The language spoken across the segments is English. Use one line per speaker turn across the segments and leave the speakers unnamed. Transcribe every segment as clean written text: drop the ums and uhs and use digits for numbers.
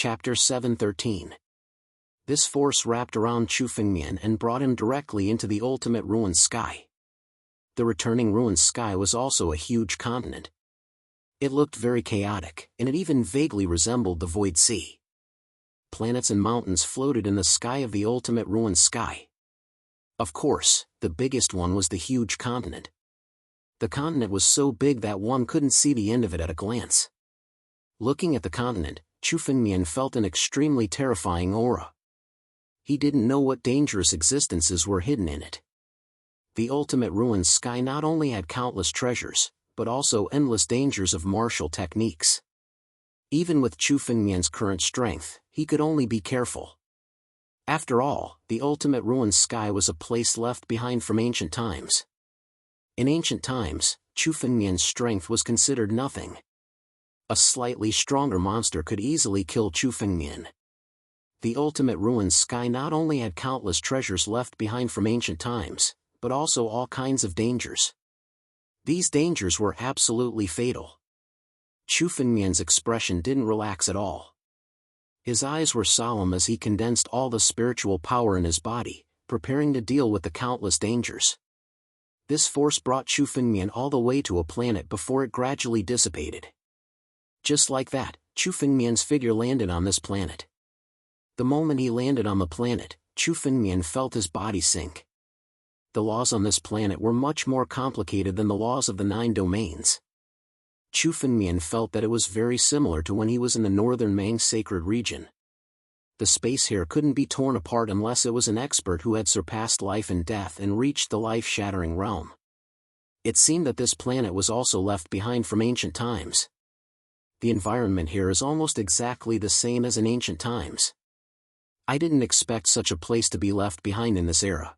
Chapter 713. This force wrapped around Chu Fengmian and brought him directly into the ultimate ruined sky. The returning ruined sky was also a huge continent. It looked very chaotic, and it even vaguely resembled the Void Sea. Planets and mountains floated in the sky of the ultimate ruined sky. Of course, the biggest one was the huge continent. The continent was so big that one couldn't see the end of it at a glance. Looking at the continent, Chu Fengmian felt an extremely terrifying aura. He didn't know what dangerous existences were hidden in it. The ultimate ruined sky not only had countless treasures, but also endless dangers of martial techniques. Even with Chu Fengmian's current strength, he could only be careful. After all, the ultimate ruined sky was a place left behind from ancient times. In ancient times, Chu Fengmian's strength was considered nothing. A slightly stronger monster could easily kill Chu Fengmian. The ultimate ruined sky not only had countless treasures left behind from ancient times, but also all kinds of dangers. These dangers were absolutely fatal. Chu Fengmian's expression didn't relax at all. His eyes were solemn as he condensed all the spiritual power in his body, preparing to deal with the countless dangers. This force brought Chu Fengmian all the way to a planet before it gradually dissipated. Just like that, Chu Fengmian's figure landed on this planet. The moment he landed on the planet, Chu Fengmian felt his body sink. The laws on this planet were much more complicated than the laws of the 9 domains. Chu Fengmian felt that it was very similar to when he was in the northern Mang sacred region. The space here couldn't be torn apart unless it was an expert who had surpassed life and death and reached the life-shattering realm. It seemed that this planet was also left behind from ancient times. The environment here is almost exactly the same as in ancient times. I didn't expect such a place to be left behind in this era.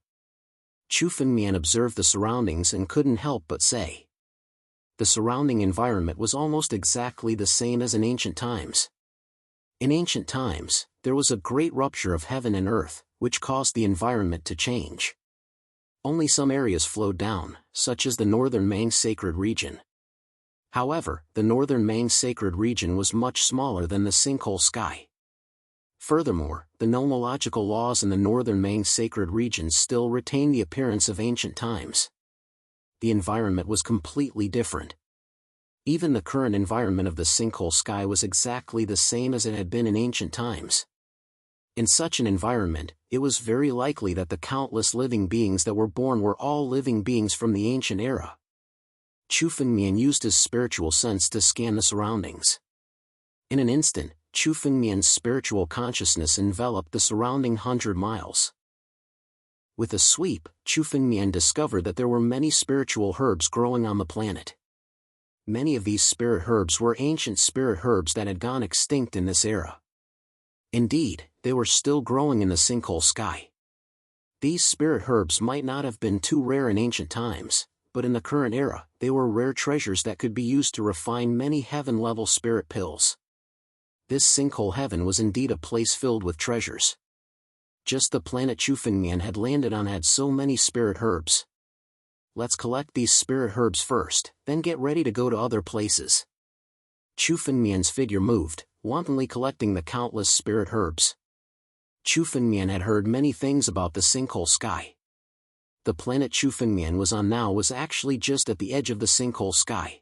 Chu Fengmian observed the surroundings and couldn't help but say. The surrounding environment was almost exactly the same as in ancient times. In ancient times, there was a great rupture of heaven and earth, which caused the environment to change. Only some areas flowed down, such as the northern Mang sacred region. However, the northern Mang sacred region was much smaller than the sinkhole sky. Furthermore, the nomological laws in the northern Mang sacred region still retain the appearance of ancient times. The environment was completely different. Even the current environment of the sinkhole sky was exactly the same as it had been in ancient times. In such an environment, it was very likely that the countless living beings that were born were all living beings from the ancient era. Chu Fengmian used his spiritual sense to scan the surroundings. In an instant, Chu Fengmian's spiritual consciousness enveloped the surrounding 100 miles. With a sweep, Chu Fengmian discovered that there were many spiritual herbs growing on the planet. Many of these spirit herbs were ancient spirit herbs that had gone extinct in this era. Indeed, they were still growing in the sinkhole sky. These spirit herbs might not have been too rare in ancient times, but in the current era, they were rare treasures that could be used to refine many heaven-level spirit pills. This sinkhole heaven was indeed a place filled with treasures. Just the planet Chu Fengmian had landed on had so many spirit herbs. Let's collect these spirit herbs first, then get ready to go to other places. Chu Fengmian's figure moved, wantonly collecting the countless spirit herbs. Chu Fengmian had heard many things about the sinkhole sky. The planet Chu Fengmian was on now was actually just at the edge of the sinkhole sky.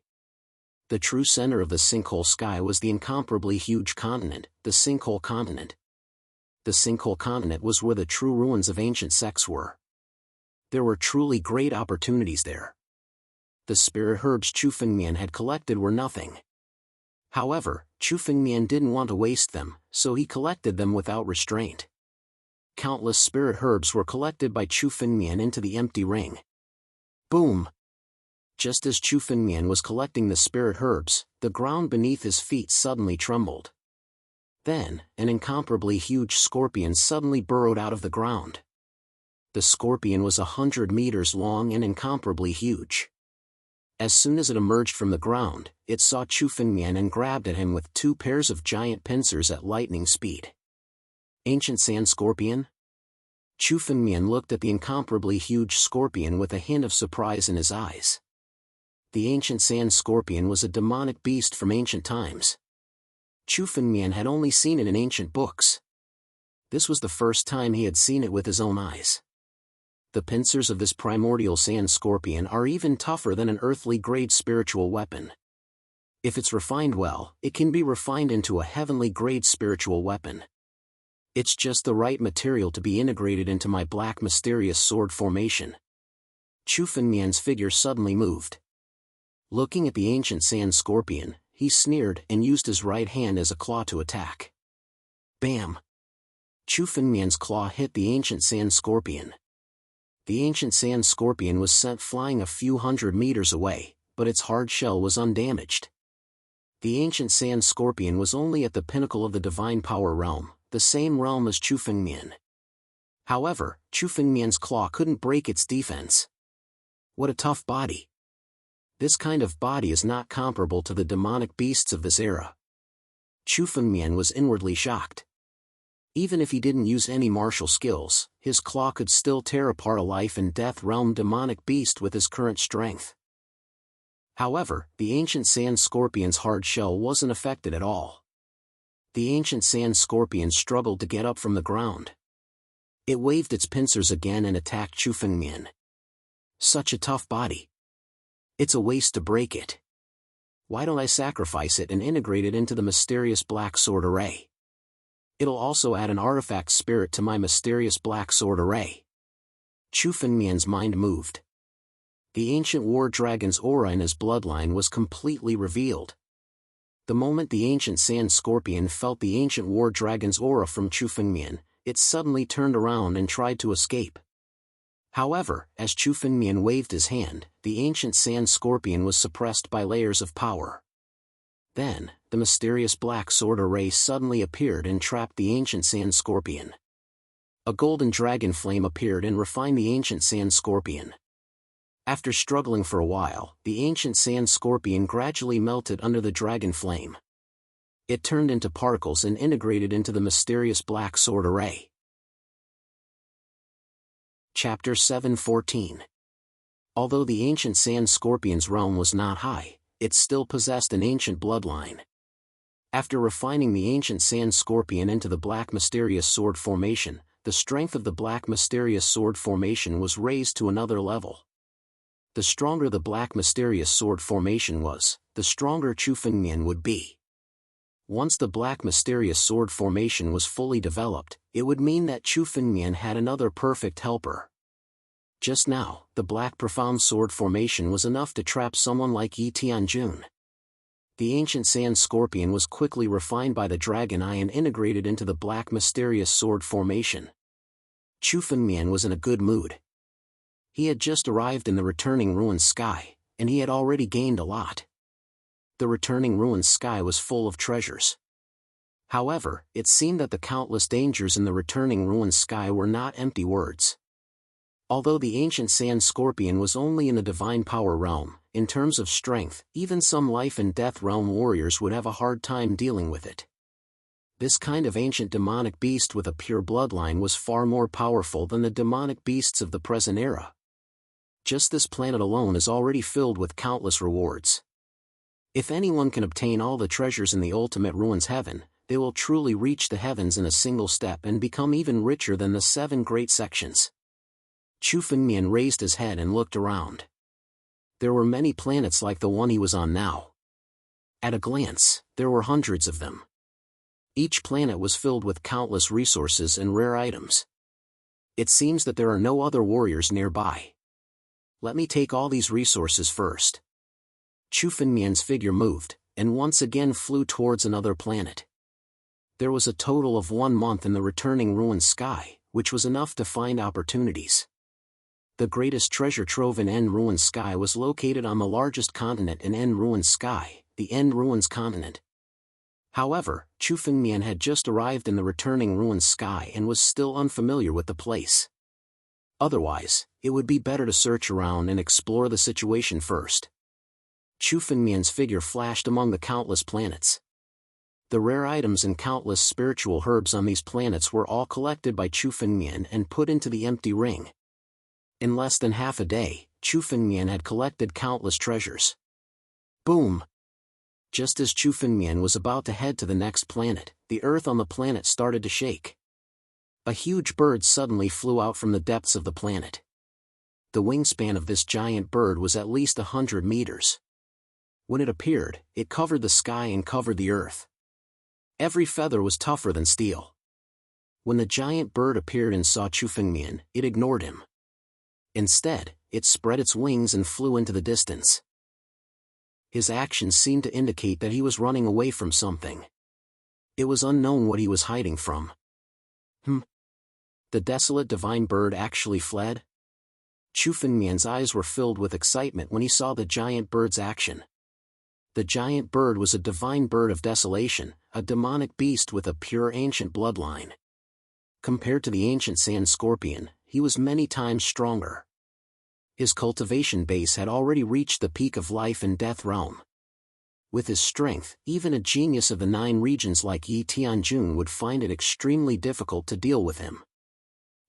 The true center of the sinkhole sky was the incomparably huge continent, the sinkhole continent. The sinkhole continent was where the true ruins of ancient sects were. There were truly great opportunities there. The spirit herbs Chu Fengmian had collected were nothing. However, Chu Fengmian didn't want to waste them, so he collected them without restraint. Countless spirit herbs were collected by Chu Fengmian into the empty ring. Boom! Just as Chu Fengmian was collecting the spirit herbs, the ground beneath his feet suddenly trembled. Then, an incomparably huge scorpion suddenly burrowed out of the ground. The scorpion was 100 meters long and incomparably huge. As soon as it emerged from the ground, it saw Chu Fengmian and grabbed at him with 2 pairs of giant pincers at lightning speed. Ancient sand scorpion? Chu Fengmian looked at the incomparably huge scorpion with a hint of surprise in his eyes. The ancient sand scorpion was a demonic beast from ancient times. Chu Fengmian had only seen it in ancient books. This was the first time he had seen it with his own eyes. The pincers of this primordial sand scorpion are even tougher than an earthly-grade spiritual weapon. If it's refined well, it can be refined into a heavenly-grade spiritual weapon. It's just the right material to be integrated into my black mysterious sword formation. Chu Fengmian's figure suddenly moved. Looking at the ancient sand scorpion, he sneered and used his right hand as a claw to attack. Bam! Chu Fengmian's claw hit the ancient sand scorpion. The ancient sand scorpion was sent flying a few hundred meters away, but its hard shell was undamaged. The ancient sand scorpion was only at the pinnacle of the divine power realm, the same realm as Chu Fengmian. However, Chu Fengmian's claw couldn't break its defense. What a tough body! This kind of body is not comparable to the demonic beasts of this era. Chu Fengmian was inwardly shocked. Even if he didn't use any martial skills, his claw could still tear apart a life and death realm demonic beast with his current strength. However, the ancient sand scorpion's hard shell wasn't affected at all. The ancient sand scorpion struggled to get up from the ground. It waved its pincers again and attacked Chu Fengmian. Such a tough body. It's a waste to break it. Why don't I sacrifice it and integrate it into the mysterious black sword array? It'll also add an artifact spirit to my mysterious black sword array. Chu Fengmian's mind moved. The ancient war dragon's aura in his bloodline was completely revealed. The moment the ancient sand scorpion felt the ancient war dragon's aura from Chu Fengmian, it suddenly turned around and tried to escape. However, as Chu Fengmian waved his hand, the ancient sand scorpion was suppressed by layers of power. Then, the mysterious black sword array suddenly appeared and trapped the ancient sand scorpion. A golden dragon flame appeared and refined the ancient sand scorpion. After struggling for a while, the ancient sand scorpion gradually melted under the dragon flame. It turned into particles and integrated into the mysterious black sword array. Chapter 7:14. Although the ancient sand scorpion's realm was not high, it still possessed an ancient bloodline. After refining the ancient sand scorpion into the black mysterious sword formation, the strength of the black mysterious sword formation was raised to another level. The stronger the black mysterious sword formation was, the stronger Chu Fengmian would be. Once the black mysterious sword formation was fully developed, it would mean that Chu Fengmian had another perfect helper. Just now, the black profound sword formation was enough to trap someone like Yi Tianjun. The ancient sand scorpion was quickly refined by the dragon eye and integrated into the black mysterious sword formation. Chu Fengmian was in a good mood. He had just arrived in the returning ruined sky, and he had already gained a lot. The returning ruined sky was full of treasures. However, it seemed that the countless dangers in the returning ruined sky were not empty words. Although the ancient sand scorpion was only in the divine power realm, in terms of strength, even some life and death realm warriors would have a hard time dealing with it. This kind of ancient demonic beast with a pure bloodline was far more powerful than the demonic beasts of the present era. Just this planet alone is already filled with countless rewards. If anyone can obtain all the treasures in the ultimate ruins heaven, they will truly reach the heavens in a single step and become even richer than the 7 great sections. Chu Fengmian raised his head and looked around. There were many planets like the one he was on now. At a glance, there were hundreds of them. Each planet was filled with countless resources and rare items. It seems that there are no other warriors nearby. Let me take all these resources first. Chu Fengmian's figure moved, and once again flew towards another planet. There was a total of 1 month in the returning ruined sky, which was enough to find opportunities. The greatest treasure trove in End Ruined Sky was located on the largest continent in End Ruined Sky, the End Ruins continent. However, Chu Fengmian had just arrived in the returning ruined sky and was still unfamiliar with the place. Otherwise, it would be better to search around and explore the situation first. Chu Fengmian's figure flashed among the countless planets. The rare items and countless spiritual herbs on these planets were all collected by Chu Fengmian and put into the empty ring. In less than half a day, Chu Fengmian had collected countless treasures. Boom! Just as Chu Fengmian was about to head to the next planet, the earth on the planet started to shake. A huge bird suddenly flew out from the depths of the planet. The wingspan of this giant bird was at least 100 meters. When it appeared, it covered the sky and covered the earth. Every feather was tougher than steel. When the giant bird appeared and saw Chu Fengmian, it ignored him. Instead, it spread its wings and flew into the distance. His actions seemed to indicate that he was running away from something. It was unknown what he was hiding from. The desolate divine bird actually fled? Chu Fengmian's eyes were filled with excitement when he saw the giant bird's action. The giant bird was a divine bird of desolation, a demonic beast with a pure ancient bloodline. Compared to the ancient sand scorpion, he was many times stronger. His cultivation base had already reached the peak of life and death realm. With his strength, even a genius of the 9 regions like Yi Tianjun would find it extremely difficult to deal with him.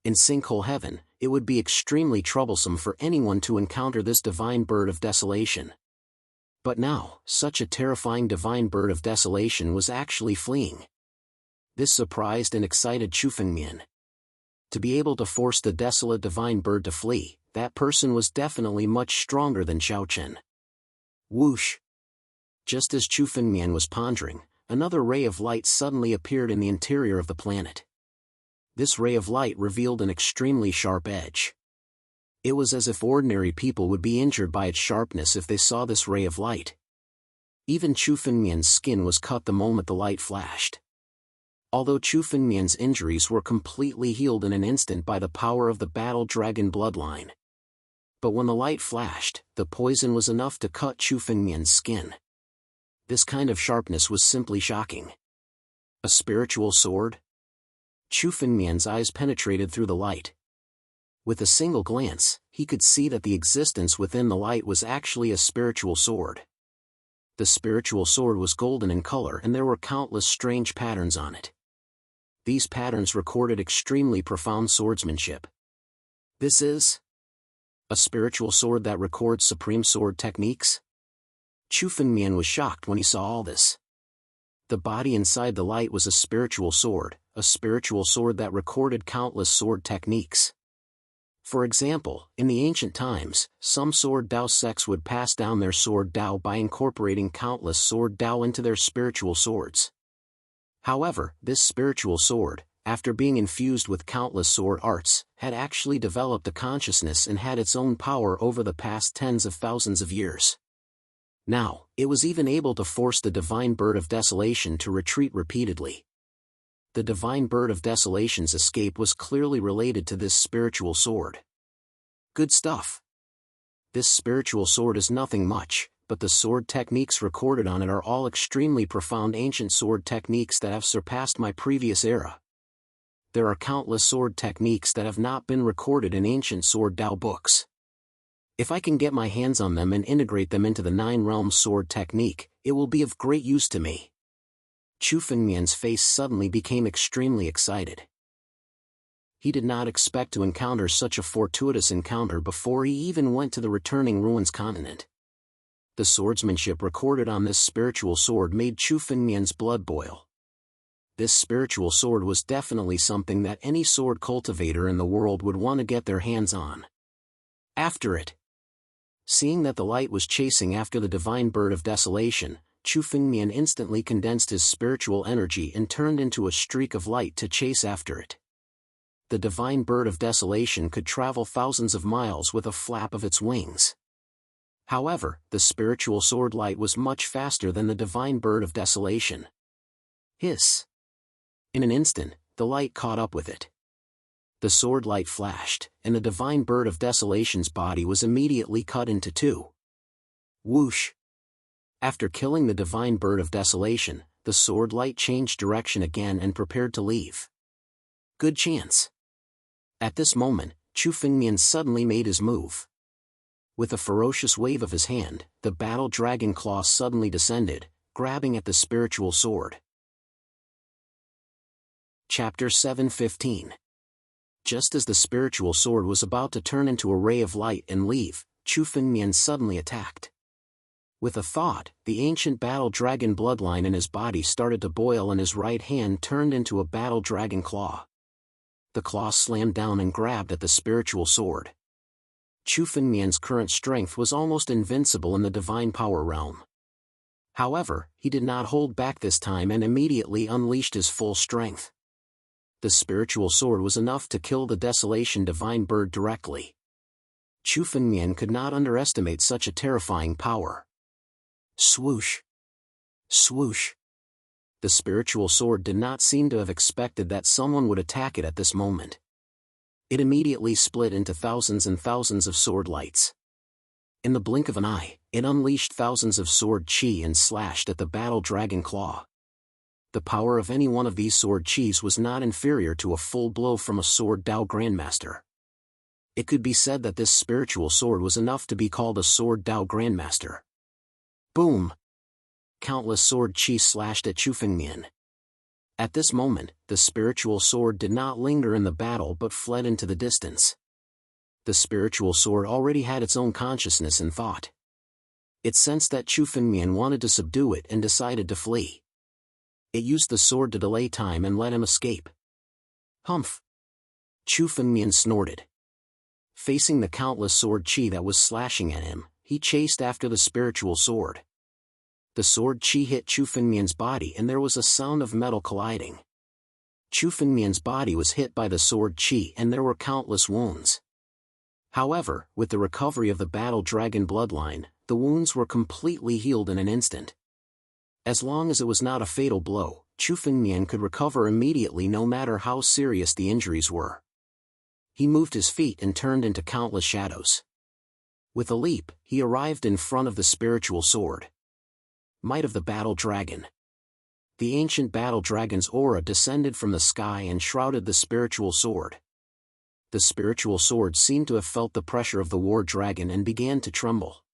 In Sinkhole Heaven, it would be extremely troublesome for anyone to encounter this divine bird of desolation. But now, such a terrifying divine bird of desolation was actually fleeing. This surprised and excited Chu Fengmian. To be able to force the desolate divine bird to flee, that person was definitely much stronger than Xiao Chen. Whoosh! Just as Chu Fengmian was pondering, another ray of light suddenly appeared in the interior of the planet. This ray of light revealed an extremely sharp edge. It was as if ordinary people would be injured by its sharpness if they saw this ray of light. Even Chu Fengmian's skin was cut the moment the light flashed. Although Chu Fengmian's injuries were completely healed in an instant by the power of the battle dragon bloodline. But when the light flashed, the poison was enough to cut Chu Fengmian's skin. This kind of sharpness was simply shocking. A spiritual sword? Chu Fengmian's eyes penetrated through the light. With a single glance, he could see that the existence within the light was actually a spiritual sword. The spiritual sword was golden in color and there were countless strange patterns on it. These patterns recorded extremely profound swordsmanship. This is a spiritual sword that records supreme sword techniques? Chu Fengmian was shocked when he saw all this. The body inside the light was a spiritual sword that recorded countless sword techniques. For example, in the ancient times, some sword Dao sects would pass down their sword Dao by incorporating countless sword Dao into their spiritual swords. However, this spiritual sword, after being infused with countless sword arts, had actually developed a consciousness and had its own power over the past tens of thousands of years. Now, it was even able to force the divine bird of desolation to retreat repeatedly. The divine bird of desolation's escape was clearly related to this spiritual sword. Good stuff. This spiritual sword is nothing much, but the sword techniques recorded on it are all extremely profound ancient sword techniques that have surpassed my previous era. There are countless sword techniques that have not been recorded in ancient sword Dao books. If I can get my hands on them and integrate them into the 9 realms sword technique, it will be of great use to me. Chu Fengmian's face suddenly became extremely excited. He did not expect to encounter such a fortuitous encounter before he even went to the returning ruins continent. The swordsmanship recorded on this spiritual sword made Chu Fengmian's blood boil. This spiritual sword was definitely something that any sword cultivator in the world would want to get their hands on. After it, seeing that the light was chasing after the divine bird of desolation, Chu Fengmian instantly condensed his spiritual energy and turned into a streak of light to chase after it. The divine bird of desolation could travel thousands of miles with a flap of its wings. However, the spiritual sword light was much faster than the divine bird of desolation. Hiss! In an instant, the light caught up with it. The sword light flashed, and the divine bird of desolation's body was immediately cut into 2. Whoosh! After killing the divine bird of desolation, the sword light changed direction again and prepared to leave. Good chance. At this moment, Chu Fengmian suddenly made his move. With a ferocious wave of his hand, the battle dragon claw suddenly descended, grabbing at the spiritual sword. Chapter 7:15. Just as the spiritual sword was about to turn into a ray of light and leave, Chu Fengmian suddenly attacked. With a thought, the ancient battle dragon bloodline in his body started to boil and his right hand turned into a battle dragon claw. The claw slammed down and grabbed at the spiritual sword. Chu Fengmian's current strength was almost invincible in the divine power realm. However, he did not hold back this time and immediately unleashed his full strength. The spiritual sword was enough to kill the Desolation divine bird directly. Chu Fengmian could not underestimate such a terrifying power. Swoosh! Swoosh! The spiritual sword did not seem to have expected that someone would attack it at this moment. It immediately split into thousands and thousands of sword lights. In the blink of an eye, it unleashed thousands of sword chi and slashed at the battle dragon claw. The power of any one of these sword chis was not inferior to a full blow from a sword Dao Grandmaster. It could be said that this spiritual sword was enough to be called a sword Dao Grandmaster. Boom! Countless sword chi slashed at Chu Fengmian. At this moment, the spiritual sword did not linger in the battle but fled into the distance. The spiritual sword already had its own consciousness and thought. It sensed that Chu Fengmian wanted to subdue it and decided to flee. It used the sword to delay time and let him escape. Humph! Chu Fengmian snorted. Facing the countless sword chi that was slashing at him, he chased after the spiritual sword. The sword chi hit Chu Fengmian's body and there was a sound of metal colliding. Chu Fengmian's body was hit by the sword chi and there were countless wounds. However, with the recovery of the battle dragon bloodline, the wounds were completely healed in an instant. As long as it was not a fatal blow, Chu Fengmian could recover immediately no matter how serious the injuries were. He moved his feet and turned into countless shadows. With a leap, he arrived in front of the spiritual sword. Might of the battle dragon. The ancient battle dragon's aura descended from the sky and shrouded the spiritual sword. The spiritual sword seemed to have felt the pressure of the war dragon and began to tremble.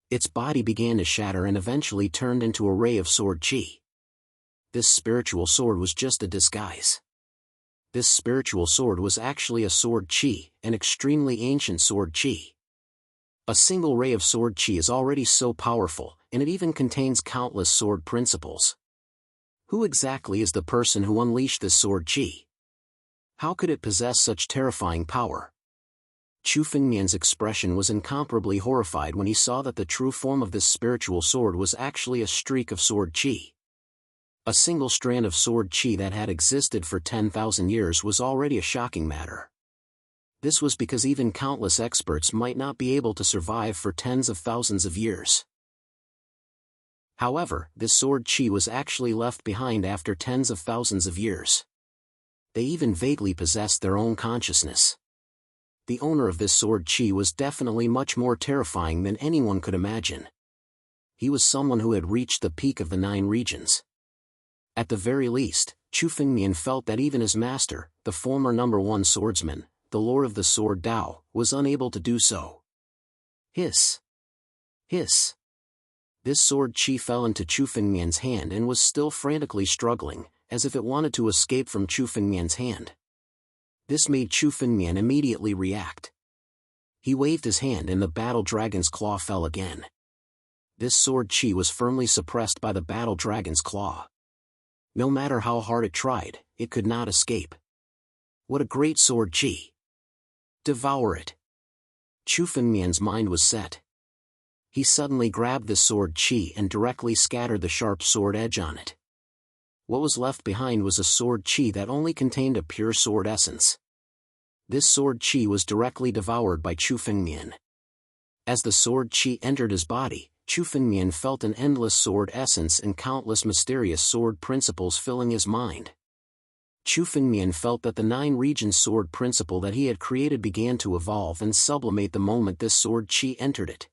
Its body began to shatter and eventually turned into a ray of sword chi. This spiritual sword was just a disguise. This spiritual sword was actually a sword chi, an extremely ancient sword chi. A single ray of sword chi is already so powerful, and it even contains countless sword principles. Who exactly is the person who unleashed this sword chi? How could it possess such terrifying power? Chu Fengmian's expression was incomparably horrified when he saw that the true form of this spiritual sword was actually a streak of sword chi. A single strand of sword chi that had existed for 10,000 years was already a shocking matter. This was because even countless experts might not be able to survive for tens of thousands of years. However, this sword chi was actually left behind after tens of thousands of years. They even vaguely possessed their own consciousness. The owner of this sword chi was definitely much more terrifying than anyone could imagine. He was someone who had reached the peak of the 9 regions. At the very least, Chu Fengmian felt that even his master, the former #1 swordsman, the Lord of the Sword Dao, was unable to do so. Hiss! Hiss! This sword chi fell into Chu Fengmian's hand and was still frantically struggling, as if it wanted to escape from Chu Fengmian's hand. This made Chu Fengmian immediately react. He waved his hand and the battle dragon's claw fell again. This sword chi was firmly suppressed by the battle dragon's claw. No matter how hard it tried, it could not escape. What a great sword chi! Devour it! Chu Fengmian's mind was set. He suddenly grabbed the sword chi and directly scattered the sharp sword edge on it. What was left behind was a sword chi that only contained a pure sword essence. This sword chi was directly devoured by Chu Fengmian. As the sword chi entered his body, Chu Fengmian felt an endless sword essence and countless mysterious sword principles filling his mind. Chu Fengmian felt that the 9 regions sword principle that he had created began to evolve and sublimate the moment this sword chi entered it.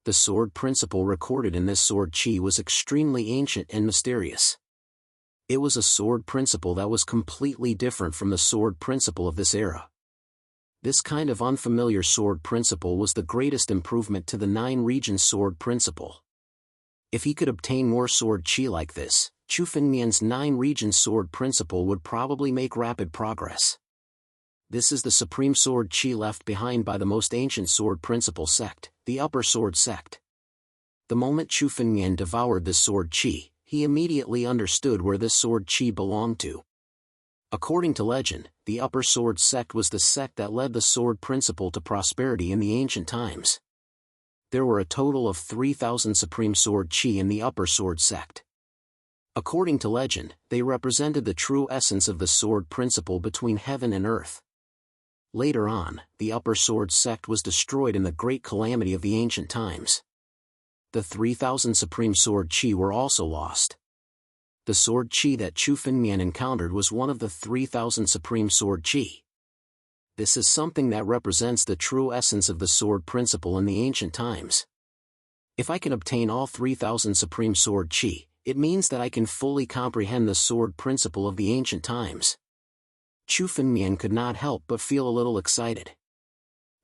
The sword principle recorded in this sword chi was extremely ancient and mysterious. It was a sword principle that was completely different from the sword principle of this era. This kind of unfamiliar sword principle was the greatest improvement to the 9 regions sword principle. If he could obtain more sword chi like this, Chu Fengmian's 9 regions sword principle would probably make rapid progress. This is the supreme sword chi left behind by the most ancient sword principle sect, the Upper Sword Sect. The moment Chu Fengmian devoured this sword qi, he immediately understood where this sword qi belonged to. According to legend, the Upper Sword sect was the sect that led the sword principle to prosperity in the ancient times. There were a total of 3,000 supreme sword qi in the Upper Sword sect. According to legend, they represented the true essence of the sword principle between heaven and earth. Later on, the Upper Sword sect was destroyed in the great calamity of the ancient times. The 3,000 supreme sword qi were also lost. The sword qi that Chu Fengmian encountered was one of the 3,000 supreme sword qi. This is something that represents the true essence of the sword principle in the ancient times. If I can obtain all 3,000 supreme sword qi, it means that I can fully comprehend the sword principle of the ancient times. Chu Fengmian could not help but feel a little excited.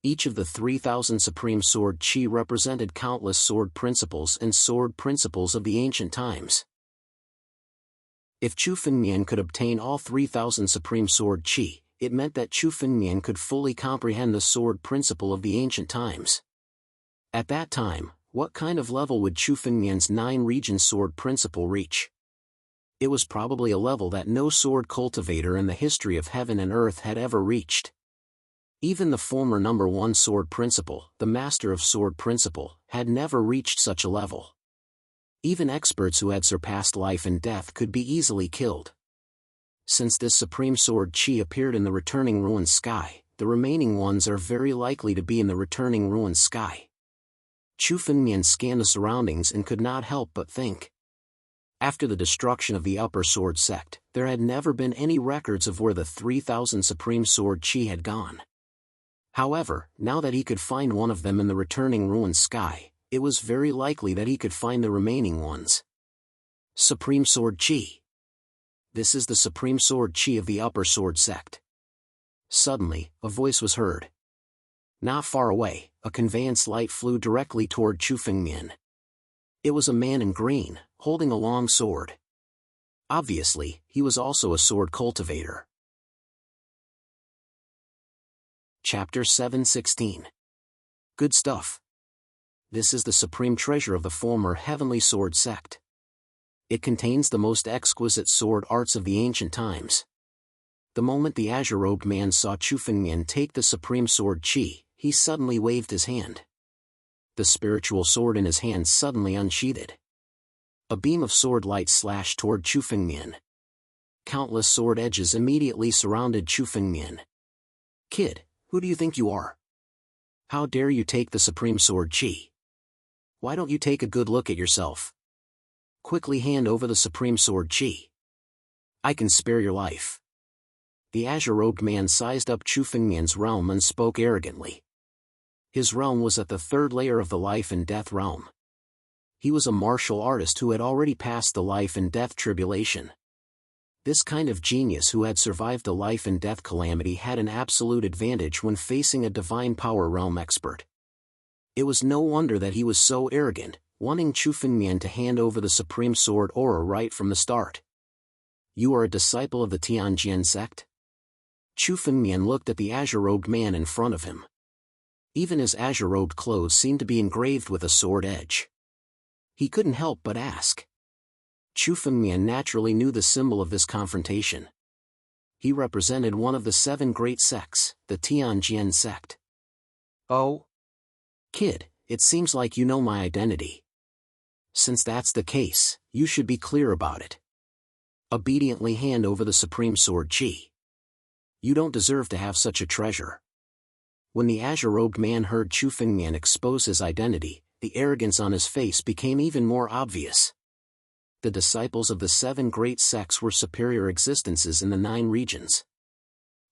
Each of the 3,000 supreme sword qi represented countless sword principles and sword principles of the ancient times. If Chu Fengmian could obtain all 3,000 supreme sword qi, it meant that Chu Fengmian could fully comprehend the sword principle of the ancient times. At that time, what kind of level would Chu Fengmian's 9-region sword principle reach? It was probably a level that no sword cultivator in the history of heaven and earth had ever reached. Even the former number 1 sword principle, the master of sword principle, had never reached such a level. Even experts who had surpassed life and death could be easily killed. Since this supreme sword qi appeared in the returning ruined sky, the remaining ones are very likely to be in the returning ruined sky. Chu Fengmian scanned the surroundings and could not help but think. After the destruction of the Upper Sword sect, there had never been any records of where the 3,000 supreme sword qi had gone. However, now that he could find one of them in the returning ruined sky, it was very likely that he could find the remaining ones. Supreme Sword Qi. This is the Supreme Sword Qi of the Upper Sword sect. Suddenly, a voice was heard. Not far away, a conveyance light flew directly toward Chu Fengmian. It was a man in green, holding a long sword. Obviously, he was also a sword cultivator. Chapter 7:16. Good stuff. This is the supreme treasure of the former Heavenly Sword sect. It contains the most exquisite sword arts of the ancient times. The moment the azure-robed man saw Chu Fengmian take the supreme sword qi, he suddenly waved his hand. The spiritual sword in his hand suddenly unsheathed. A beam of sword light slashed toward Chu Fengmian. Countless sword edges immediately surrounded Chu Fengmian. Kid, who do you think you are? How dare you take the supreme sword qi? Why don't you take a good look at yourself? Quickly hand over the supreme sword qi. I can spare your life. The azure-robed man sized up Chu Fengmian's realm and spoke arrogantly. His realm was at the 3rd layer of the life and death realm. He was a martial artist who had already passed the life and death tribulation. This kind of genius who had survived the life and death calamity had an absolute advantage when facing a divine power realm expert. It was no wonder that he was so arrogant, wanting Chu Fengmian to hand over the supreme sword aura right from the start. You are a disciple of the Tianjian sect? Chu Fengmian looked at the azure-robed man in front of him. Even his azure-robed clothes seemed to be engraved with a sword edge. He couldn't help but ask. Chu Fengmian naturally knew the symbol of this confrontation. He represented one of the 7 great sects, the Tianjian sect. Oh? Kid, it seems like you know my identity. Since that's the case, you should be clear about it. Obediently hand over the supreme sword qi. You don't deserve to have such a treasure. When the azure-robed man heard Chu Fengmian expose his identity, the arrogance on his face became even more obvious. The disciples of the 7 great sects were superior existences in the 9 regions.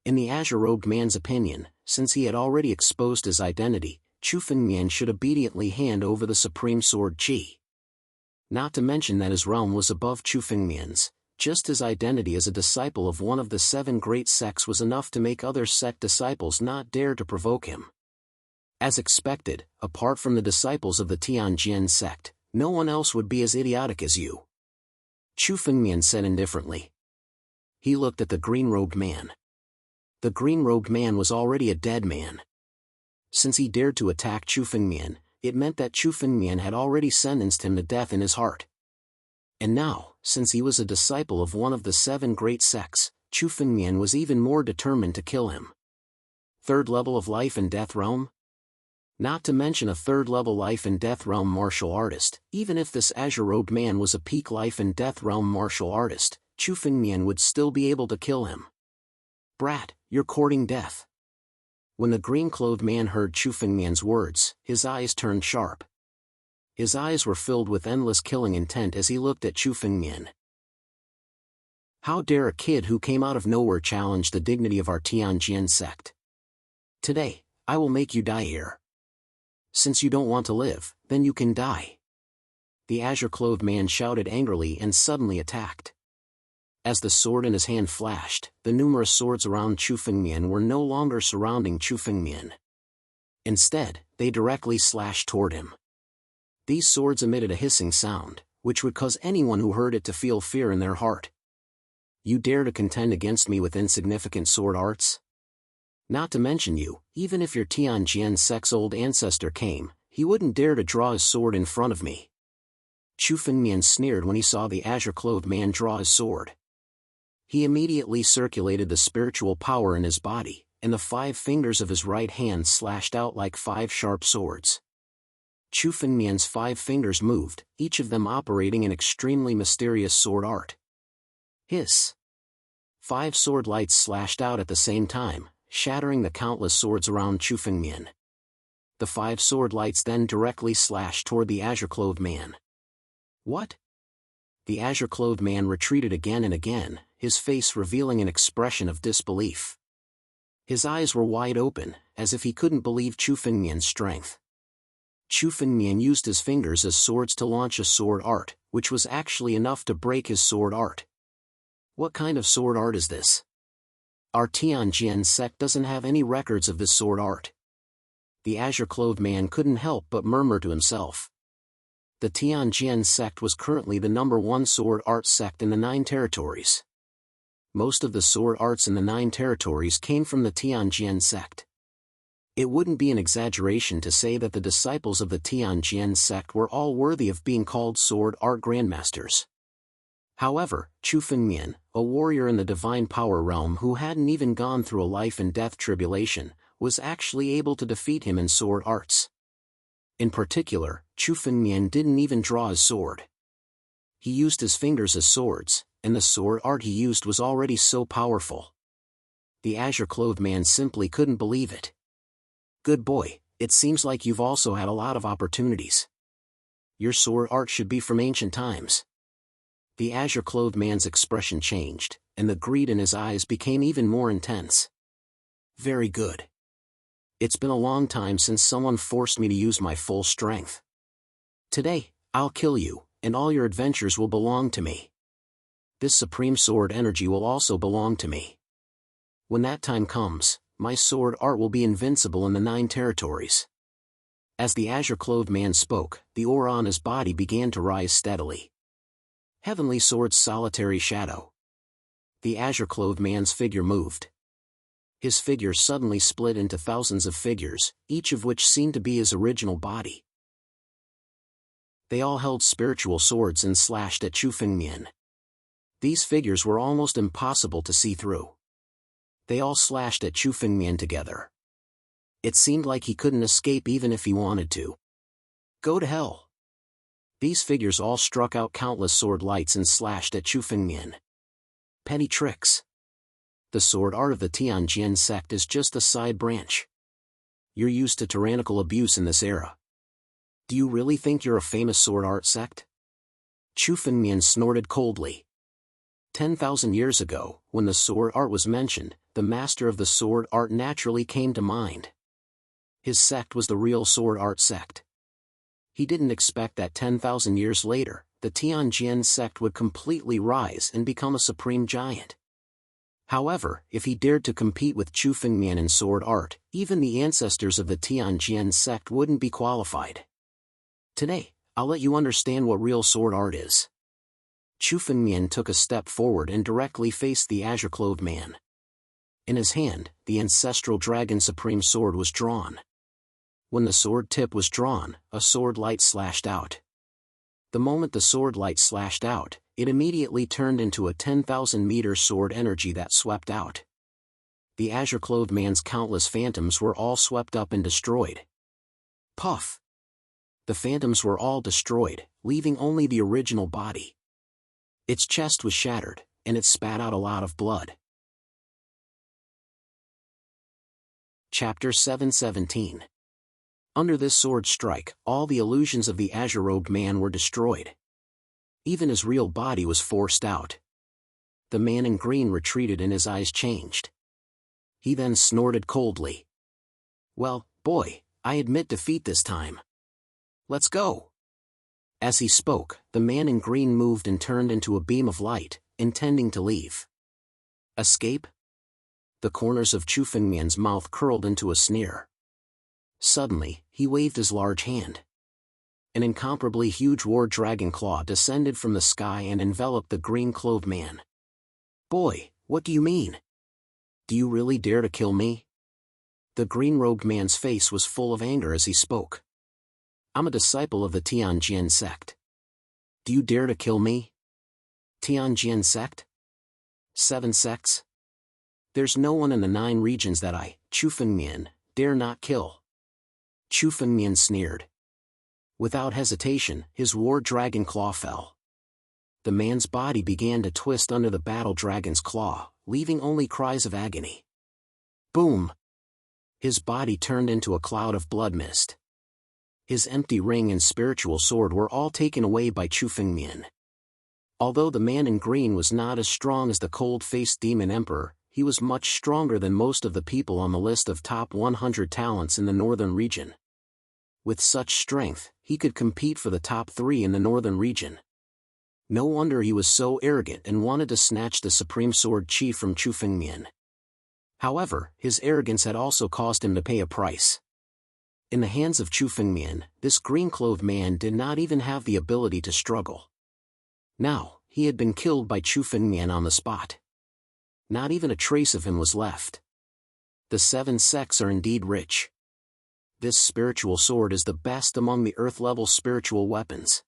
In the azure-robed man's opinion, since he had already exposed his identity, Chu Fengmian should obediently hand over the supreme sword qi. Not to mention that his realm was above Chu Fengmian's, just his identity as a disciple of one of the 7 great sects was enough to make other sect disciples not dare to provoke him. As expected, apart from the disciples of the Tianjian sect, no one else would be as idiotic as you. Chu Fengmian said indifferently. He looked at the green-robed man. The green-robed man was already a dead man. Since he dared to attack Chu Fengmian, it meant that Chu Fengmian had already sentenced him to death in his heart. And now, since he was a disciple of one of the 7 great sects, Chu Fengmian was even more determined to kill him. 3rd level of life and death realm? Not to mention a 3rd level life and death realm martial artist. Even if this azure-robed man was a peak life and death realm martial artist, Chu Fengmian would still be able to kill him. Brat, you're courting death. When the green-clothed man heard Chu Fengmian's words, his eyes turned sharp. His eyes were filled with endless killing intent as he looked at Chu Fengmian. How dare a kid who came out of nowhere challenge the dignity of our Tianjin sect? Today, I will make you die here. Since you don't want to live, then you can die. The azure-clothed man shouted angrily and suddenly attacked. As the sword in his hand flashed, the numerous swords around Chu Fengmian were no longer surrounding Chu Fengmian. Instead, they directly slashed toward him. These swords emitted a hissing sound, which would cause anyone who heard it to feel fear in their heart. You dare to contend against me with insignificant sword arts? Not to mention you, even if your Tianjin sect's old ancestor came, he wouldn't dare to draw his sword in front of me. Chu Fengmian sneered when he saw the azure-clothed man draw his sword. He immediately circulated the spiritual power in his body, and the 5 fingers of his right hand slashed out like 5 sharp swords. Chu Fengmian's 5 fingers moved, each of them operating an extremely mysterious sword art. Hiss! 5 sword lights slashed out at the same time, shattering the countless swords around Chu Fengmian. The 5 sword lights then directly slashed toward the azure-clothed man. What? The azure-clothed man retreated again and again, his face revealing an expression of disbelief. His eyes were wide open, as if he couldn't believe Chu Fengmian's strength. Chu Fengmian used his fingers as swords to launch a sword art, which was actually enough to break his sword art. What kind of sword art is this? Our Tianjin sect doesn't have any records of this sword art. The azure-clothed man couldn't help but murmur to himself. The Tianjin sect was currently the #1 sword art sect in the 9 territories. Most of the sword arts in the 9 territories came from the Tianjin sect. It wouldn't be an exaggeration to say that the disciples of the Tianjin sect were all worthy of being called sword art grandmasters. However, Chu Fengmian, a warrior in the divine power realm who hadn't even gone through a life and death tribulation, was actually able to defeat him in sword arts. In particular, Chu Fengmian didn't even draw his sword. He used his fingers as swords, and the sword art he used was already so powerful. The azure-clothed man simply couldn't believe it. Good boy, it seems like you've also had a lot of opportunities. Your sword art should be from ancient times. The azure-clothed man's expression changed, and the greed in his eyes became even more intense. Very good. It's been a long time since someone forced me to use my full strength. Today, I'll kill you, and all your adventures will belong to me. This supreme sword energy will also belong to me. When that time comes, my sword art will be invincible in the 9 territories. As the azure-clothed man spoke, the aura on his body began to rise steadily. Heavenly Sword's solitary shadow. The azure-clothed man's figure moved. His figure suddenly split into thousands of figures, each of which seemed to be his original body. They all held spiritual swords and slashed at Chu Fengmian. These figures were almost impossible to see through. They all slashed at Chu Fengmian together. It seemed like he couldn't escape even if he wanted to. Go to hell. These figures all struck out countless sword lights and slashed at Chu Fengmian. Petty tricks. The sword art of the Tianjin sect is just a side branch. You're used to tyrannical abuse in this era. Do you really think you're a famous sword art sect? Chu Fengmian snorted coldly. 10,000 years ago, when the sword art was mentioned, the master of the sword art naturally came to mind. His sect was the real sword art sect. He didn't expect that 10,000 years later, the Tianjin sect would completely rise and become a supreme giant. However, if he dared to compete with Chu Fengmian in sword art, even the ancestors of the Tianjin sect wouldn't be qualified. Today, I'll let you understand what real sword art is. Chu Fengmian took a step forward and directly faced the azure-clothed man. In his hand, the ancestral dragon supreme sword was drawn. When the sword tip was drawn, a sword light slashed out. The moment the sword light slashed out, it immediately turned into a 10,000-meter sword energy that swept out. The azure-clothed man's countless phantoms were all swept up and destroyed. Puff! The phantoms were all destroyed, leaving only the original body. Its chest was shattered, and it spat out a lot of blood. Chapter 7:17. Under this sword strike, all the illusions of the azure-robed man were destroyed. Even his real body was forced out. The man in green retreated and his eyes changed. He then snorted coldly. "Well, boy, I admit defeat this time. Let's go." As he spoke, the man in green moved and turned into a beam of light, intending to leave. Escape? The corners of Chu Fengmian's mouth curled into a sneer. Suddenly, he waved his large hand. An incomparably huge war dragon claw descended from the sky and enveloped the green-clothed man. "Boy, what do you mean? Do you really dare to kill me?" The green-robed man's face was full of anger as he spoke. "I'm a disciple of the Tianjian sect. Do you dare to kill me?" Tianjian sect? 7 sects? There's no one in the 9 regions that I, Chu Fengmian, dare not kill. Chu Fengmian sneered. Without hesitation, his war dragon claw fell. The man's body began to twist under the battle dragon's claw, leaving only cries of agony. Boom! His body turned into a cloud of blood mist. His empty ring and spiritual sword were all taken away by Chu Fengmian. Although the man in green was not as strong as the cold-faced demon emperor, he was much stronger than most of the people on the list of top 100 talents in the northern region. With such strength, he could compete for the top 3 in the northern region. No wonder he was so arrogant and wanted to snatch the supreme sword chi from Chu Fengmian. However, his arrogance had also caused him to pay a price. In the hands of Chu Fengmian, this green-clothed man did not even have the ability to struggle. Now, he had been killed by Chu Fengmian on the spot. Not even a trace of him was left. The 7 sects are indeed rich. This spiritual sword is the best among the earth-level spiritual weapons.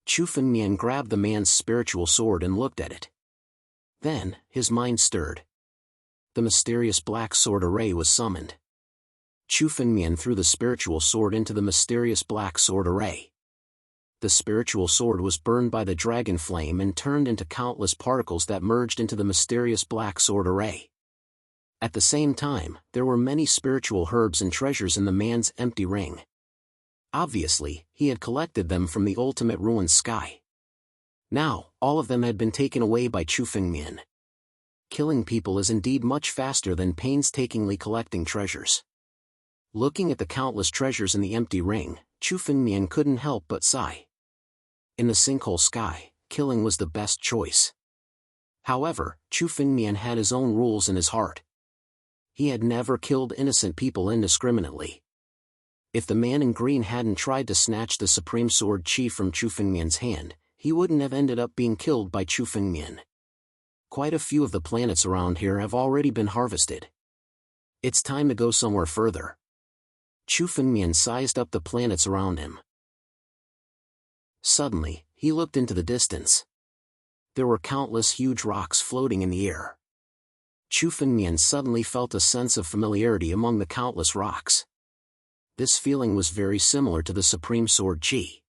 Chu Fengmian grabbed the man's spiritual sword and looked at it. Then, his mind stirred. The mysterious black sword array was summoned. Chu Fengmian threw the spiritual sword into the mysterious black sword array. The spiritual sword was burned by the dragon flame and turned into countless particles that merged into the mysterious black sword array. At the same time, there were many spiritual herbs and treasures in the man's empty ring. Obviously, he had collected them from the ultimate ruined sky. Now, all of them had been taken away by Chu Fengmian. Killing people is indeed much faster than painstakingly collecting treasures. Looking at the countless treasures in the empty ring, Chu Fengmian couldn't help but sigh. In the sinkhole sky, killing was the best choice. However, Chu Fengmian had his own rules in his heart. He had never killed innocent people indiscriminately. If the man in green hadn't tried to snatch the supreme sword chi from Chu Fengmian's hand, he wouldn't have ended up being killed by Chu Fengmian. Quite a few of the planets around here have already been harvested. It's time to go somewhere further. Chu Fengmian sized up the planets around him. Suddenly, he looked into the distance. There were countless huge rocks floating in the air. Chu Fengmian suddenly felt a sense of familiarity among the countless rocks. This feeling was very similar to the Supreme Sword Chi.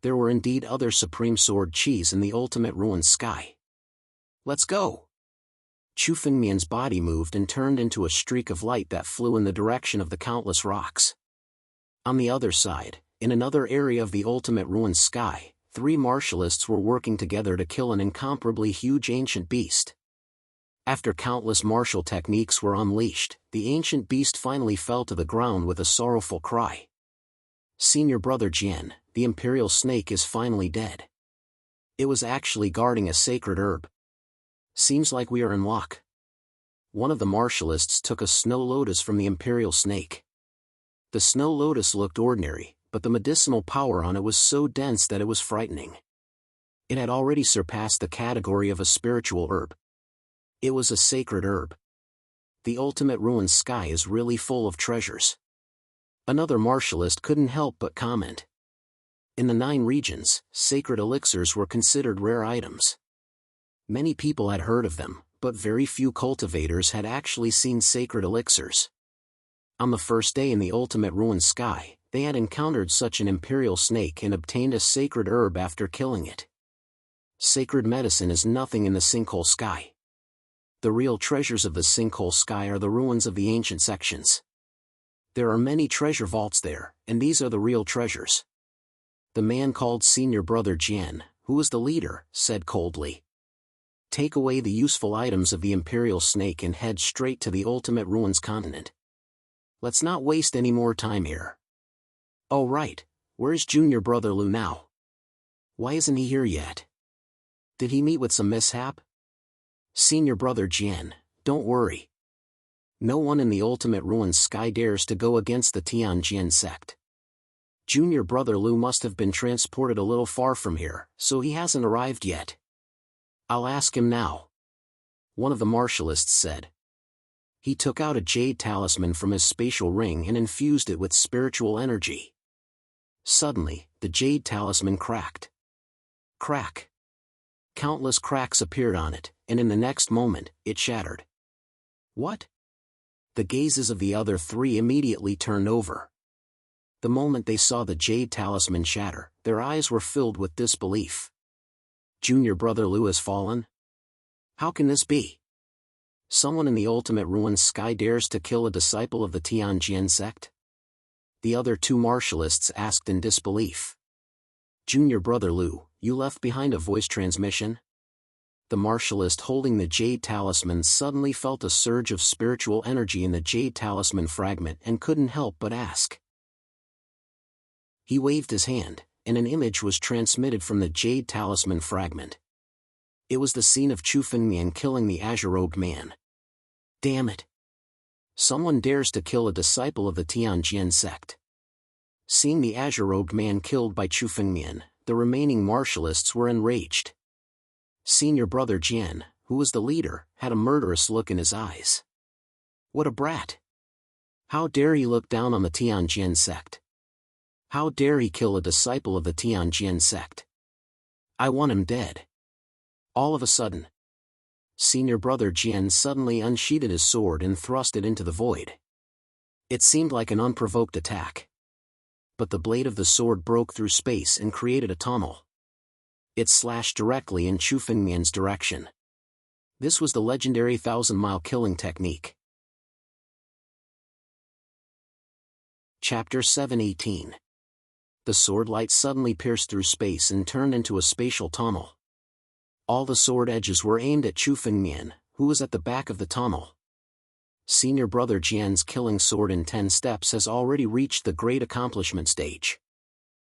There were indeed other Supreme Sword Chis in the ultimate ruined sky. Let's go! Chu Fengmian's body moved and turned into a streak of light that flew in the direction of the countless rocks. On the other side, in another area of the ultimate ruined sky, 3 martialists were working together to kill an incomparably huge ancient beast. After countless martial techniques were unleashed, the ancient beast finally fell to the ground with a sorrowful cry. Senior Brother Jian, the imperial snake is finally dead. It was actually guarding a sacred herb. Seems like we are in luck. One of the martialists took a snow lotus from the imperial snake. The snow lotus looked ordinary, but the medicinal power on it was so dense that it was frightening. It had already surpassed the category of a spiritual herb. It was a sacred herb. The ultimate ruined sky is really full of treasures. Another martialist couldn't help but comment. In the 9 regions, sacred elixirs were considered rare items. Many people had heard of them, but very few cultivators had actually seen sacred elixirs. On the first day in the ultimate ruined sky, they had encountered such an imperial snake and obtained a sacred herb after killing it. Sacred medicine is nothing in the sinkhole sky. The real treasures of the sinkhole sky are the ruins of the ancient sections. There are many treasure vaults there, and these are the real treasures. The man called Senior Brother Jian, who was the leader, said coldly. Take away the useful items of the imperial snake and head straight to the ultimate ruins continent. Let's not waste any more time here. Oh right, where's Junior Brother Lu now? Why isn't he here yet? Did he meet with some mishap? Senior Brother Jian, don't worry. No one in the ultimate ruins sky dares to go against the Tianjin sect. Junior Brother Lu must have been transported a little far from here, so he hasn't arrived yet. I'll ask him now. One of the martialists said. He took out a jade talisman from his spatial ring and infused it with spiritual energy. Suddenly, the jade talisman cracked. Crack. Countless cracks appeared on it, and in the next moment, it shattered. What? The gazes of the other 3 immediately turned over. The moment they saw the jade talisman shatter, their eyes were filled with disbelief. Junior Brother Lu has fallen? How can this be? Someone in the ultimate ruins sky dares to kill a disciple of the Tianjin sect? The other 2 martialists asked in disbelief. Junior Brother Lu, you left behind a voice transmission? The martialist holding the jade talisman suddenly felt a surge of spiritual energy in the jade talisman fragment and couldn't help but ask. He waved his hand, and an image was transmitted from the jade talisman fragment. It was the scene of Chu Fengmian killing the azure-robed man. Damn it! Someone dares to kill a disciple of the Tianjin sect. Seeing the azure-robed man killed by Chu Fengmian, the remaining martialists were enraged. Senior Brother Jian, who was the leader, had a murderous look in his eyes. What a brat! How dare he look down on the Tianjin sect? How dare he kill a disciple of the Tianjin sect? I want him dead. All of a sudden, Senior Brother Jian suddenly unsheathed his sword and thrust it into the void. It seemed like an unprovoked attack. But the blade of the sword broke through space and created a tunnel. It slashed directly in Chu Fengmian's direction. This was the legendary 1,000-mile killing technique. Chapter 7:18. The sword light suddenly pierced through space and turned into a spatial tunnel. All the sword edges were aimed at Chu Fengmian, who was at the back of the tunnel. Senior Brother Jian's killing sword in 10 steps has already reached the great accomplishment stage.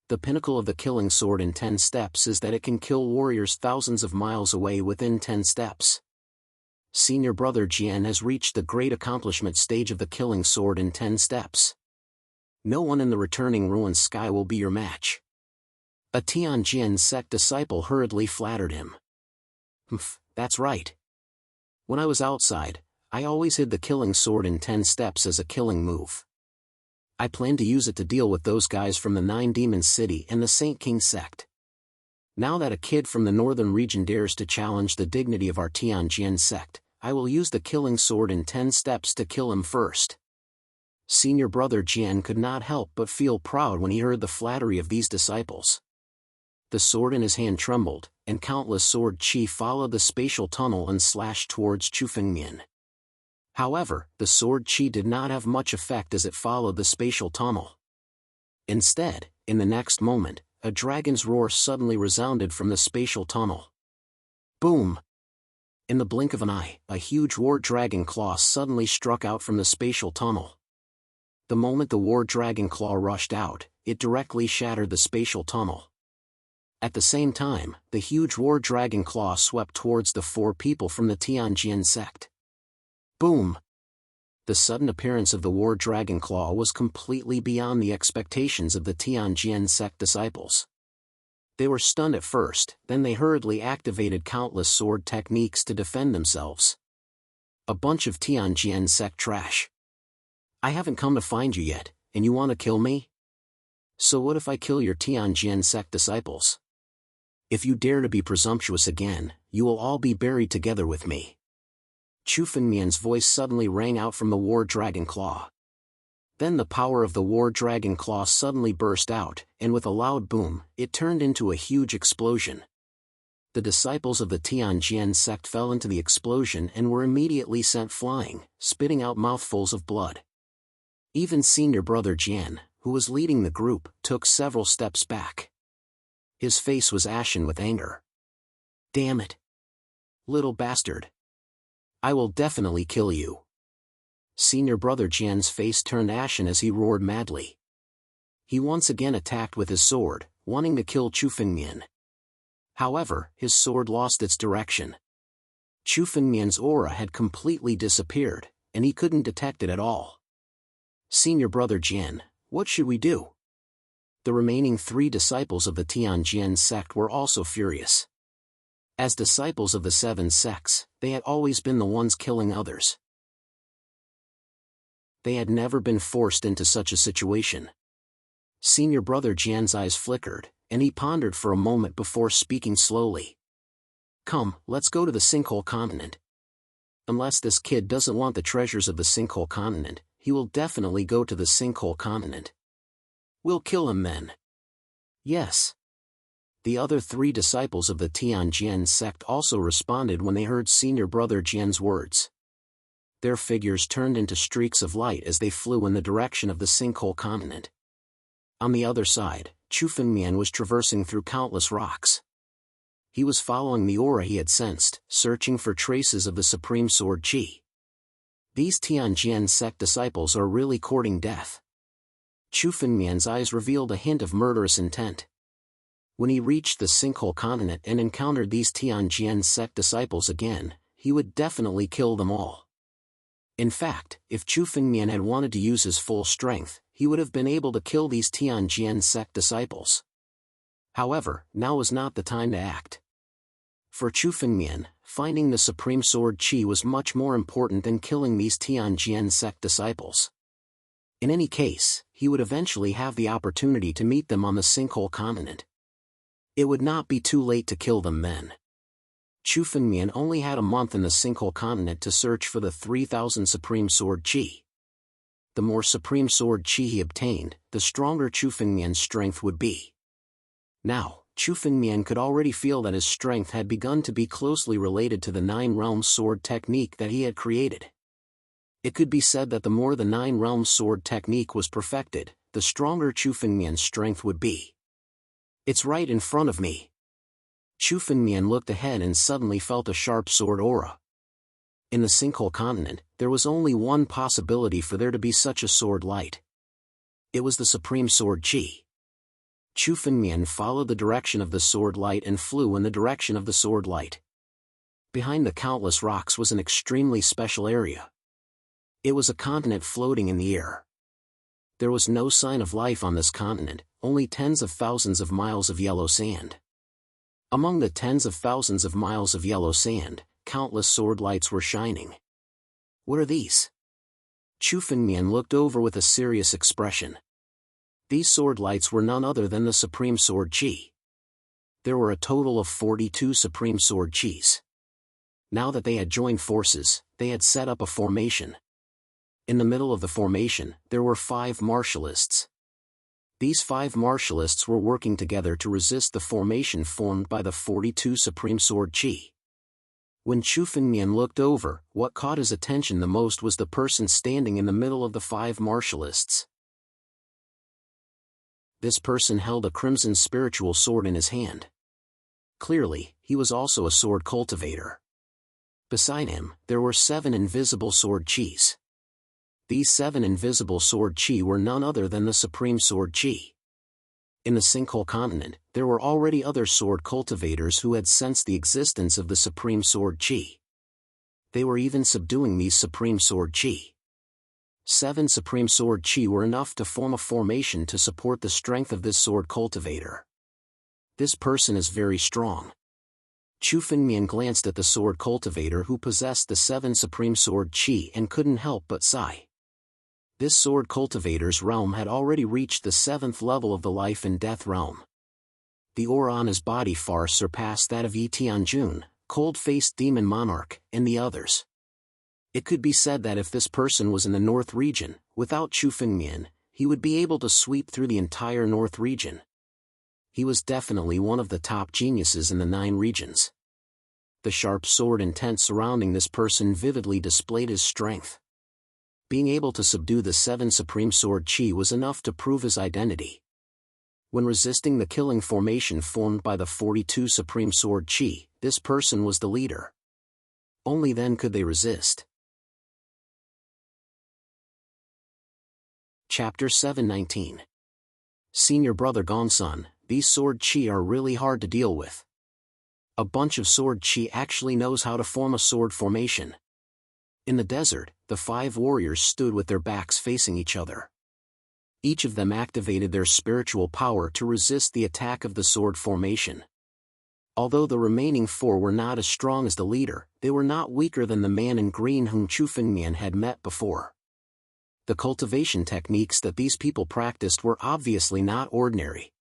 The pinnacle of the killing sword in 10 steps is that it can kill warriors thousands of miles away within 10 steps. Senior Brother Jian has reached the great accomplishment stage of the killing sword in 10 steps. No one in the returning ruined sky will be your match. A Tianjin sect disciple hurriedly flattered him. That's right. When I was outside, I always hid the killing sword in 10 steps as a killing move. I plan to use it to deal with those guys from the 9 Demon City and the Saint King sect. Now that a kid from the northern region dares to challenge the dignity of our Tianjin sect, I will use the killing sword in 10 steps to kill him first. Senior Brother Jian could not help but feel proud when he heard the flattery of these disciples. The sword in his hand trembled, and countless sword chi followed the spatial tunnel and slashed towards Chu Fengmian. However, the sword chi did not have much effect as it followed the spatial tunnel. Instead, in the next moment, a dragon's roar suddenly resounded from the spatial tunnel. Boom! In the blink of an eye, a huge war dragon claw suddenly struck out from the spatial tunnel. The moment the war dragon claw rushed out, it directly shattered the spatial tunnel. At the same time, the huge war dragon claw swept towards the 4 people from the Tianjin sect. Boom! The sudden appearance of the war dragon claw was completely beyond the expectations of the Tianjin sect disciples. They were stunned at first, then they hurriedly activated countless sword techniques to defend themselves. A bunch of Tianjin sect trash. I haven't come to find you yet, And you want to kill me? So what if I kill your Tianjian sect disciples? If you dare to be presumptuous again, you will all be buried together with me. Chu Fengmian's voice suddenly rang out from the War Dragon Claw. Then the power of the War Dragon Claw suddenly burst out, and with a loud boom, it turned into a huge explosion. The disciples of the Tianjian sect fell into the explosion and were immediately sent flying, spitting out mouthfuls of blood. Even senior brother Jian, who was leading the group, took several steps back. His face was ashen with anger. Damn it! Little bastard! I will definitely kill you. Senior brother Jian's face turned ashen as he roared madly. He once again attacked with his sword, wanting to kill Chu Fengmian. However, his sword lost its direction. Chu Fengmian's aura had completely disappeared, and he couldn't detect it at all. Senior brother Jian, what should we do? The remaining 3 disciples of the Tianjian sect were also furious. As disciples of the 7 sects, they had always been the ones killing others. They had never been forced into such a situation. Senior brother Jian's eyes flickered, and he pondered for a moment before speaking slowly. Come, let's go to the Sinkhole Continent. Unless this kid doesn't want the treasures of the Sinkhole Continent, he will definitely go to the Sinkhole Continent. We'll kill him then. Yes. The other 3 disciples of the Tianjian sect also responded when they heard senior brother Jian's words. Their figures turned into streaks of light as they flew in the direction of the Sinkhole Continent. On the other side, Chu Fengmian was traversing through countless rocks. He was following the aura he had sensed, searching for traces of the Supreme Sword Qi. These Tianjian sect disciples are really courting death. Chu Fengmian's eyes revealed a hint of murderous intent. When he reached the Sinkhole Continent and encountered these Tianjian sect disciples again, he would definitely kill them all. In fact, if Chu Fengmian had wanted to use his full strength, he would have been able to kill these Tianjian sect disciples. However, now was not the time to act. For Chu Fengmian, finding the Supreme Sword Qi was much more important than killing these Tianjian sect disciples. In any case, he would eventually have the opportunity to meet them on the Sinkhole Continent. It would not be too late to kill them then. Chu Fengmian only had a month in the Sinkhole Continent to search for the 3,000 Supreme Sword Qi. The more Supreme Sword Qi he obtained, the stronger Chu Fengmian's strength would be. Now, Chu Fengmian could already feel that his strength had begun to be closely related to the 9 Realms sword technique that he had created. It could be said that the more the 9 Realms sword technique was perfected, the stronger Chu Fengmian's strength would be. It's right in front of me. Chu Fengmian looked ahead and suddenly felt a sharp sword aura. In the Sinkhole Continent, there was only one possibility for there to be such a sword light. It was the Supreme Sword Qi. Chu Fengmian followed the direction of the sword light and flew in the direction of the sword light. Behind the countless rocks was an extremely special area. It was a continent floating in the air. There was no sign of life on this continent, only tens of thousands of miles of yellow sand. Among the tens of thousands of miles of yellow sand, countless sword lights were shining. What are these? Chu Fengmian looked over with a serious expression. These sword lights were none other than the Supreme Sword Qi. There were a total of 42 Supreme Sword Qis. Now that they had joined forces, they had set up a formation. In the middle of the formation, there were 5 martialists. These 5 martialists were working together to resist the formation formed by the 42 Supreme Sword Qi. When Chu Fengmian looked over, what caught his attention the most was the person standing in the middle of the 5 martialists. This person held a crimson spiritual sword in his hand. Clearly, he was also a sword cultivator. Beside him, there were 7 invisible sword Qis. These 7 invisible sword Qi were none other than the Supreme Sword Qi. In the Sinkhole Continent, there were already other sword cultivators who had sensed the existence of the Supreme Sword Qi. They were even subduing these Supreme Sword Qi. 7 Supreme Sword Qi were enough to form a formation to support the strength of this sword cultivator. This person is very strong. Chu Fengmian glanced at the sword cultivator who possessed the 7 Supreme Sword Qi and couldn't help but sigh. This sword cultivator's realm had already reached the 7th level of the life and death realm. The aura on his body far surpassed that of Yi Tianjun, cold-faced demon monarch, and the others. It could be said that if this person was in the North region, without Chu Fengmian, he would be able to sweep through the entire North region. He was definitely one of the top geniuses in the 9 regions. The sharp sword and tent surrounding this person vividly displayed his strength. Being able to subdue the 7 supreme sword chi was enough to prove his identity. When resisting the killing formation formed by the 42 supreme sword chi, this person was the leader. Only then could they resist. Chapter 719. Senior Brother Gongsun, these sword chi are really hard to deal with. A bunch of sword chi actually knows how to form a sword formation. In the desert, the 5 warriors stood with their backs facing each other. Each of them activated their spiritual power to resist the attack of the sword formation. Although the remaining 4 were not as strong as the leader, they were not weaker than the man in green whom Chu Fengmian had met before. The cultivation techniques that these people practiced were obviously not ordinary.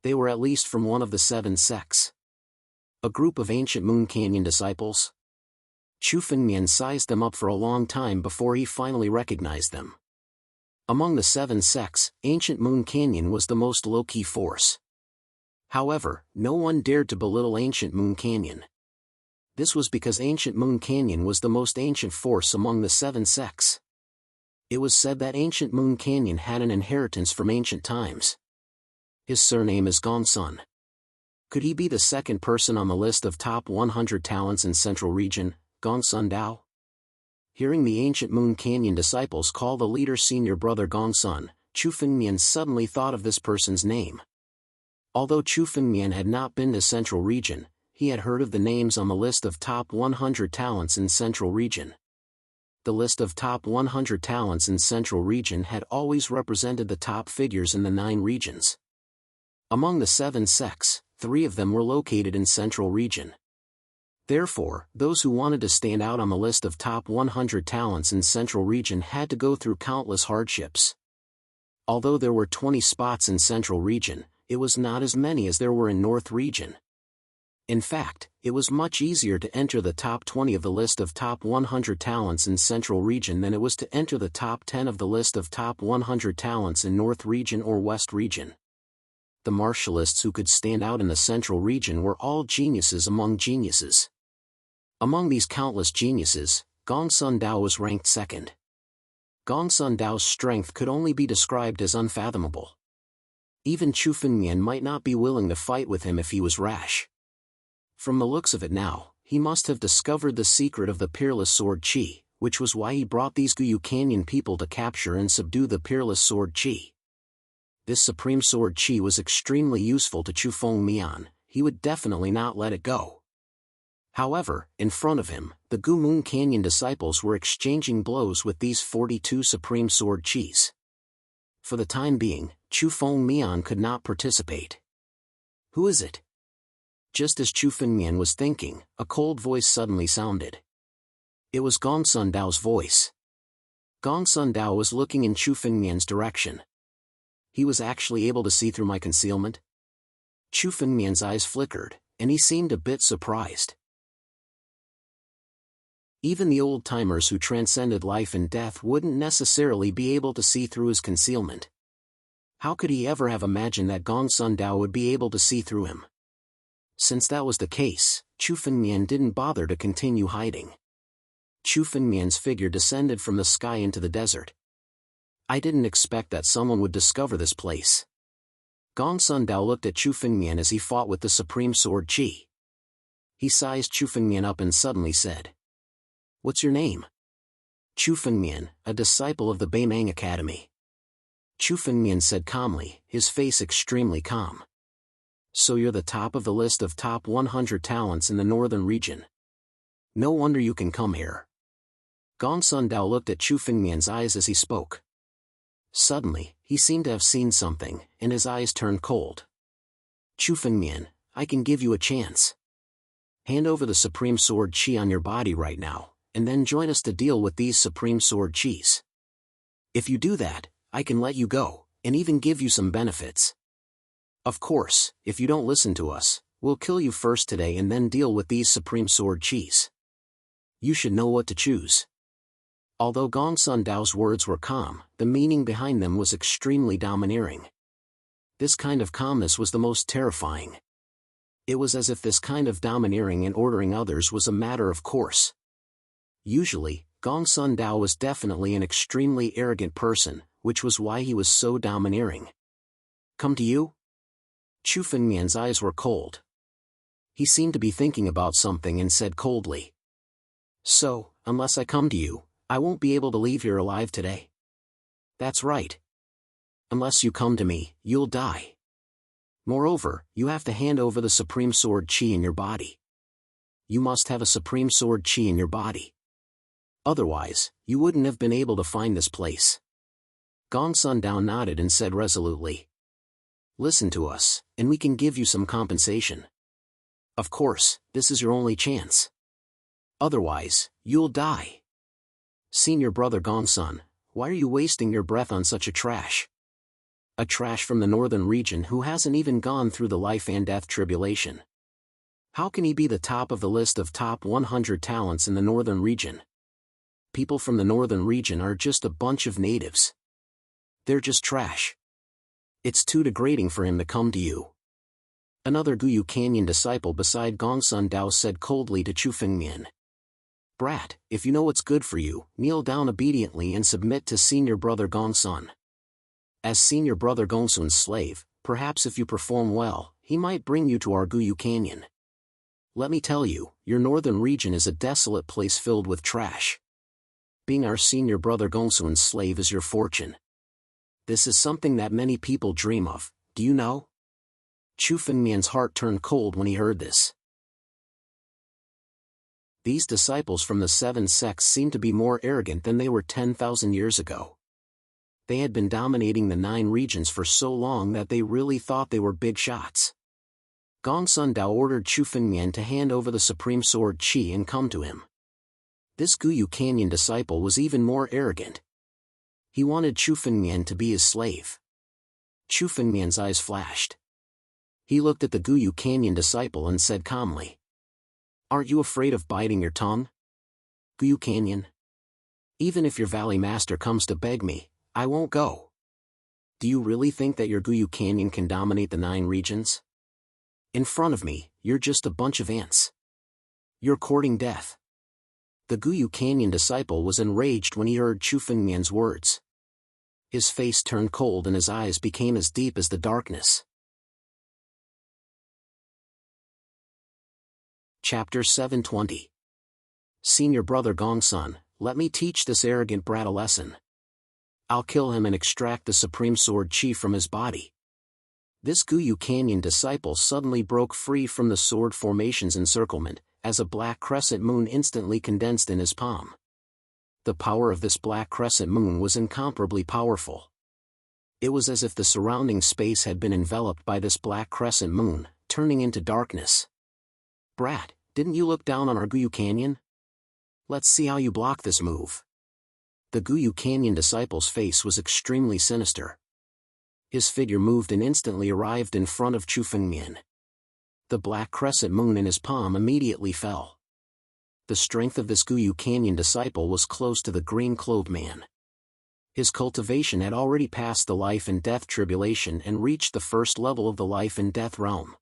They were at least from one of the 7 sects. A group of ancient Moon Canyon disciples? Chu Fengmian sized them up for a long time before he finally recognized them. Among the 7 sects, ancient Moon Canyon was the most low-key force. However, no one dared to belittle ancient Moon Canyon. This was because ancient Moon Canyon was the most ancient force among the 7 sects. It was said that ancient Moon Canyon had an inheritance from ancient times. His surname is Gongsun. Could he be the second person on the list of top 100 talents in Central Region, Gongsun Dao? Hearing the ancient Moon Canyon disciples call the leader Senior Brother Gongsun, Chu Fengmian suddenly thought of this person's name. Although Chu Fengmian had not been to Central Region, he had heard of the names on the list of top 100 talents in Central Region. The list of top 100 talents in Central Region had always represented the top figures in the 9 regions. Among the 7 sects, 3 of them were located in Central Region. Therefore, those who wanted to stand out on the list of top 100 talents in Central Region had to go through countless hardships. Although there were 20 spots in Central Region, it was not as many as there were in North Region. In fact, it was much easier to enter the top 20 of the list of top 100 talents in Central Region than it was to enter the top 10 of the list of top 100 talents in North Region or West Region. The martialists who could stand out in the Central Region were all geniuses among geniuses. Among these countless geniuses, Gongsun Dao was ranked second. Gongsun Dao's strength could only be described as unfathomable. Even Chu Fengmian might not be willing to fight with him if he was rash. From the looks of it now, he must have discovered the secret of the Peerless Sword Chi, which was why he brought these Guyu Canyon people to capture and subdue the Peerless Sword Chi. This Supreme Sword Chi was extremely useful to Chu Fengmian, he would definitely not let it go. However, in front of him, the Gu Moon Canyon disciples were exchanging blows with these 42 Supreme Sword Chis. For the time being, Chu Fengmian could not participate. Who is it? Just as Chu Fengmian was thinking, a cold voice suddenly sounded. It was Gongsun Dao's voice. Gongsun Dao was looking in Chu Fengmian's direction. He was actually able to see through my concealment? Chu Fengmian's eyes flickered, and he seemed a bit surprised. Even the old-timers who transcended life and death wouldn't necessarily be able to see through his concealment. How could he ever have imagined that Gongsun Dao would be able to see through him? Since that was the case, Chu Fengmian didn't bother to continue hiding. Chu Fengmian's figure descended from the sky into the desert. I didn't expect that someone would discover this place. Gongsun Dao looked at Chu Fengmian as he fought with the Supreme Sword Chi. He sized Chu Fengmian up and suddenly said, "What's your name?" Chu Fengmian, a disciple of the Beimang Academy. Chu Fengmian said calmly, his face extremely calm. So you're the top of the list of top 100 talents in the northern region. No wonder you can come here. Gongsun Dao looked at Chu Fengmian's eyes as he spoke. Suddenly, he seemed to have seen something, and his eyes turned cold. Chu Fengmian, I can give you a chance. Hand over the Supreme Sword Chi on your body right now, and then join us to deal with these Supreme Sword Chis. If you do that, I can let you go, and even give you some benefits. Of course, if you don't listen to us, we'll kill you first today and then deal with these Supreme Sword Chis. You should know what to choose. Although Gongsun Dao's words were calm, the meaning behind them was extremely domineering. This kind of calmness was the most terrifying. It was as if this kind of domineering and ordering others was a matter of course. Usually, Gongsun Dao was definitely an extremely arrogant person, which was why he was so domineering. Come to you? Chu Fengmian's eyes were cold. He seemed to be thinking about something and said coldly. So, unless I come to you, I won't be able to leave here alive today. That's right. Unless you come to me, you'll die. Moreover, you have to hand over the Supreme Sword Qi in your body. You must have a Supreme Sword Qi in your body. Otherwise, you wouldn't have been able to find this place. Gongsun Dao nodded and said resolutely. Listen to us, and we can give you some compensation. Of course, this is your only chance. Otherwise, you'll die. Senior brother Gongsun, why are you wasting your breath on such a trash? A trash from the northern region who hasn't even gone through the life and death tribulation. How can he be the top of the list of top 100 talents in the northern region? People from the northern region are just a bunch of natives. They're just trash. It's too degrading for him to come to you. Another Guyu Canyon disciple beside Gongsun Dao said coldly to Chu Fengmian. Brat, if you know what's good for you, kneel down obediently and submit to senior brother Gongsun. As senior brother Gongsun's slave, perhaps if you perform well, he might bring you to our Guyu Canyon. Let me tell you, your northern region is a desolate place filled with trash. Being our senior brother Gongsun's slave is your fortune. This is something that many people dream of, do you know? Chu Fengmian's heart turned cold when he heard this. These disciples from the 7 sects seemed to be more arrogant than they were 10,000 years ago. They had been dominating the 9 regions for so long that they really thought they were big shots. Gongsun Dao ordered Chu Fengmian to hand over the Supreme Sword Qi and come to him. This Guyu Canyon disciple was even more arrogant. He wanted Chu Fengmian to be his slave. Chu Fengmian's eyes flashed. He looked at the Guyu Canyon disciple and said calmly. Aren't you afraid of biting your tongue? Guyu Canyon? Even if your valley master comes to beg me, I won't go. Do you really think that your Guyu Canyon can dominate the 9 regions? In front of me, you're just a bunch of ants. You're courting death. The Guyu Canyon disciple was enraged when he heard Chu Fengmian's words. His face turned cold and his eyes became as deep as the darkness. Chapter 720. Senior brother Gongsun, let me teach this arrogant brat a lesson. I'll kill him and extract the Supreme Sword Qi from his body. This Guyu Canyon disciple suddenly broke free from the sword formation's encirclement, as a black crescent moon instantly condensed in his palm. The power of this black crescent moon was incomparably powerful. It was as if the surrounding space had been enveloped by this black crescent moon, turning into darkness. Brat, didn't you look down on our Guyu Canyon? Let's see how you block this move. The Guyu Canyon disciple's face was extremely sinister. His figure moved and instantly arrived in front of Chu Fengmian. The black crescent moon in his palm immediately fell. The strength of this Guyu Canyon disciple was close to the green-clothed man. His cultivation had already passed the life and death tribulation and reached the first level of the life and death realm.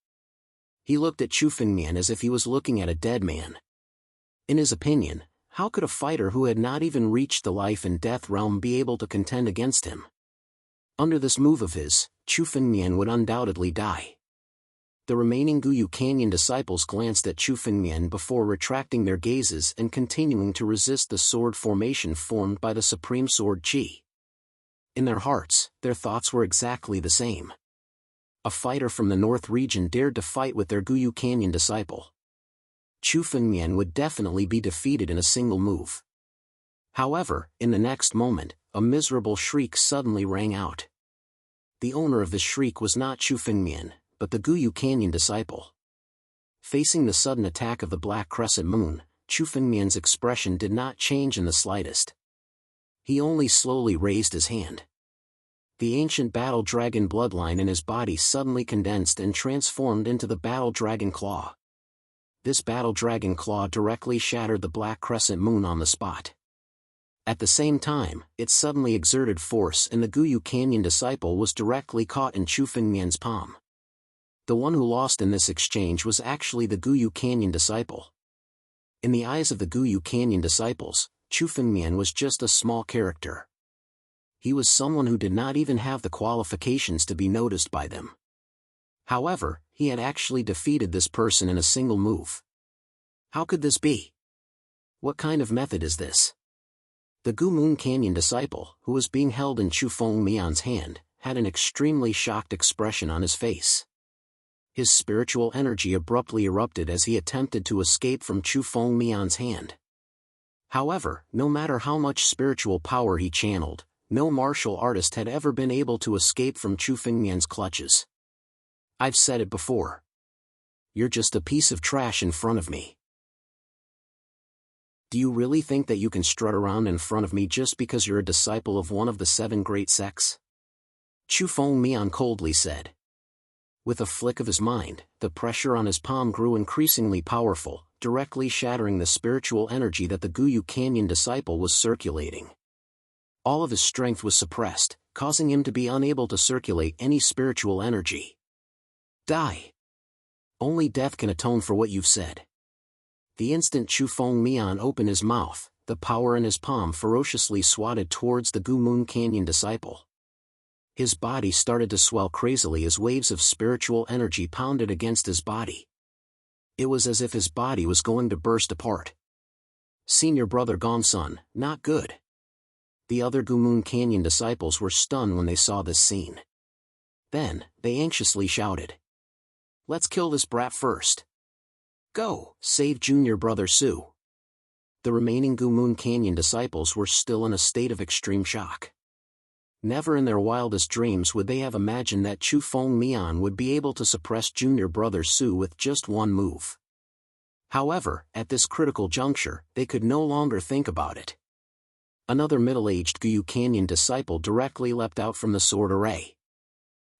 He looked at Chu Fengmian as if he was looking at a dead man. In his opinion, how could a fighter who had not even reached the life and death realm be able to contend against him? Under this move of his, Chu Fengmian would undoubtedly die. The remaining Guyu Canyon disciples glanced at Chu Fengmian before retracting their gazes and continuing to resist the sword formation formed by the Supreme Sword Qi. In their hearts, their thoughts were exactly the same. A fighter from the North region dared to fight with their Guyu Canyon disciple. Chu Fengmian would definitely be defeated in a single move. However, in the next moment, a miserable shriek suddenly rang out. The owner of the shriek was not Chu Fengmian, but the Guyu Canyon disciple. Facing the sudden attack of the black crescent moon, Chu Fengmian's expression did not change in the slightest. He only slowly raised his hand. The ancient battle dragon bloodline in his body suddenly condensed and transformed into the battle dragon claw. This battle dragon claw directly shattered the black crescent moon on the spot. At the same time, it suddenly exerted force and the Guyu Canyon disciple was directly caught in Chu Fengmian's palm. The one who lost in this exchange was actually the Guyu Canyon disciple. In the eyes of the Guyu Canyon disciples, Chu Fengmian was just a small character. He was someone who did not even have the qualifications to be noticed by them. However, he had actually defeated this person in a single move. How could this be? What kind of method is this? The Gumun Canyon disciple, who was being held in Chu Fengmian's hand, had an extremely shocked expression on his face. His spiritual energy abruptly erupted as he attempted to escape from Chu Fengmian's hand. However, no matter how much spiritual power he channeled, no martial artist had ever been able to escape from Chu Fengmian's clutches. I've said it before. You're just a piece of trash in front of me. Do you really think that you can strut around in front of me just because you're a disciple of one of the 7 great sects? Chu Fengmian coldly said. With a flick of his mind, the pressure on his palm grew increasingly powerful, directly shattering the spiritual energy that the Guyu Canyon disciple was circulating. All of his strength was suppressed, causing him to be unable to circulate any spiritual energy. Die. Only death can atone for what you've said. The instant Chu Fengmian opened his mouth, the power in his palm ferociously swatted towards the Gumun Canyon disciple. His body started to swell crazily as waves of spiritual energy pounded against his body. It was as if his body was going to burst apart. Senior brother Gongsun, not good. The other Gumun Canyon disciples were stunned when they saw this scene. Then, they anxiously shouted. Let's kill this brat first. Go, save junior brother Su. The remaining Gumun Canyon disciples were still in a state of extreme shock. Never in their wildest dreams would they have imagined that Chu Fengmian would be able to suppress junior brother Su with just one move. However, at this critical juncture, they could no longer think about it. Another middle-aged Guyu Canyon disciple directly leapt out from the sword array.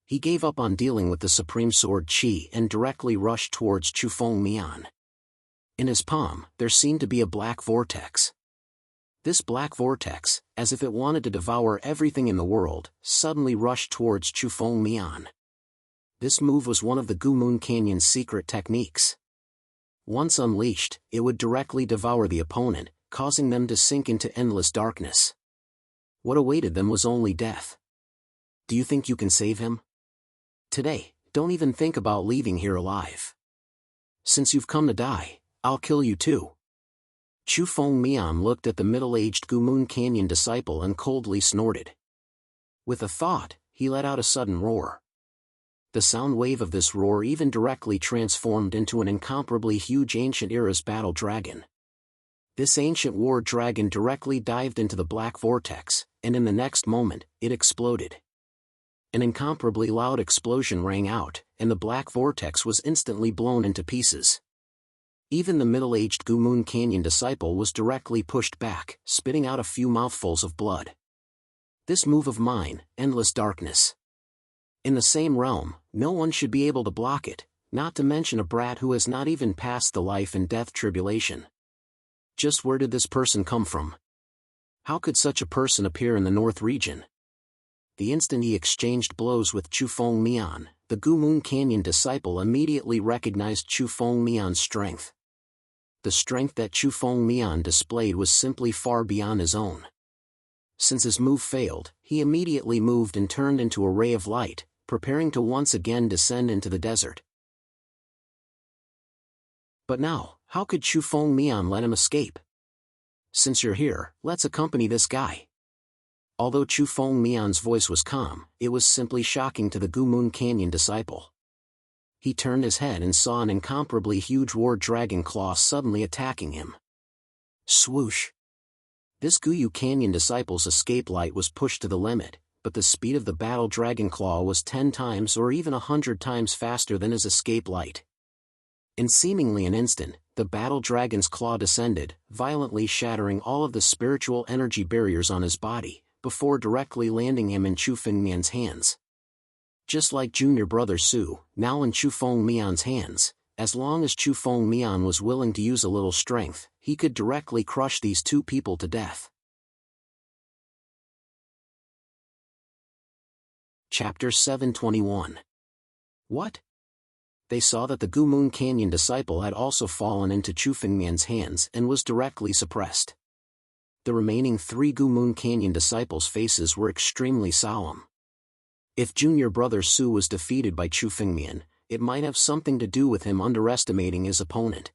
He gave up on dealing with the supreme sword Qi and directly rushed towards Chu Fengmian. In his palm, there seemed to be a black vortex. This black vortex, as if it wanted to devour everything in the world, suddenly rushed towards Chu Fengmian. This move was one of the Gumun Canyon's secret techniques. Once unleashed, it would directly devour the opponent, causing them to sink into endless darkness. What awaited them was only death. Do you think you can save him? Today, don't even think about leaving here alive. Since you've come to die, I'll kill you too. Chu Fengmian looked at the middle-aged Gumun Canyon disciple and coldly snorted. With a thought, he let out a sudden roar. The sound wave of this roar even directly transformed into an incomparably huge ancient era's battle dragon. This ancient war dragon directly dived into the black vortex, and in the next moment, it exploded. An incomparably loud explosion rang out, and the black vortex was instantly blown into pieces. Even the middle-aged Gumun Canyon disciple was directly pushed back, spitting out a few mouthfuls of blood. This move of mine, endless darkness. In the same realm, no one should be able to block it, not to mention a brat who has not even passed the life and death tribulation. Just where did this person come from? How could such a person appear in the North region? The instant he exchanged blows with Chu Fengmian, the Gumun Canyon disciple immediately recognized Chu Fengmian's strength. The strength that Chu Fengmian displayed was simply far beyond his own. Since his move failed, he immediately moved and turned into a ray of light, preparing to once again descend into the desert. But now, how could Chu Fengmian let him escape? Since you're here, let's accompany this guy. Although Chu Fengmian's voice was calm, it was simply shocking to the Gumun Canyon disciple. He turned his head and saw an incomparably huge war dragon claw suddenly attacking him. Swoosh! This Guyu Canyon disciple's escape light was pushed to the limit, but the speed of the battle dragon claw was 10 times or even 100 times faster than his escape light. In seemingly an instant, the battle dragon's claw descended, violently shattering all of the spiritual energy barriers on his body, before directly landing him in Chu Fengmian's hands. Just like junior brother Su, now in Chu Fengmian's hands, as long as Chu Fengmian was willing to use a little strength, he could directly crush these two people to death. Chapter 721. What? They saw that the Gumun Canyon disciple had also fallen into Chu Fengmian's hands and was directly suppressed. The remaining 3 Gumun Canyon disciples' faces were extremely solemn. If junior brother Su was defeated by Chu Fengmian, it might have something to do with him underestimating his opponent.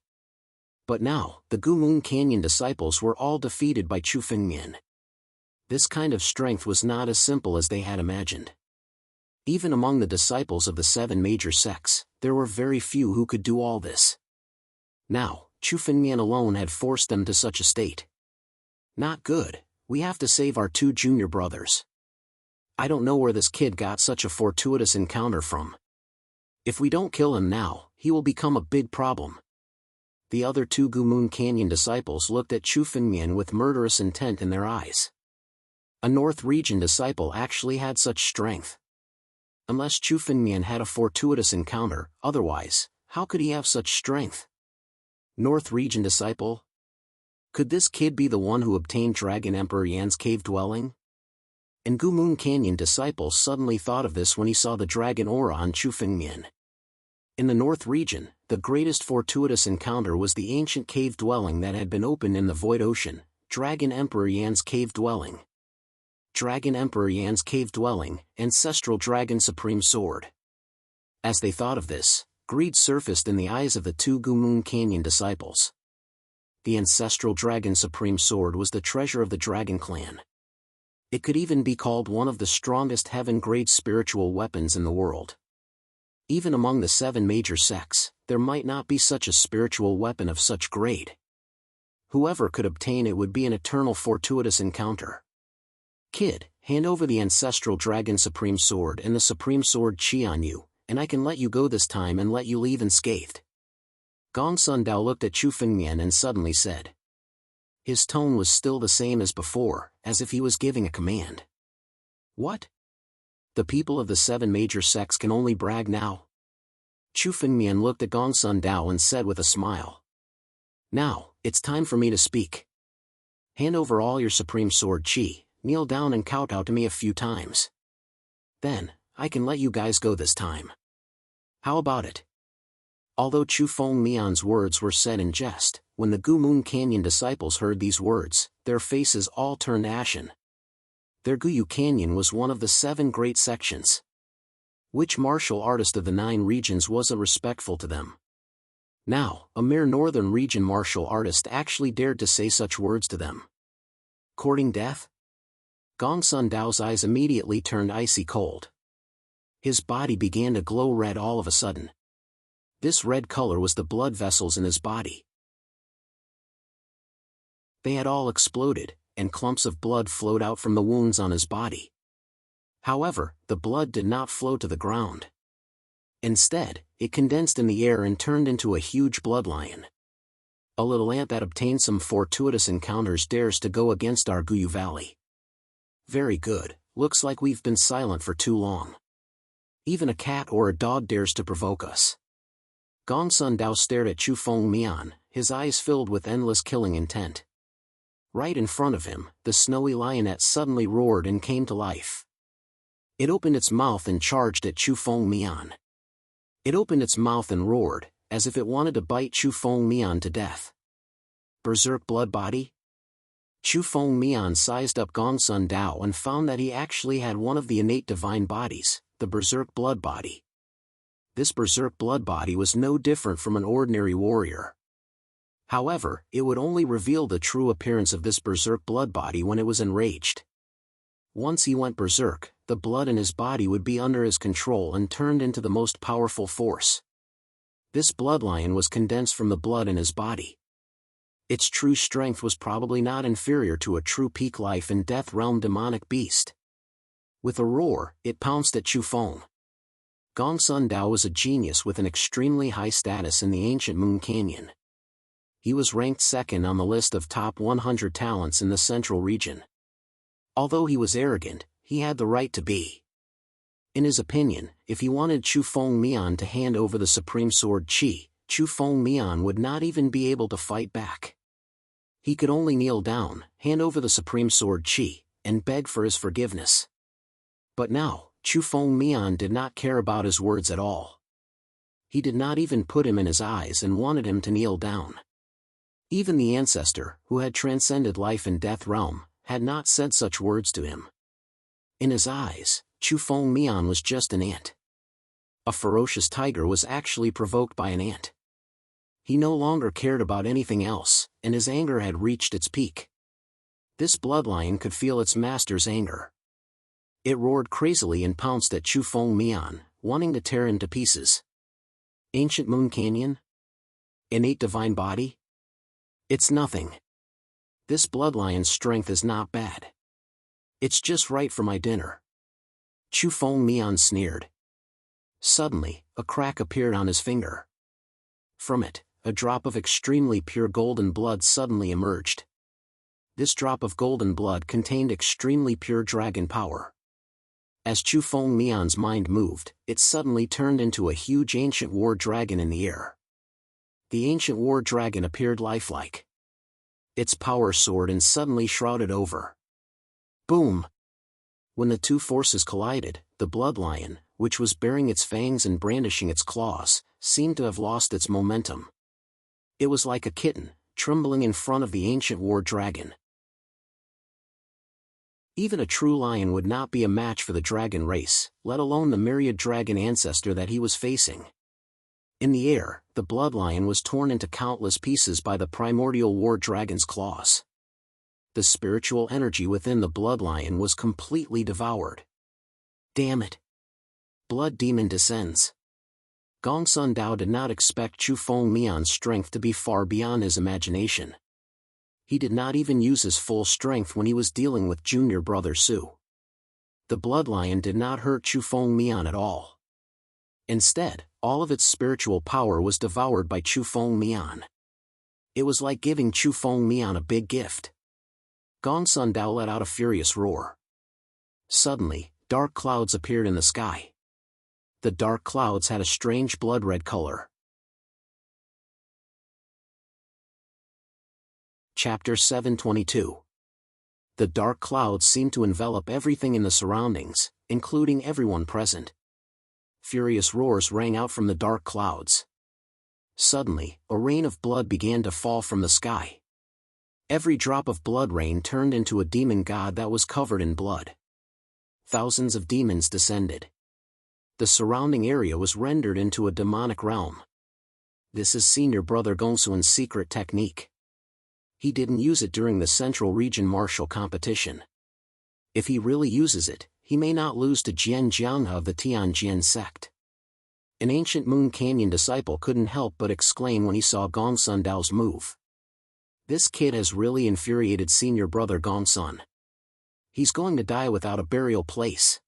But now, the Gumun Canyon disciples were all defeated by Chu Fengmian. This kind of strength was not as simple as they had imagined. Even among the disciples of the 7 major sects, there were very few who could do all this. Now, Chu Fengmian alone had forced them to such a state. Not good. We have to save our 2 junior brothers. I don't know where this kid got such a fortuitous encounter from. If we don't kill him now, he will become a big problem. The other 2 Gumun Canyon disciples looked at Chu Fengmian with murderous intent in their eyes. A North Region disciple actually had such strength. Unless Chu Fengmian had a fortuitous encounter, otherwise, how could he have such strength? North Region disciple? Could this kid be the one who obtained Dragon Emperor Yan's cave dwelling? And Gumun Canyon disciple suddenly thought of this when he saw the dragon aura on Chu Fengmian. In the North Region, the greatest fortuitous encounter was the ancient cave dwelling that had been opened in the Void Ocean, Dragon Emperor Yan's cave dwelling. Dragon Emperor Yan's cave dwelling, ancestral dragon supreme sword. As they thought of this, greed surfaced in the eyes of the 2 Gumun Canyon disciples. The ancestral dragon supreme sword was the treasure of the dragon clan. It could even be called one of the strongest heaven-grade spiritual weapons in the world. Even among the 7 major sects, there might not be such a spiritual weapon of such grade. Whoever could obtain it would be an eternal fortuitous encounter. Kid, hand over the ancestral dragon supreme sword and the supreme sword Qi on you, and I can let you go this time and let you leave unscathed. Gongsun Dao looked at Chu Fengmian and suddenly said. His tone was still the same as before, as if he was giving a command. What? The people of the 7 major sects can only brag now? Chu Fengmian looked at Gongsun Dao and said with a smile. Now, it's time for me to speak. Hand over all your supreme sword Qi. Kneel down and kowtow to me a few times. Then, I can let you guys go this time. How about it? Although Chu Fengmian's words were said in jest, when the Gumun Canyon disciples heard these words, their faces all turned ashen. Their Guyu Canyon was one of the 7 great sections. Which martial artist of the 9 regions wasn't respectful to them? Now, a mere northern region martial artist actually dared to say such words to them. Courting death? Gongsun Dao's eyes immediately turned icy cold. His body began to glow red all of a sudden. This red color was the blood vessels in his body. They had all exploded, and clumps of blood flowed out from the wounds on his body. However, the blood did not flow to the ground. Instead, it condensed in the air and turned into a huge blood lion. A little ant that obtained some fortuitous encounters dares to go against our Guyu Valley. Very good, looks like we've been silent for too long. Even a cat or a dog dares to provoke us. Gongsun Dao stared at Chu Fengmian, his eyes filled with endless killing intent. Right in front of him, the snowy lioness suddenly roared and came to life. It opened its mouth and charged at Chu Fengmian. It opened its mouth and roared, as if it wanted to bite Chu Fengmian to death. Berserk blood body? Chu Fengmian sized up Gongsun Dao and found that he actually had one of the innate divine bodies, the Berserk blood body. This Berserk blood body was no different from an ordinary warrior. However, it would only reveal the true appearance of this Berserk blood body when it was enraged. Once he went Berserk, the blood in his body would be under his control and turned into the most powerful force. This bloodline was condensed from the blood in his body. Its true strength was probably not inferior to a true peak life and death realm demonic beast. With a roar, it pounced at Chu Feng. Gongsun Dao was a genius with an extremely high status in the ancient Moon Canyon. He was ranked second on the list of top 100 talents in the central region. Although he was arrogant, he had the right to be. In his opinion, if he wanted Chu Fengmian to hand over the supreme sword Qi, Chu Fengmian would not even be able to fight back. He could only kneel down, hand over the supreme sword Qi, and beg for his forgiveness. But now, Chu Fengmian did not care about his words at all. He did not even put him in his eyes and wanted him to kneel down. Even the ancestor, who had transcended life and death realm, had not said such words to him. In his eyes, Chu Fengmian was just an ant. A ferocious tiger was actually provoked by an ant. He no longer cared about anything else, and his anger had reached its peak. This bloodlion could feel its master's anger. It roared crazily and pounced at Chu Fengmian, wanting to tear him to pieces. Ancient Moon Canyon? Innate divine body? It's nothing. This bloodlion's strength is not bad. It's just right for my dinner. Chu Fengmian sneered. Suddenly, a crack appeared on his finger. From it, a drop of extremely pure golden blood suddenly emerged. This drop of golden blood contained extremely pure dragon power. As Chu Fengmian's mind moved, it suddenly turned into a huge ancient war dragon in the air. The ancient war dragon appeared lifelike. Its power soared and suddenly shrouded over. Boom! When the two forces collided, the bloodlion, which was baring its fangs and brandishing its claws, seemed to have lost its momentum. It was like a kitten, trembling in front of the ancient war dragon. Even a true lion would not be a match for the dragon race, let alone the myriad dragon ancestor that he was facing. In the air, the bloodlion was torn into countless pieces by the primordial war dragon's claws. The spiritual energy within the bloodlion was completely devoured. Damn it! Blood demon descends. Gongsun Dao did not expect Chu Fengmian's strength to be far beyond his imagination. He did not even use his full strength when he was dealing with junior brother Su. The bloodlion did not hurt Chu Fengmian at all. Instead, all of its spiritual power was devoured by Chu Fengmian. It was like giving Chu Fengmian a big gift. Gongsun Dao let out a furious roar. Suddenly, dark clouds appeared in the sky. The dark clouds had a strange blood-red color. Chapter 722. The dark clouds seemed to envelop everything in the surroundings, including everyone present. Furious roars rang out from the dark clouds. Suddenly, a rain of blood began to fall from the sky. Every drop of blood rain turned into a demon god that was covered in blood. Thousands of demons descended. The surrounding area was rendered into a demonic realm. This is senior brother Gongsun's secret technique. He didn't use it during the Central Region martial competition. If he really uses it, he may not lose to Jianwang of the Tianjin sect. An ancient Moon Canyon disciple couldn't help but exclaim when he saw Gongsun Dao's move. This kid has really infuriated senior brother Gongsun. He's going to die without a burial place.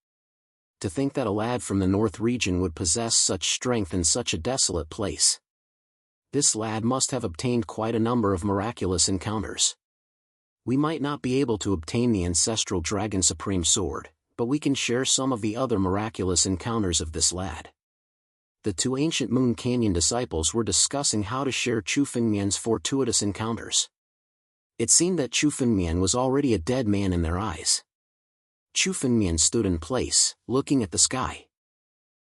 To think that a lad from the North region would possess such strength in such a desolate place. This lad must have obtained quite a number of miraculous encounters. We might not be able to obtain the ancestral dragon supreme sword, but we can share some of the other miraculous encounters of this lad. The two ancient Moon Canyon disciples were discussing how to share Chu Fengmian's fortuitous encounters. It seemed that Chu Fengmian was already a dead man in their eyes. Chu Fengmian stood in place, looking at the sky.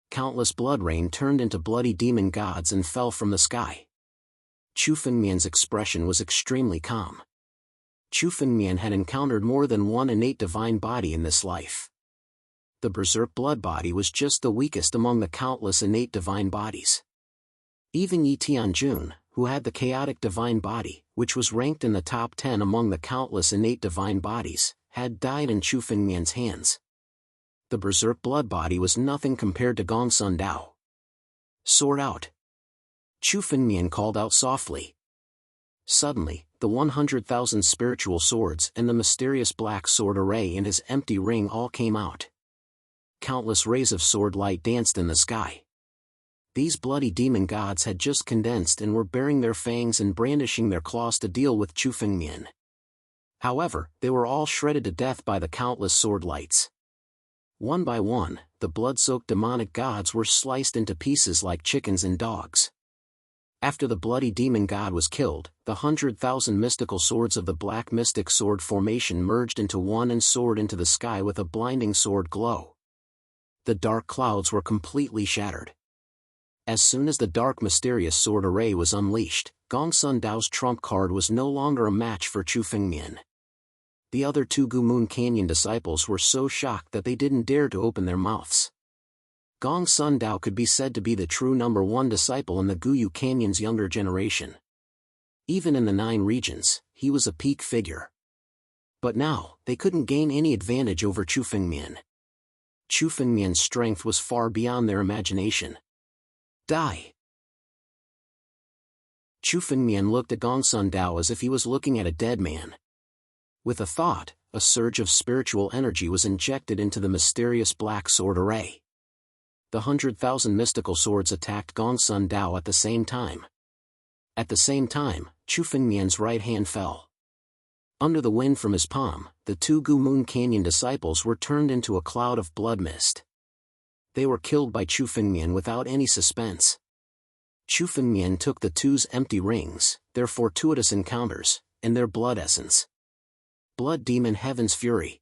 Countless blood rain turned into bloody demon gods and fell from the sky. Chu Fengmian's expression was extremely calm. Chu Fengmian had encountered more than one innate divine body in this life. The berserk blood body was just the weakest among the countless innate divine bodies. Even Yi Tianjun, who had the chaotic divine body, which was ranked in the top 10 among the countless innate divine bodies, had died in Chu Fengmian's hands. The berserk blood body was nothing compared to Gongsun Dao. Sword out! Chu Fengmian called out softly. Suddenly, the 100,000 spiritual swords and the mysterious black sword array and his empty ring all came out. countless rays of sword light danced in the sky. These bloody demon gods had just condensed and were baring their fangs and brandishing their claws to deal with Chu Fengmian. However, they were all shredded to death by the countless sword lights. One by one, the blood-soaked demonic gods were sliced into pieces like chickens and dogs. After the bloody demon god was killed, the 100,000 mystical swords of the Black Mystic Sword formation merged into one and soared into the sky with a blinding sword glow. The dark clouds were completely shattered. As soon as the dark mysterious sword array was unleashed, Gongsun Dao's trump card was no longer a match for Chu Fengmian. The other two Gu Moon Canyon disciples were so shocked that they didn't dare to open their mouths. Gongsun Dao could be said to be the true number one disciple in the Guyu Canyon's younger generation. Even in the 9 regions, he was a peak figure. But now, they couldn't gain any advantage over Chu Fengmian. Chu Fengmian's strength was far beyond their imagination. Die! Chu Fengmian looked at Gongsun Dao as if he was looking at a dead man. With a thought, a surge of spiritual energy was injected into the mysterious black sword array. The 100,000 mystical swords attacked Gongsun Dao at the same time. At the same time, Chu Fengmian's right hand fell. Under the wind from his palm, the two Gu Moon Canyon disciples were turned into a cloud of blood mist. They were killed by Chu Fengmian without any suspense. Chu Fengmian took the two's empty rings, their fortuitous encounters, and their blood essence. Blood Demon Heaven's Fury.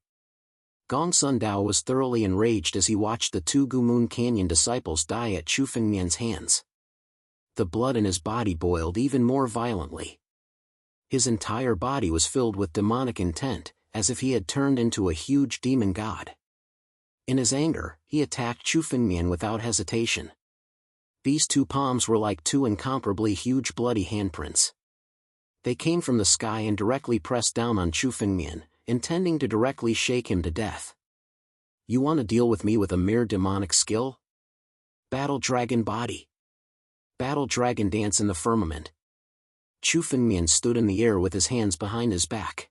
Gongsun Dao was thoroughly enraged as he watched the two Gu Moon Canyon disciples die at Chu Fengmian's hands. The blood in his body boiled even more violently. His entire body was filled with demonic intent, as if he had turned into a huge demon god. In his anger, he attacked Chu Fengmian without hesitation. These two palms were like two incomparably huge bloody handprints. They came from the sky and directly pressed down on Chu Fengmian, intending to directly shake him to death. You want to deal with me with a mere demonic skill? Battle Dragon Body. Battle Dragon Dance in the Firmament. Chu Fengmian stood in the air with his hands behind his back.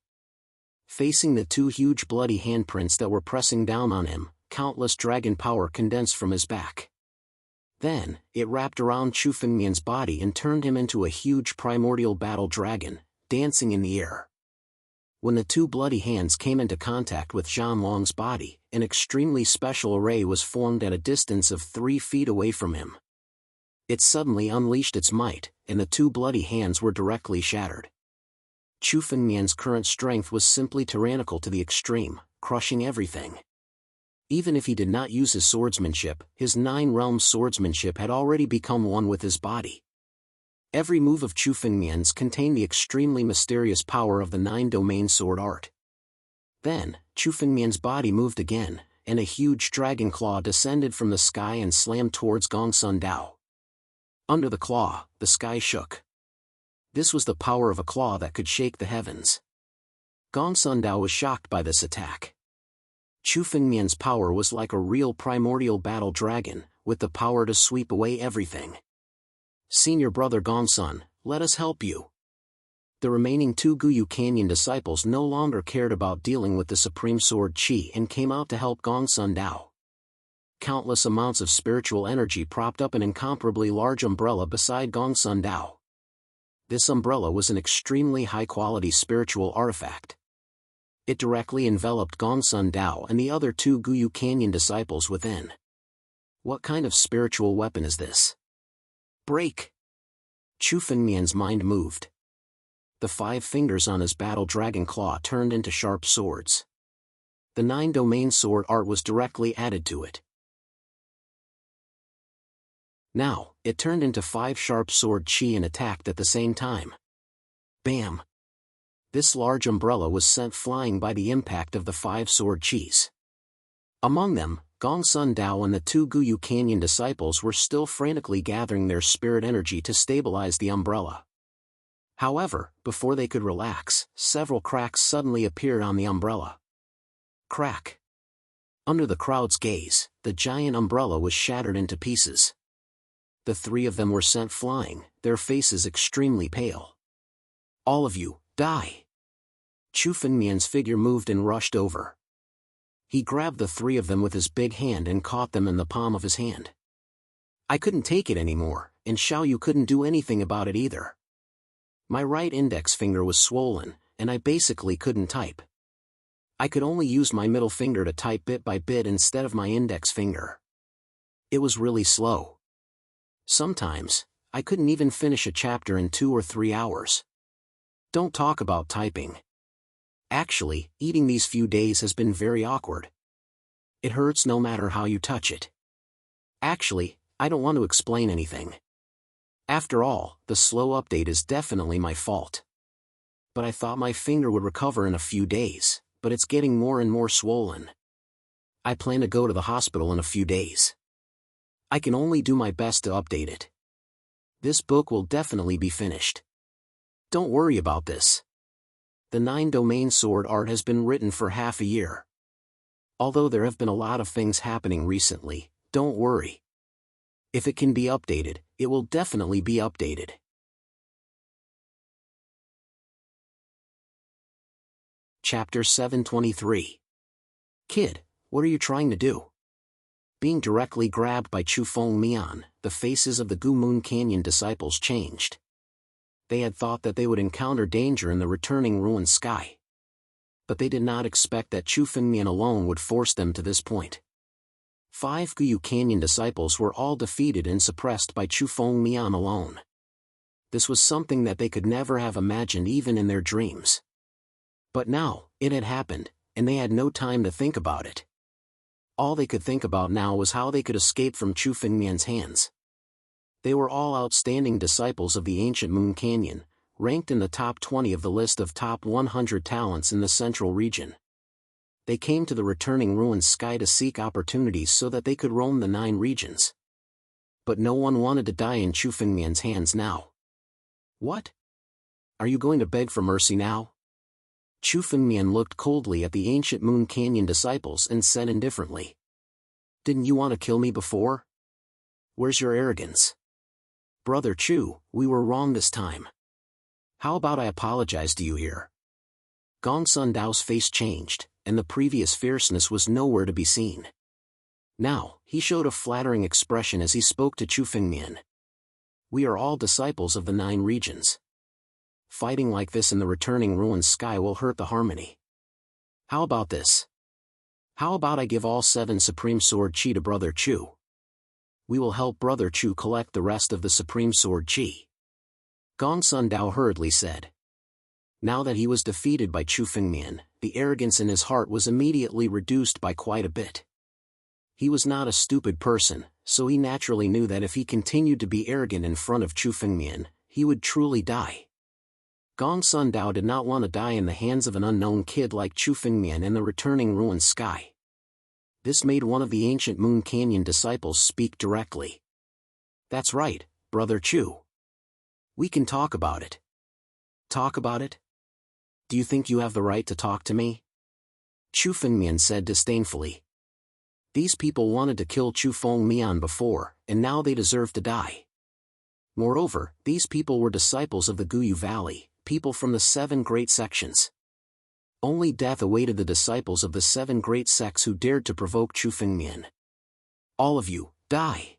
Facing the two huge bloody handprints that were pressing down on him, countless dragon power condensed from his back. Then, it wrapped around Chu Fengmian's body and turned him into a huge primordial battle dragon, dancing in the air. When the two bloody hands came into contact with Jianwang's body, an extremely special array was formed at a distance of 3 feet away from him. It suddenly unleashed its might, and the two bloody hands were directly shattered. Chu Fengmian's current strength was simply tyrannical to the extreme, crushing everything. Even if he did not use his swordsmanship, his 9-realm swordsmanship had already become one with his body. Every move of Chu Fengmian's contained the extremely mysterious power of the 9-domain sword art. Then, Chu Fengmian's body moved again, and a huge dragon claw descended from the sky and slammed towards Gongsun Dao. Under the claw, the sky shook. This was the power of a claw that could shake the heavens. Gongsun Dao was shocked by this attack. Chu Fengmian's power was like a real primordial battle dragon, with the power to sweep away everything. Senior brother Gongsun, let us help you. The remaining two Guyu Canyon disciples no longer cared about dealing with the Supreme Sword Qi and came out to help Gongsun Dao. Countless amounts of spiritual energy propped up an incomparably large umbrella beside Gongsun Dao. This umbrella was an extremely high-quality spiritual artifact. It directly enveloped Gongsun Dao and the other two Guyu Canyon disciples within. What kind of spiritual weapon is this? Break! Chu Fengmian's mind moved. The 5 fingers on his battle dragon claw turned into sharp swords. The 9-domain sword art was directly added to it. Now, it turned into 5 sharp sword Qi and attacked at the same time. Bam! This large umbrella was sent flying by the impact of the 5 sword Qis. Among them, Gongsun Dao and the two Guyu Canyon disciples were still frantically gathering their spirit energy to stabilize the umbrella. However, before they could relax, several cracks suddenly appeared on the umbrella. Crack! Under the crowd's gaze, the giant umbrella was shattered into pieces. The 3 of them were sent flying, their faces extremely pale. All of you, die! Chu Fengmian's figure moved and rushed over. He grabbed the three of them with his big hand and caught them in the palm of his hand. I couldn't take it anymore, and Xiaoyu couldn't do anything about it either. My right index finger was swollen, and I basically couldn't type. I could only use my middle finger to type bit by bit instead of my index finger. It was really slow. Sometimes, I couldn't even finish a chapter in 2 or 3 hours. Don't talk about typing. Actually, eating these few days has been very awkward. It hurts no matter how you touch it. Actually, I don't want to explain anything. After all, the slow update is definitely my fault. But I thought my finger would recover in a few days, but it's getting more and more swollen. I plan to go to the hospital in a few days. I can only do my best to update it. This book will definitely be finished. Don't worry about this. The 9-domain sword art has been written for half a year. Although there have been a lot of things happening recently, don't worry. If it can be updated, it will definitely be updated. Chapter 723. Kid, what are you trying to do? Being directly grabbed by Chufeng Mian, the faces of the Gu Moon Canyon disciples changed. They had thought that they would encounter danger in the returning ruined sky. But they did not expect that Chufeng Mian alone would force them to this point. 5 Guyu Canyon disciples were all defeated and suppressed by Chufeng Mian alone. This was something that they could never have imagined even in their dreams. But now, it had happened, and they had no time to think about it. All they could think about now was how they could escape from Chufeng Mian's hands. They were all outstanding disciples of the ancient Moon Canyon, ranked in the top 20 of the list of top 100 talents in the central region. They came to the returning ruined sky to seek opportunities so that they could roam the 9 regions. But no one wanted to die in Chufeng Mian's hands now. What? Are you going to beg for mercy now? Chufeng Mian looked coldly at the ancient Moon Canyon disciples and said indifferently. Didn't you want to kill me before? Where's your arrogance? Brother Chu, we were wrong this time. How about I apologize to you here? Gong Sun Dao's face changed, and the previous fierceness was nowhere to be seen. Now, he showed a flattering expression as he spoke to Chufeng Mian. We are all disciples of the 9 regions. Fighting like this in the returning ruined sky will hurt the harmony. How about this? How about I give all 7 Supreme Sword Chi to Brother Chu? We will help Brother Chu collect the rest of the Supreme Sword Chi. Gong Sun Dao hurriedly said. Now that he was defeated by Chufeng Mian, the arrogance in his heart was immediately reduced by quite a bit. He was not a stupid person, so he naturally knew that if he continued to be arrogant in front of Chufeng Mian, he would truly die. Gong Sun Dao did not want to die in the hands of an unknown kid like Chufeng Mian in the returning ruined sky. This made one of the ancient Moon Canyon disciples speak directly. That's right, Brother Chu. We can talk about it. Talk about it? Do you think you have the right to talk to me? Chufeng Mian said disdainfully. These people wanted to kill Chufeng Mian before, and now they deserve to die. Moreover, these people were disciples of the Guyu Valley, people from the 7 great sections. Only death awaited the disciples of the 7 great sects who dared to provoke Chufeng Mian. All of you, die!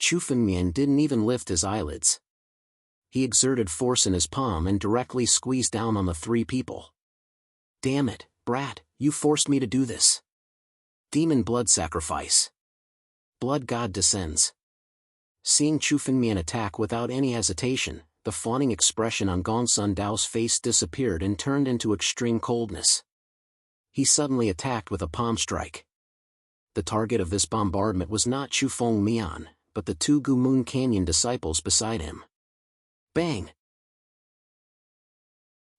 Chufeng Mian didn't even lift his eyelids. He exerted force in his palm and directly squeezed down on the 3 people. Damn it, brat, you forced me to do this. Demon blood sacrifice. Blood god descends. Seeing Chufeng Mian attack without any hesitation, the fawning expression on Gong Sun Dao's face disappeared and turned into extreme coldness. He suddenly attacked with a palm strike. The target of this bombardment was not Chufeng Mian, but the 2 Gu Moon Canyon disciples beside him. Bang!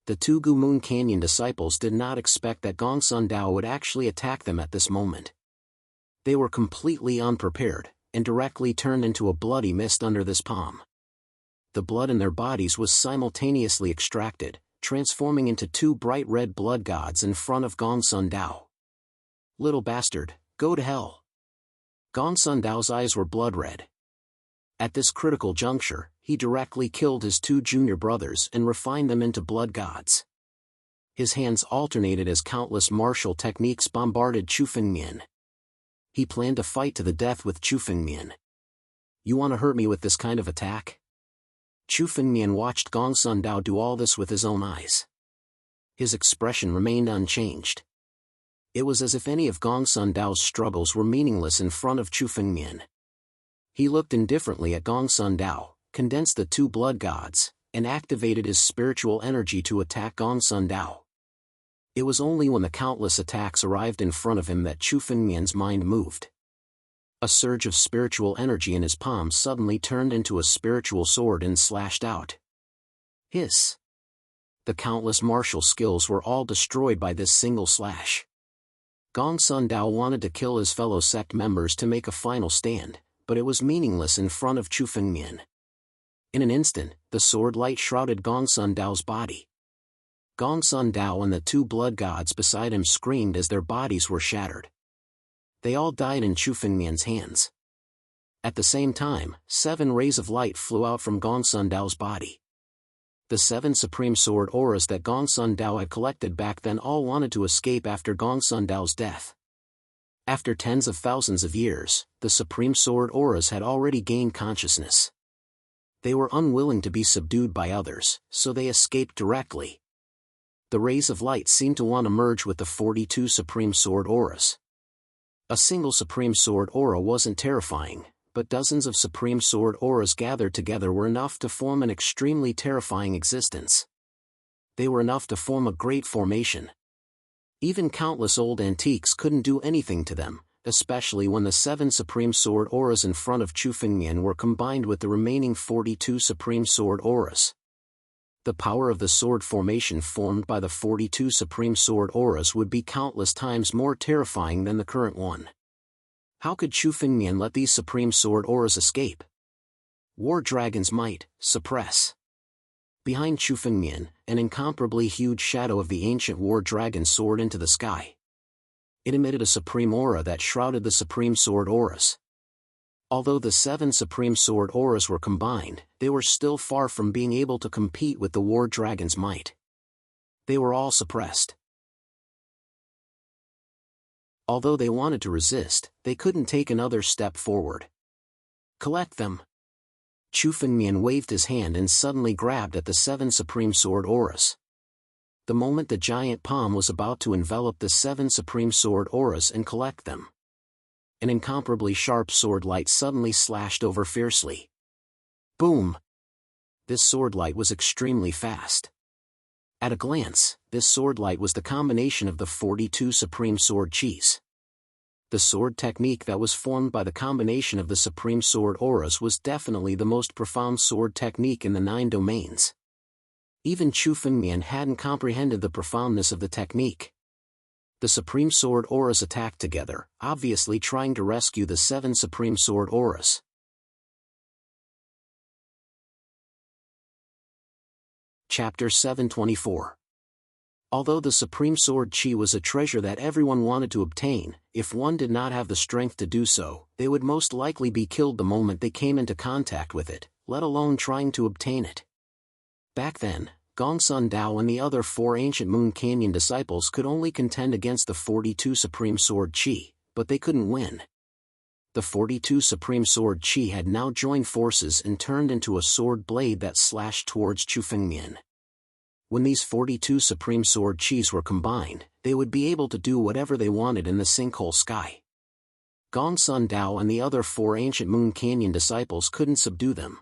The 2 Gu Moon Canyon disciples did not expect that Gong Sun Dao would actually attack them at this moment. They were completely unprepared, and directly turned into a bloody mist under this palm. The blood in their bodies was simultaneously extracted, transforming into 2 bright red blood gods in front of Gong Sun Dao. Little bastard, go to hell. Gong Sun Dao's eyes were blood red. At this critical juncture, he directly killed his 2 junior brothers and refined them into blood gods. His hands alternated as countless martial techniques bombarded Chu Fengmian. He planned to fight to the death with Chu Fengmian. You want to hurt me with this kind of attack? Chu Fengmian watched Gong Sun Dao do all this with his own eyes. His expression remained unchanged. It was as if any of Gong Sun Dao's struggles were meaningless in front of Chu Fengmian. He looked indifferently at Gong Sun Dao, condensed the two blood gods, and activated his spiritual energy to attack Gong Sun Dao. It was only when the countless attacks arrived in front of him that Chu Fengmian's mind moved. A surge of spiritual energy in his palm suddenly turned into a spiritual sword and slashed out. Hiss! The countless martial skills were all destroyed by this single slash. Gong Sun Dao wanted to kill his fellow sect members to make a final stand, but it was meaningless in front of Chu Fengmian. In an instant, the sword light shrouded Gong Sun Dao's body. Gong Sun Dao and the two blood gods beside him screamed as their bodies were shattered. They all died in Chu Fengmian's hands. At the same time, 7 rays of light flew out from Gong Sun Dao's body. The 7 supreme sword auras that Gong Sun Dao had collected back then all wanted to escape after Gong Sun Dao's death. After tens of thousands of years, the supreme sword auras had already gained consciousness. They were unwilling to be subdued by others, so they escaped directly. The rays of light seemed to want to merge with the 42 supreme sword auras. A single supreme sword aura wasn't terrifying, but dozens of supreme sword auras gathered together were enough to form an extremely terrifying existence. They were enough to form a great formation. Even countless old antiques couldn't do anything to them, especially when the 7 supreme sword auras in front of Chu Fengmian were combined with the remaining 42 supreme sword auras. The power of the sword formation formed by the 42 supreme sword auras would be countless times more terrifying than the current one. How could Chu Fengmian let these supreme sword auras escape? War Dragon's might, suppress. Behind Chu Fengmian, an incomparably huge shadow of the ancient war dragon soared into the sky. It emitted a supreme aura that shrouded the supreme sword auras. Although the 7 supreme sword auras were combined, they were still far from being able to compete with the war dragon's might. They were all suppressed. Although they wanted to resist, they couldn't take another step forward. Collect them. Chu Fengmian waved his hand and suddenly grabbed at the 7 supreme sword auras. The moment the giant palm was about to envelop the 7 supreme sword auras and collect them, an incomparably sharp sword light suddenly slashed over fiercely. Boom! This sword light was extremely fast. At a glance, this sword light was the combination of the 42 supreme sword chis. The sword technique that was formed by the combination of the supreme sword auras was definitely the most profound sword technique in the 9 domains. Even Chu Fengmian hadn't comprehended the profoundness of the technique. The supreme sword auras attacked together, obviously trying to rescue the 7 supreme sword auras. Chapter 724. Although the supreme sword chi was a treasure that everyone wanted to obtain, if one did not have the strength to do so, they would most likely be killed the moment they came into contact with it, let alone trying to obtain it. Back then, Gong Sun Dao and the other 4 ancient Moon Canyon disciples could only contend against the 42 supreme sword chi, but they couldn't win. The 42 supreme sword chi had now joined forces and turned into a sword blade that slashed towards Chu Fengmian. When these 42 supreme sword chis were combined, they would be able to do whatever they wanted in the sinkhole sky. Gong Sun Dao and the other 4 ancient Moon Canyon disciples couldn't subdue them.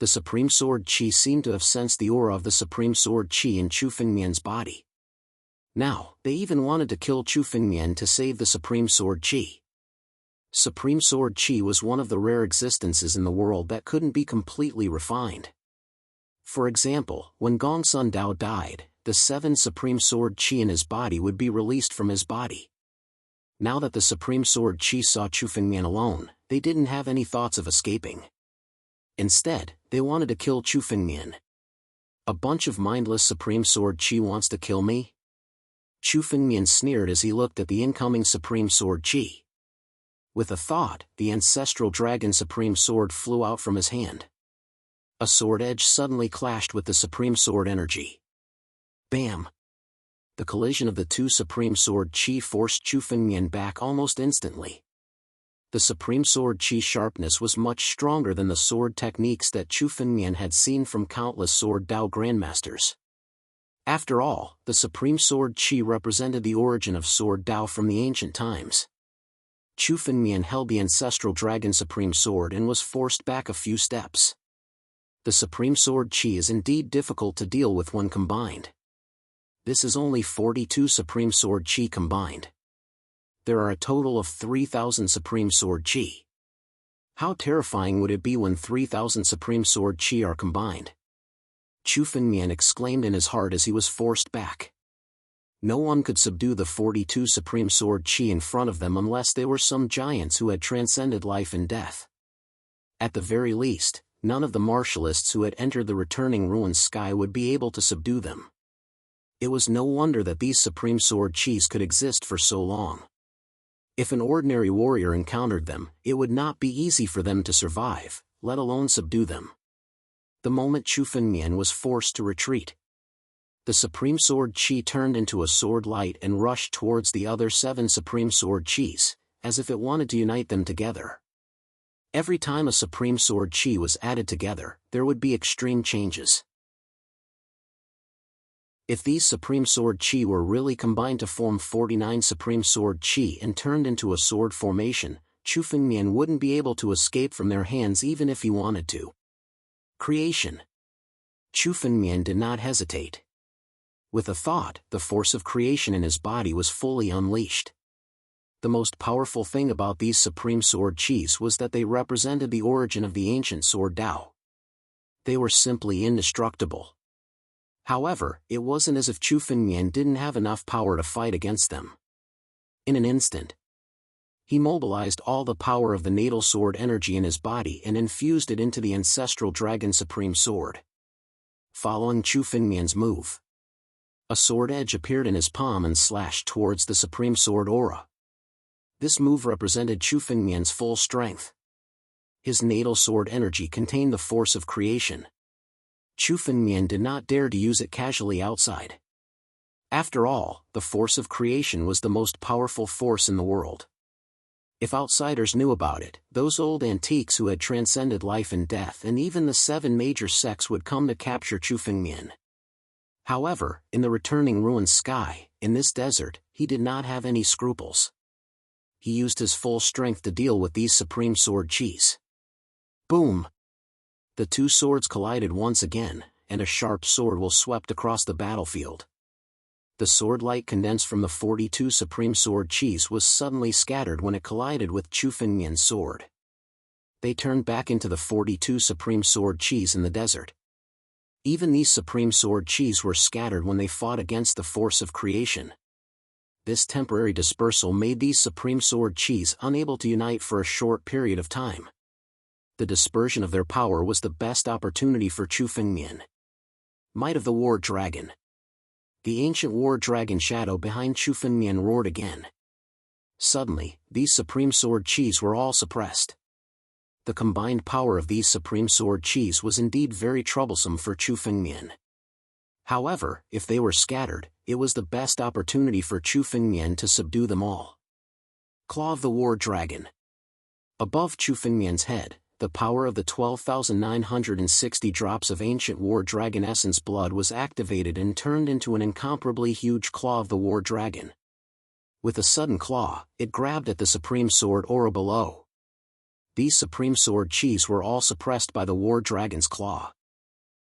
The supreme sword chi seemed to have sensed the aura of the supreme sword chi in Chu Fengmian's body. Now, they even wanted to kill Chu Fengmian to save the supreme sword chi. Supreme sword chi was one of the rare existences in the world that couldn't be completely refined. For example, when Gong Sun Dao died, the 7 supreme sword chi in his body would be released from his body. Now that the supreme sword chi saw Chu Fengmian alone, they didn't have any thoughts of escaping. Instead, they wanted to kill Chu Fengmian. A bunch of mindless supreme sword chi wants to kill me? Chu Fengmian sneered as he looked at the incoming supreme sword chi. With a thought, the ancestral dragon supreme sword flew out from his hand. A sword edge suddenly clashed with the supreme sword energy. Bam! The collision of the two Supreme Sword Chi forced Chu Fengmian back almost instantly. The Supreme Sword Chi sharpness was much stronger than the sword techniques that Chu Fengmian had seen from countless Sword Dao grandmasters. After all, the Supreme Sword Chi represented the origin of Sword Dao from the ancient times. Chu Fengmian held the ancestral Dragon Supreme Sword and was forced back a few steps. The Supreme Sword Chi is indeed difficult to deal with when combined. This is only 42 Supreme Sword Chi combined. There are a total of 3,000 Supreme Sword Chi. How terrifying would it be when 3,000 Supreme Sword Chi are combined? Chu Fengmian exclaimed in his heart as he was forced back. No one could subdue the 42 Supreme Sword Chi in front of them unless they were some giants who had transcended life and death. At the very least, none of the martialists who had entered the returning ruined sky would be able to subdue them. It was no wonder that these Supreme Sword Chis could exist for so long. If an ordinary warrior encountered them, it would not be easy for them to survive, let alone subdue them. The moment Chu Fengmian was forced to retreat, the Supreme Sword Chi turned into a sword light and rushed towards the other 7 Supreme Sword Chis, as if it wanted to unite them together. Every time a Supreme Sword Chi was added together, there would be extreme changes. If these Supreme Sword Chi were really combined to form 49 Supreme Sword Chi and turned into a sword formation, Chu Fengmian wouldn't be able to escape from their hands even if he wanted to. Creation. Chu Fengmian did not hesitate. With a thought, the force of creation in his body was fully unleashed. The most powerful thing about these Supreme Sword Chis was that they represented the origin of the ancient Sword Dao. They were simply indestructible. However, it wasn't as if Chu Fengmian didn't have enough power to fight against them. In an instant, he mobilized all the power of the natal sword energy in his body and infused it into the ancestral Dragon Supreme Sword. Following Chu Fengmian's move, a sword edge appeared in his palm and slashed towards the Supreme Sword aura. This move represented Chu Fengmian's full strength. His natal sword energy contained the force of creation. Chu Fengmian did not dare to use it casually outside. After all, the force of creation was the most powerful force in the world. If outsiders knew about it, those old antiques who had transcended life and death and even the 7 major sects would come to capture Chu Fengmian. However, in the returning ruined sky, in this desert, he did not have any scruples. He used his full strength to deal with these Supreme Sword Chis. Boom! The two swords collided once again, and a sharp sword will swept across the battlefield. The sword light condensed from the 42 Supreme Sword Chis was suddenly scattered when it collided with Chu Fengmian's sword. They turned back into the 42 Supreme Sword Chis in the desert. Even these Supreme Sword Chis were scattered when they fought against the force of creation. This temporary dispersal made these Supreme Sword Chis unable to unite for a short period of time. The dispersion of their power was the best opportunity for Chu Fengmian. Might of the War Dragon. The ancient War Dragon shadow behind Chu Fengmian roared again. Suddenly, these Supreme Sword Chis were all suppressed. The combined power of these Supreme Sword Chis was indeed very troublesome for Chu Fengmian. However, if they were scattered, it was the best opportunity for Chu Fengmian to subdue them all. Claw of the War Dragon. Above Chu Fengmian's head, the power of the 12,960 drops of ancient War Dragon essence blood was activated and turned into an incomparably huge claw of the War Dragon. With a sudden claw, it grabbed at the Supreme Sword aura below. These Supreme Sword Chis were all suppressed by the War Dragon's claw.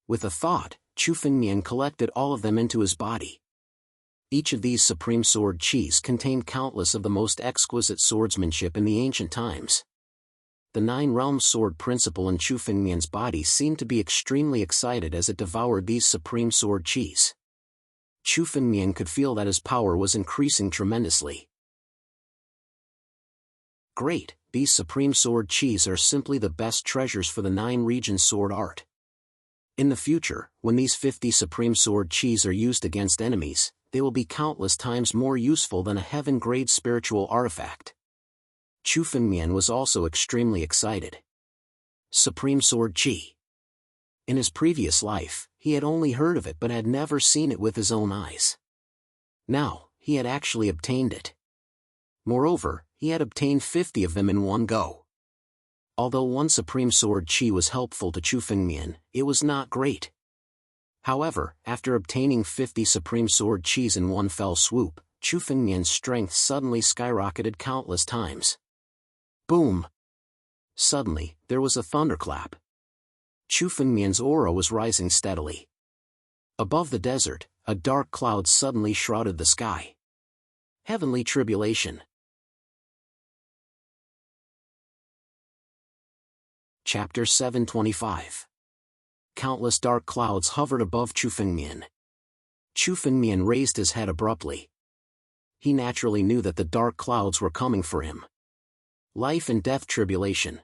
With a thought, Chu Fengmian collected all of them into his body. Each of these Supreme Sword Chis contained countless of the most exquisite swordsmanship in the ancient times. The 9-realm sword principle in Chu Fengmian's body seemed to be extremely excited as it devoured these Supreme Sword Chis. Chu Fengmian could feel that his power was increasing tremendously. Great, these Supreme Sword Chis are simply the best treasures for the 9-region sword art. In the future, when these 50 Supreme Sword Chis are used against enemies, they will be countless times more useful than a heaven-grade spiritual artifact. Chu Fengmian was also extremely excited. Supreme Sword Chi. In his previous life, he had only heard of it but had never seen it with his own eyes. Now, he had actually obtained it. Moreover, he had obtained 50 of them in one go. Although one supreme sword chi was helpful to Chu Fengmian, it was not great. However, after obtaining 50 supreme sword chis in one fell swoop, Chu Fengmian's strength suddenly skyrocketed countless times. Boom! Suddenly, there was a thunderclap. Chu Fengmian's aura was rising steadily. Above the desert, a dark cloud suddenly shrouded the sky. Heavenly tribulation. Chapter 725. Countless dark clouds hovered above Chu Fengmian. Chu Fengmian raised his head abruptly. He naturally knew that the dark clouds were coming for him. Life and death tribulation.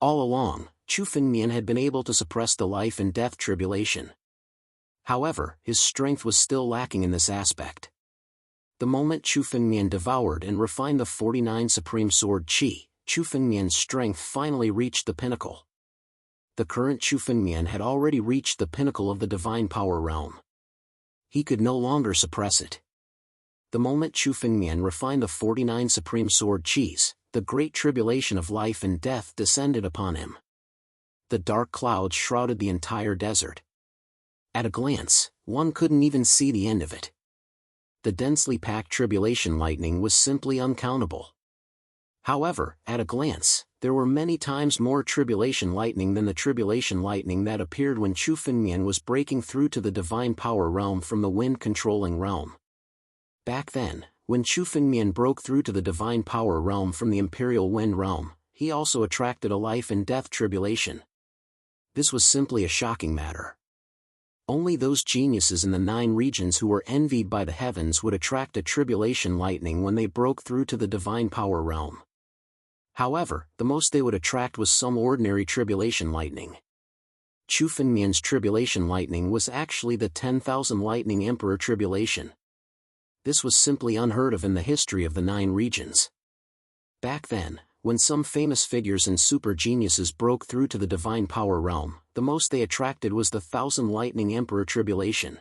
All along, Chu Fengmian had been able to suppress the life and death tribulation. However, his strength was still lacking in this aspect. The moment Chu Fengmian devoured and refined the 49 Supreme Sword Chi, Chu Fengmian's strength finally reached the pinnacle. The current Chu Fengmian had already reached the pinnacle of the divine power realm. He could no longer suppress it. The moment Chu Fengmian refined the 49 Supreme Sword Chis, the great tribulation of life and death descended upon him. The dark clouds shrouded the entire desert. At a glance, one couldn't even see the end of it. The densely packed tribulation lightning was simply uncountable. However, at a glance, there were many times more tribulation lightning than the tribulation lightning that appeared when Chu Fengmian was breaking through to the divine power realm from the wind-controlling realm. Back then, when Chu Fengmian broke through to the divine power realm from the imperial wind realm, he also attracted a life and death tribulation. This was simply a shocking matter. Only those geniuses in the 9 regions who were envied by the heavens would attract a tribulation lightning when they broke through to the divine power realm. However, the most they would attract was some ordinary tribulation lightning. Chu Fengmian's tribulation lightning was actually the 10,000 lightning emperor tribulation. This was simply unheard of in the history of the 9 regions. Back then, when some famous figures and super geniuses broke through to the divine power realm, the most they attracted was the 1,000 lightning emperor tribulation.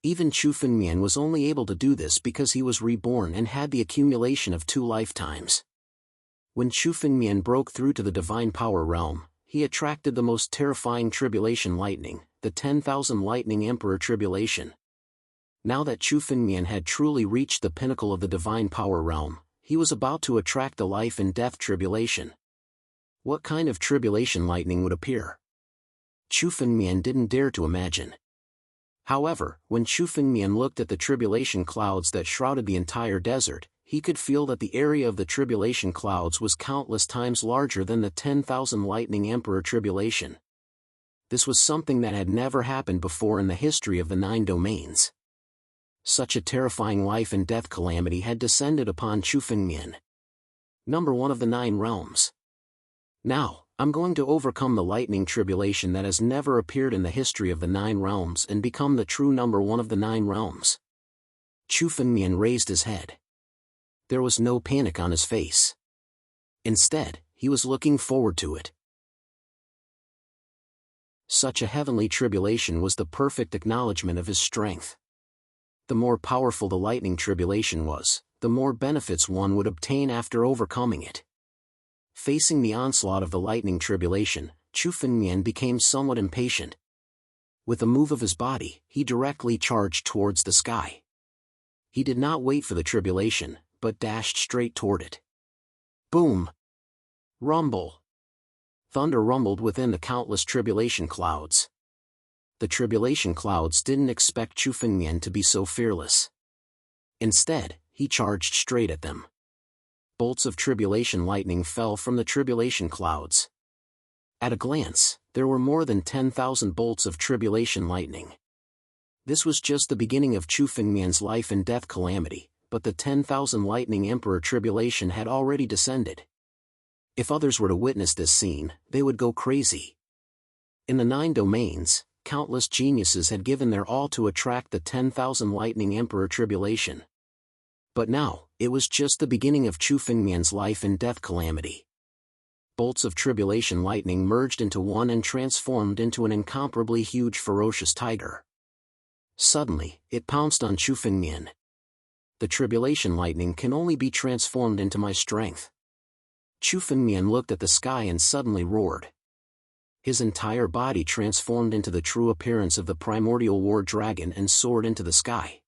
Even Chu Fengmian was only able to do this because he was reborn and had the accumulation of 2 lifetimes. When Chu Fengmian broke through to the divine power realm, he attracted the most terrifying tribulation lightning, the 10,000 lightning emperor tribulation. Now that Chu Fengmian had truly reached the pinnacle of the divine power realm, he was about to attract the life and death tribulation. What kind of tribulation lightning would appear? Chu Fengmian didn't dare to imagine. However, when Chu Fengmian looked at the tribulation clouds that shrouded the entire desert, he could feel that the area of the tribulation clouds was countless times larger than the 10,000 lightning emperor tribulation. This was something that had never happened before in the history of the 9 domains. Such a terrifying life and death calamity had descended upon Chu Fengmian. Number 1 of the 9 realms. Now, I'm going to overcome the lightning tribulation that has never appeared in the history of the 9 realms and become the true number 1 of the 9 realms. Chu Fengmian raised his head. There was no panic on his face. Instead, he was looking forward to it. Such a heavenly tribulation was the perfect acknowledgement of his strength. The more powerful the lightning tribulation was, the more benefits one would obtain after overcoming it. Facing the onslaught of the lightning tribulation, Chu Fengmian became somewhat impatient. With a move of his body, he directly charged towards the sky. He did not wait for the tribulation, but dashed straight toward it. Boom! Rumble! Thunder rumbled within the countless tribulation clouds. The tribulation clouds didn't expect Chu Fengmian to be so fearless. Instead, he charged straight at them. Bolts of tribulation lightning fell from the tribulation clouds. At a glance, there were more than 10,000 bolts of tribulation lightning. This was just the beginning of Chu Fengmian's life and death calamity, but the 10,000 lightning emperor tribulation had already descended. If others were to witness this scene, they would go crazy. In the 9 domains, countless geniuses had given their all to attract the 10,000 lightning emperor tribulation. But now, it was just the beginning of Chu Fengmian's life and death calamity. Bolts of tribulation lightning merged into one and transformed into an incomparably huge ferocious tiger. Suddenly, it pounced on Chu Fengmian. The tribulation lightning can only be transformed into my strength. Chu Fengmian looked at the sky and suddenly roared. His entire body transformed into the true appearance of the primordial war dragon and soared into the sky.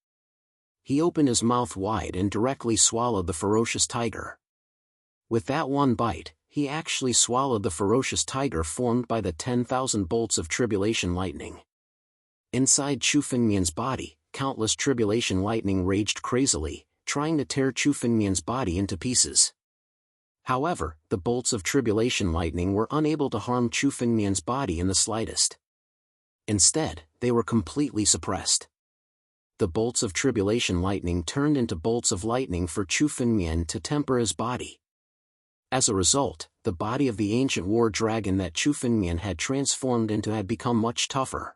He opened his mouth wide and directly swallowed the ferocious tiger. With that one bite, he actually swallowed the ferocious tiger formed by the 10,000 bolts of tribulation lightning. Inside Chu Fengmian's body, countless tribulation lightning raged crazily, trying to tear Chu Fengmian's body into pieces. However, the bolts of tribulation lightning were unable to harm Chu Fengmian's body in the slightest. Instead, they were completely suppressed. The bolts of tribulation lightning turned into bolts of lightning for Chu Fengmian to temper his body. As a result, the body of the ancient war dragon that Chu Fengmian had transformed into had become much tougher.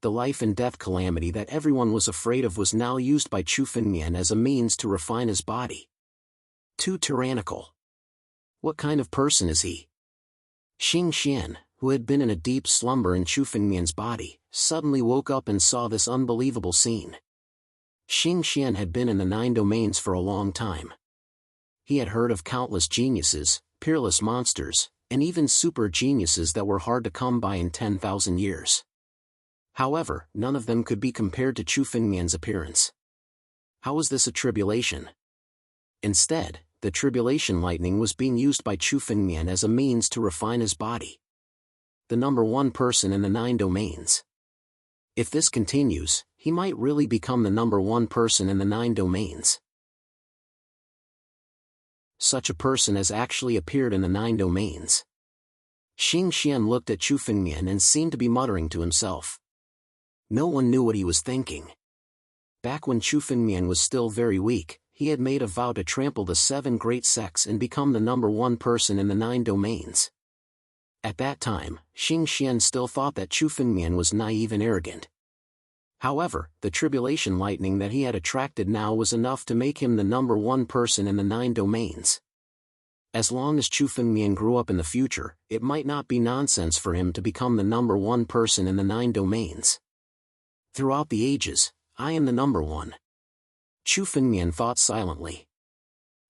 The life and death calamity that everyone was afraid of was now used by Chu Fengmian as a means to refine his body. Too tyrannical. What kind of person is he? Xing Xian, who had been in a deep slumber in Chu Fengmian's body, suddenly woke up and saw this unbelievable scene. Xing Xian had been in the 9 domains for a long time. He had heard of countless geniuses, peerless monsters, and even super geniuses that were hard to come by in 10,000 years. However, none of them could be compared to Chu Fengmian's appearance. How was this a tribulation? Instead, the tribulation lightning was being used by Chu Fengmian as a means to refine his body. The number 1 person in the 9 domains. If this continues, he might really become the number 1 person in the 9 domains. Such a person has actually appeared in the 9 domains. Xing Xian looked at Chu Fengmian and seemed to be muttering to himself. No one knew what he was thinking. Back when Chu Fengmian was still very weak, he had made a vow to trample the 7 great sects and become the number 1 person in the 9 domains. At that time, Xing Xian still thought that Chu Fengmian was naive and arrogant. However, the tribulation lightning that he had attracted now was enough to make him the number 1 person in the 9 domains. As long as Chu Fengmian grew up in the future, it might not be nonsense for him to become the number 1 person in the 9 domains. Throughout the ages, I am the number 1. Chu Fengmian thought silently.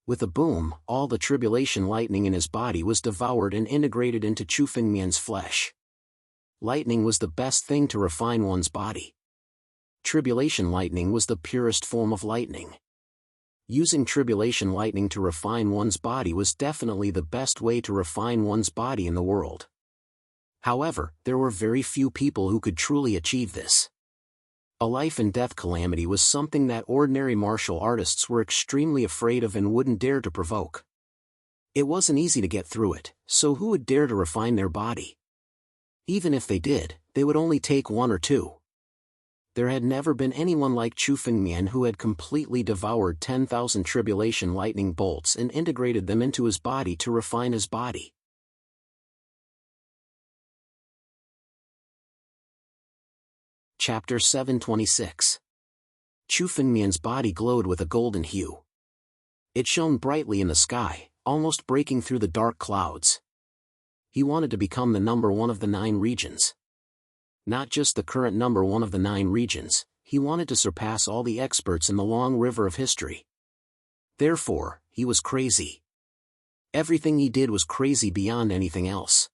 With a boom, all the tribulation lightning in his body was devoured and integrated into Chu Fengmian's flesh. Lightning was the best thing to refine one's body. Tribulation lightning was the purest form of lightning. Using tribulation lightning to refine one's body was definitely the best way to refine one's body in the world. However, there were very few people who could truly achieve this. A life and death calamity was something that ordinary martial artists were extremely afraid of and wouldn't dare to provoke. It wasn't easy to get through it, so who would dare to refine their body? Even if they did, they would only take 1 or 2. There had never been anyone like Chu Fengmian who had completely devoured 10,000 tribulation lightning bolts and integrated them into his body to refine his body. Chapter 726. Chu Fengmian's body glowed with a golden hue. It shone brightly in the sky, almost breaking through the dark clouds. He wanted to become the number 1 of the 9 regions. Not just the current number 1 of the 9 regions, he wanted to surpass all the experts in the long river of history. Therefore, he was crazy. Everything he did was crazy beyond anything else.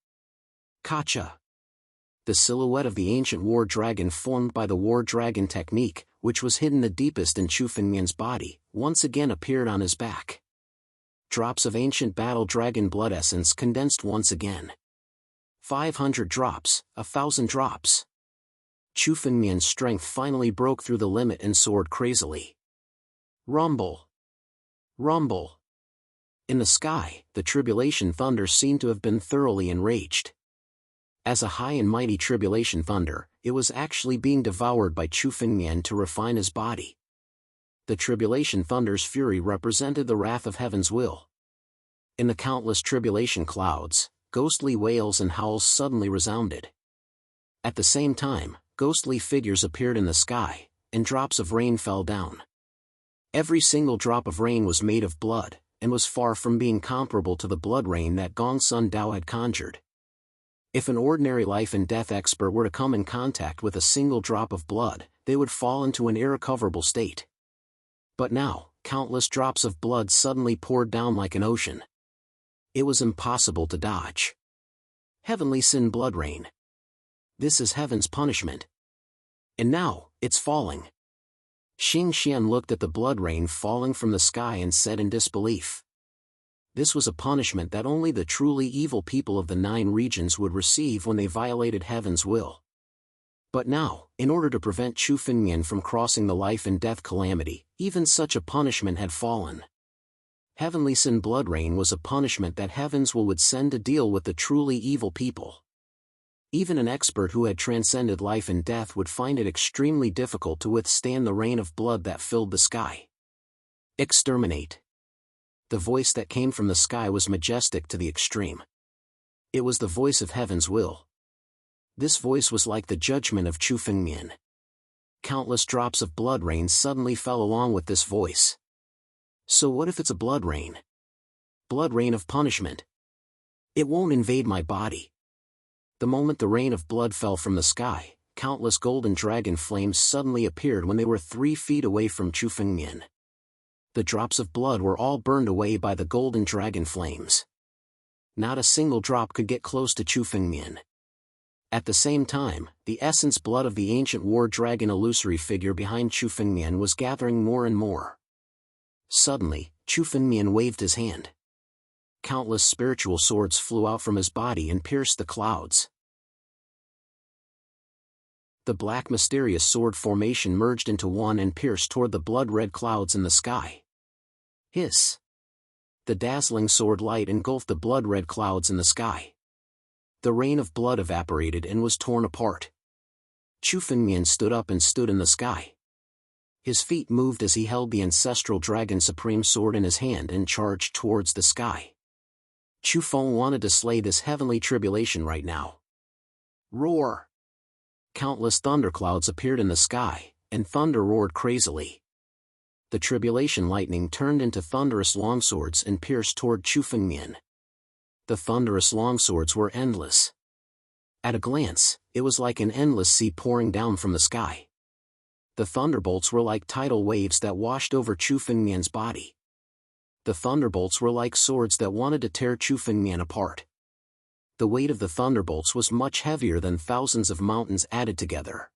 Kacha. The silhouette of the ancient war dragon formed by the war dragon technique, which was hidden the deepest in Chu Fengmian's body, once again appeared on his back. Drops of ancient battle dragon blood essence condensed once again. 500 drops, 1,000 drops. Chu Fengmian's strength finally broke through the limit and soared crazily. Rumble. Rumble. In the sky, the tribulation thunder seemed to have been thoroughly enraged. As a high and mighty tribulation thunder, it was actually being devoured by Chu Fengmian to refine his body. The tribulation thunder's fury represented the wrath of heaven's will. In the countless tribulation clouds, ghostly wails and howls suddenly resounded. At the same time, ghostly figures appeared in the sky, and drops of rain fell down. Every single drop of rain was made of blood, and was far from being comparable to the blood rain that Gongsun Dao had conjured. If an ordinary life and death expert were to come in contact with a single drop of blood, they would fall into an irrecoverable state. But now, countless drops of blood suddenly poured down like an ocean. It was impossible to dodge. Heavenly sin blood rain. This is heaven's punishment. And now, it's falling. Xing Xian looked at the blood rain falling from the sky and said in disbelief. This was a punishment that only the truly evil people of the 9 regions would receive when they violated heaven's will. But now, in order to prevent Chu Fengmian from crossing the life and death calamity, even such a punishment had fallen. Heavenly sin blood rain was a punishment that heaven's will would send to deal with the truly evil people. Even an expert who had transcended life and death would find it extremely difficult to withstand the rain of blood that filled the sky. Exterminate. The voice that came from the sky was majestic to the extreme. It was the voice of heaven's will. This voice was like the judgment of Chu Fengmian. Countless drops of blood rain suddenly fell along with this voice. So what if it's a blood rain? Blood rain of punishment. It won't invade my body. The moment the rain of blood fell from the sky, countless golden dragon flames suddenly appeared when they were 3 feet away from Chu Fengmian. The drops of blood were all burned away by the golden dragon flames. Not a single drop could get close to Chu Fengmian. At the same time, the essence blood of the ancient war dragon illusory figure behind Chu Fengmian was gathering more and more. Suddenly, Chu Fengmian waved his hand. Countless spiritual swords flew out from his body and pierced the clouds. The black mysterious sword formation merged into one and pierced toward the blood-red clouds in the sky. Hiss! The dazzling sword light engulfed the blood-red clouds in the sky. The rain of blood evaporated and was torn apart. Chu Fengmian stood up and stood in the sky. His feet moved as he held the ancestral dragon supreme sword in his hand and charged towards the sky. Chu Feng wanted to slay this heavenly tribulation right now. Roar! Countless thunderclouds appeared in the sky, and thunder roared crazily. The tribulation lightning turned into thunderous longswords and pierced toward Chu Fengmian. The thunderous longswords were endless. At a glance, it was like an endless sea pouring down from the sky. The thunderbolts were like tidal waves that washed over Chu Fengmian's body. The thunderbolts were like swords that wanted to tear Chu Fengmian apart. The weight of the thunderbolts was much heavier than thousands of mountains added together.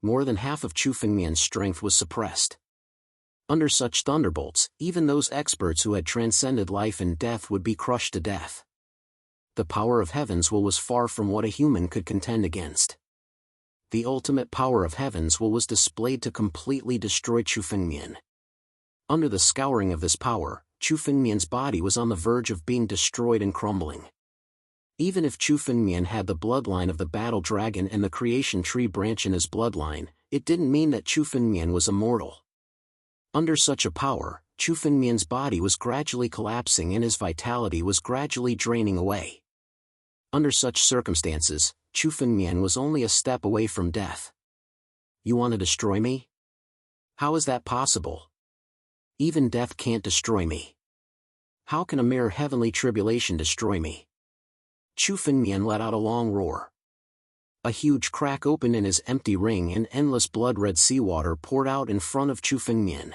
More than half of Chu Fengmian's strength was suppressed. Under such thunderbolts, even those experts who had transcended life and death would be crushed to death. The power of heaven's will was far from what a human could contend against. The ultimate power of heaven's will was displayed to completely destroy Chu Fengmian. Under the scouring of this power, Chu Fengmian's body was on the verge of being destroyed and crumbling. Even if Chu Fengmian had the bloodline of the battle dragon and the creation tree branch in his bloodline, it didn't mean that Chu Fengmian was immortal. Under such a power, Chu Fengmian's body was gradually collapsing and his vitality was gradually draining away. Under such circumstances, Chu Fengmian was only a step away from death. You want to destroy me? How is that possible? Even death can't destroy me. How can a mere heavenly tribulation destroy me? Chu Fengmian let out a long roar. A huge crack opened in his empty ring and endless blood-red seawater poured out in front of Chu Fengmian.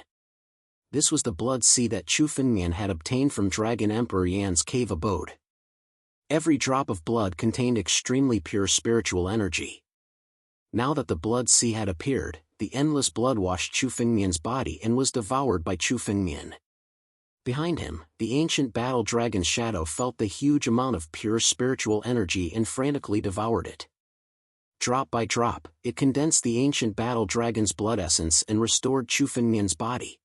This was the blood sea that Chu Fengmian had obtained from Dragon Emperor Yan's cave abode. Every drop of blood contained extremely pure spiritual energy. Now that the blood sea had appeared, the endless blood washed Chu Fengmian's body and was devoured by Chu Fengmian. Behind him, the ancient battle dragon's shadow felt the huge amount of pure spiritual energy and frantically devoured it. Drop by drop, it condensed the ancient battle dragon's blood essence and restored Chu Fengmian's body.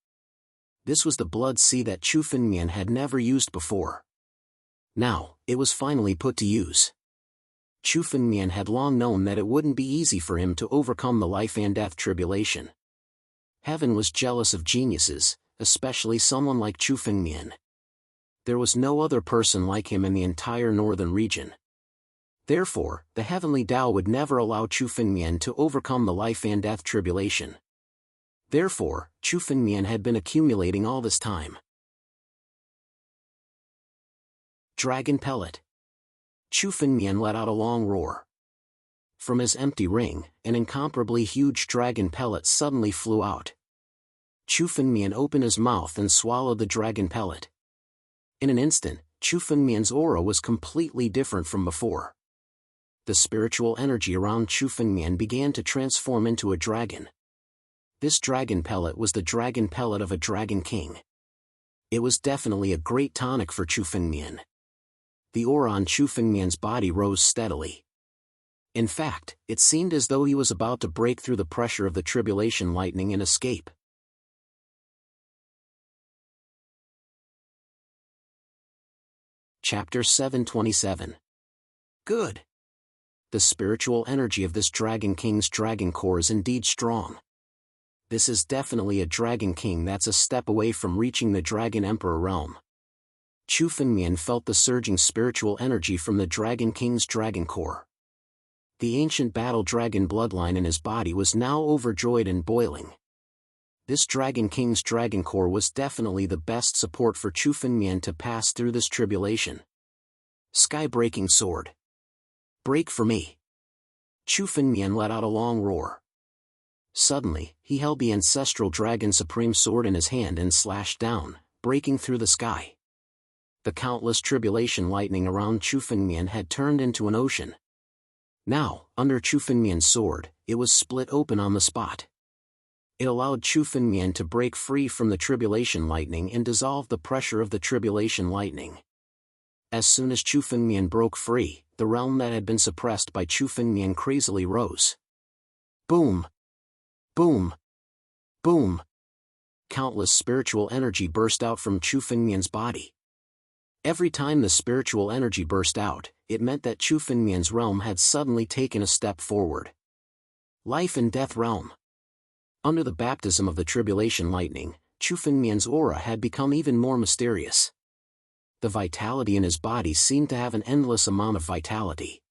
This was the blood sea that Chu Fengmian had never used before. Now, it was finally put to use. Chu Fengmian had long known that it wouldn't be easy for him to overcome the life and death tribulation. Heaven was jealous of geniuses, especially someone like Chu Fengmian. There was no other person like him in the entire northern region. Therefore, the heavenly Tao would never allow Chu Fengmian to overcome the life and death tribulation. Therefore, Chu Fengmian had been accumulating all this time. Dragon Pellet. Chu Fengmian let out a long roar. From his empty ring, an incomparably huge dragon pellet suddenly flew out. Chu Fengmian opened his mouth and swallowed the dragon pellet. In an instant, Chu Fengmian's aura was completely different from before. The spiritual energy around Chu Fengmian began to transform into a dragon. This dragon pellet was the dragon pellet of a dragon king. It was definitely a great tonic for Chu Fengmian. The aura on Chu Fengmian's body rose steadily. In fact, it seemed as though he was about to break through the pressure of the tribulation lightning and escape. Chapter 727. Good. The spiritual energy of this Dragon King's Dragon Core is indeed strong. This is definitely a Dragon King that's a step away from reaching the Dragon Emperor realm. Chu Fengmian felt the surging spiritual energy from the Dragon King's Dragon Core. The ancient battle dragon bloodline in his body was now overjoyed and boiling. This Dragon King's Dragon Core was definitely the best support for Chu Fengmian to pass through this tribulation. Sky-breaking sword. Break for me. Chu Fengmian let out a long roar. Suddenly, he held the ancestral dragon supreme sword in his hand and slashed down, breaking through the sky. The countless tribulation lightning around Chu Fengmian had turned into an ocean. Now, under Chu Fengmian's sword, it was split open on the spot. It allowed Chu Fengmian to break free from the tribulation lightning and dissolve the pressure of the tribulation lightning. As soon as Chu Fengmian broke free, the realm that had been suppressed by Chu Fengmian crazily rose. Boom! Boom! Boom! Countless spiritual energy burst out from Chu Fengmian's body. Every time the spiritual energy burst out, it meant that Chu Fengmian's realm had suddenly taken a step forward. Life and death realm. Under the baptism of the tribulation lightning, Chu Fengmian's aura had become even more mysterious. The vitality in his body seemed to have an endless amount of vitality.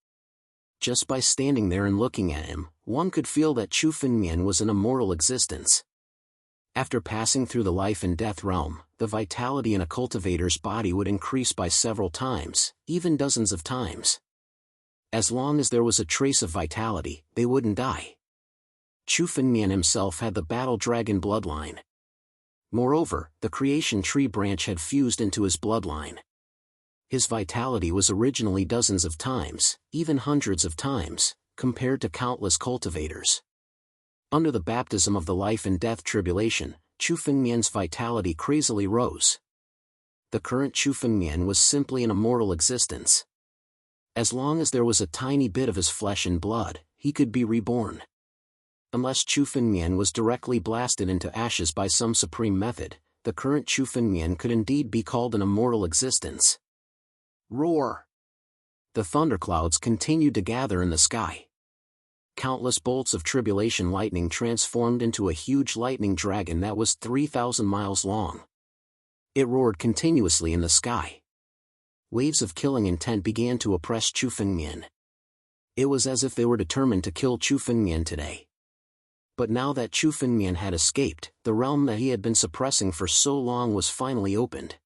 Just by standing there and looking at him, one could feel that Chu Fengmian was an immortal existence. After passing through the life and death realm, the vitality in a cultivator's body would increase by several times, even dozens of times. As long as there was a trace of vitality, they wouldn't die. Chu Fengmian himself had the battle dragon bloodline. Moreover, the creation tree branch had fused into his bloodline. His vitality was originally dozens of times, even hundreds of times, compared to countless cultivators. Under the baptism of the life and death tribulation, Chu Fengmian's vitality crazily rose. The current Chu Fengmian was simply an immortal existence. As long as there was a tiny bit of his flesh and blood, he could be reborn. Unless Chu Fengmian was directly blasted into ashes by some supreme method, the current Chu Fengmian could indeed be called an immortal existence. Roar! The thunderclouds continued to gather in the sky. Countless bolts of tribulation lightning transformed into a huge lightning dragon that was 3,000 miles long. It roared continuously in the sky. Waves of killing intent began to oppress Chu Fengmian. It was as if they were determined to kill Chu Fengmian today. But now that Chu Fengmian had escaped, the realm that he had been suppressing for so long was finally opened.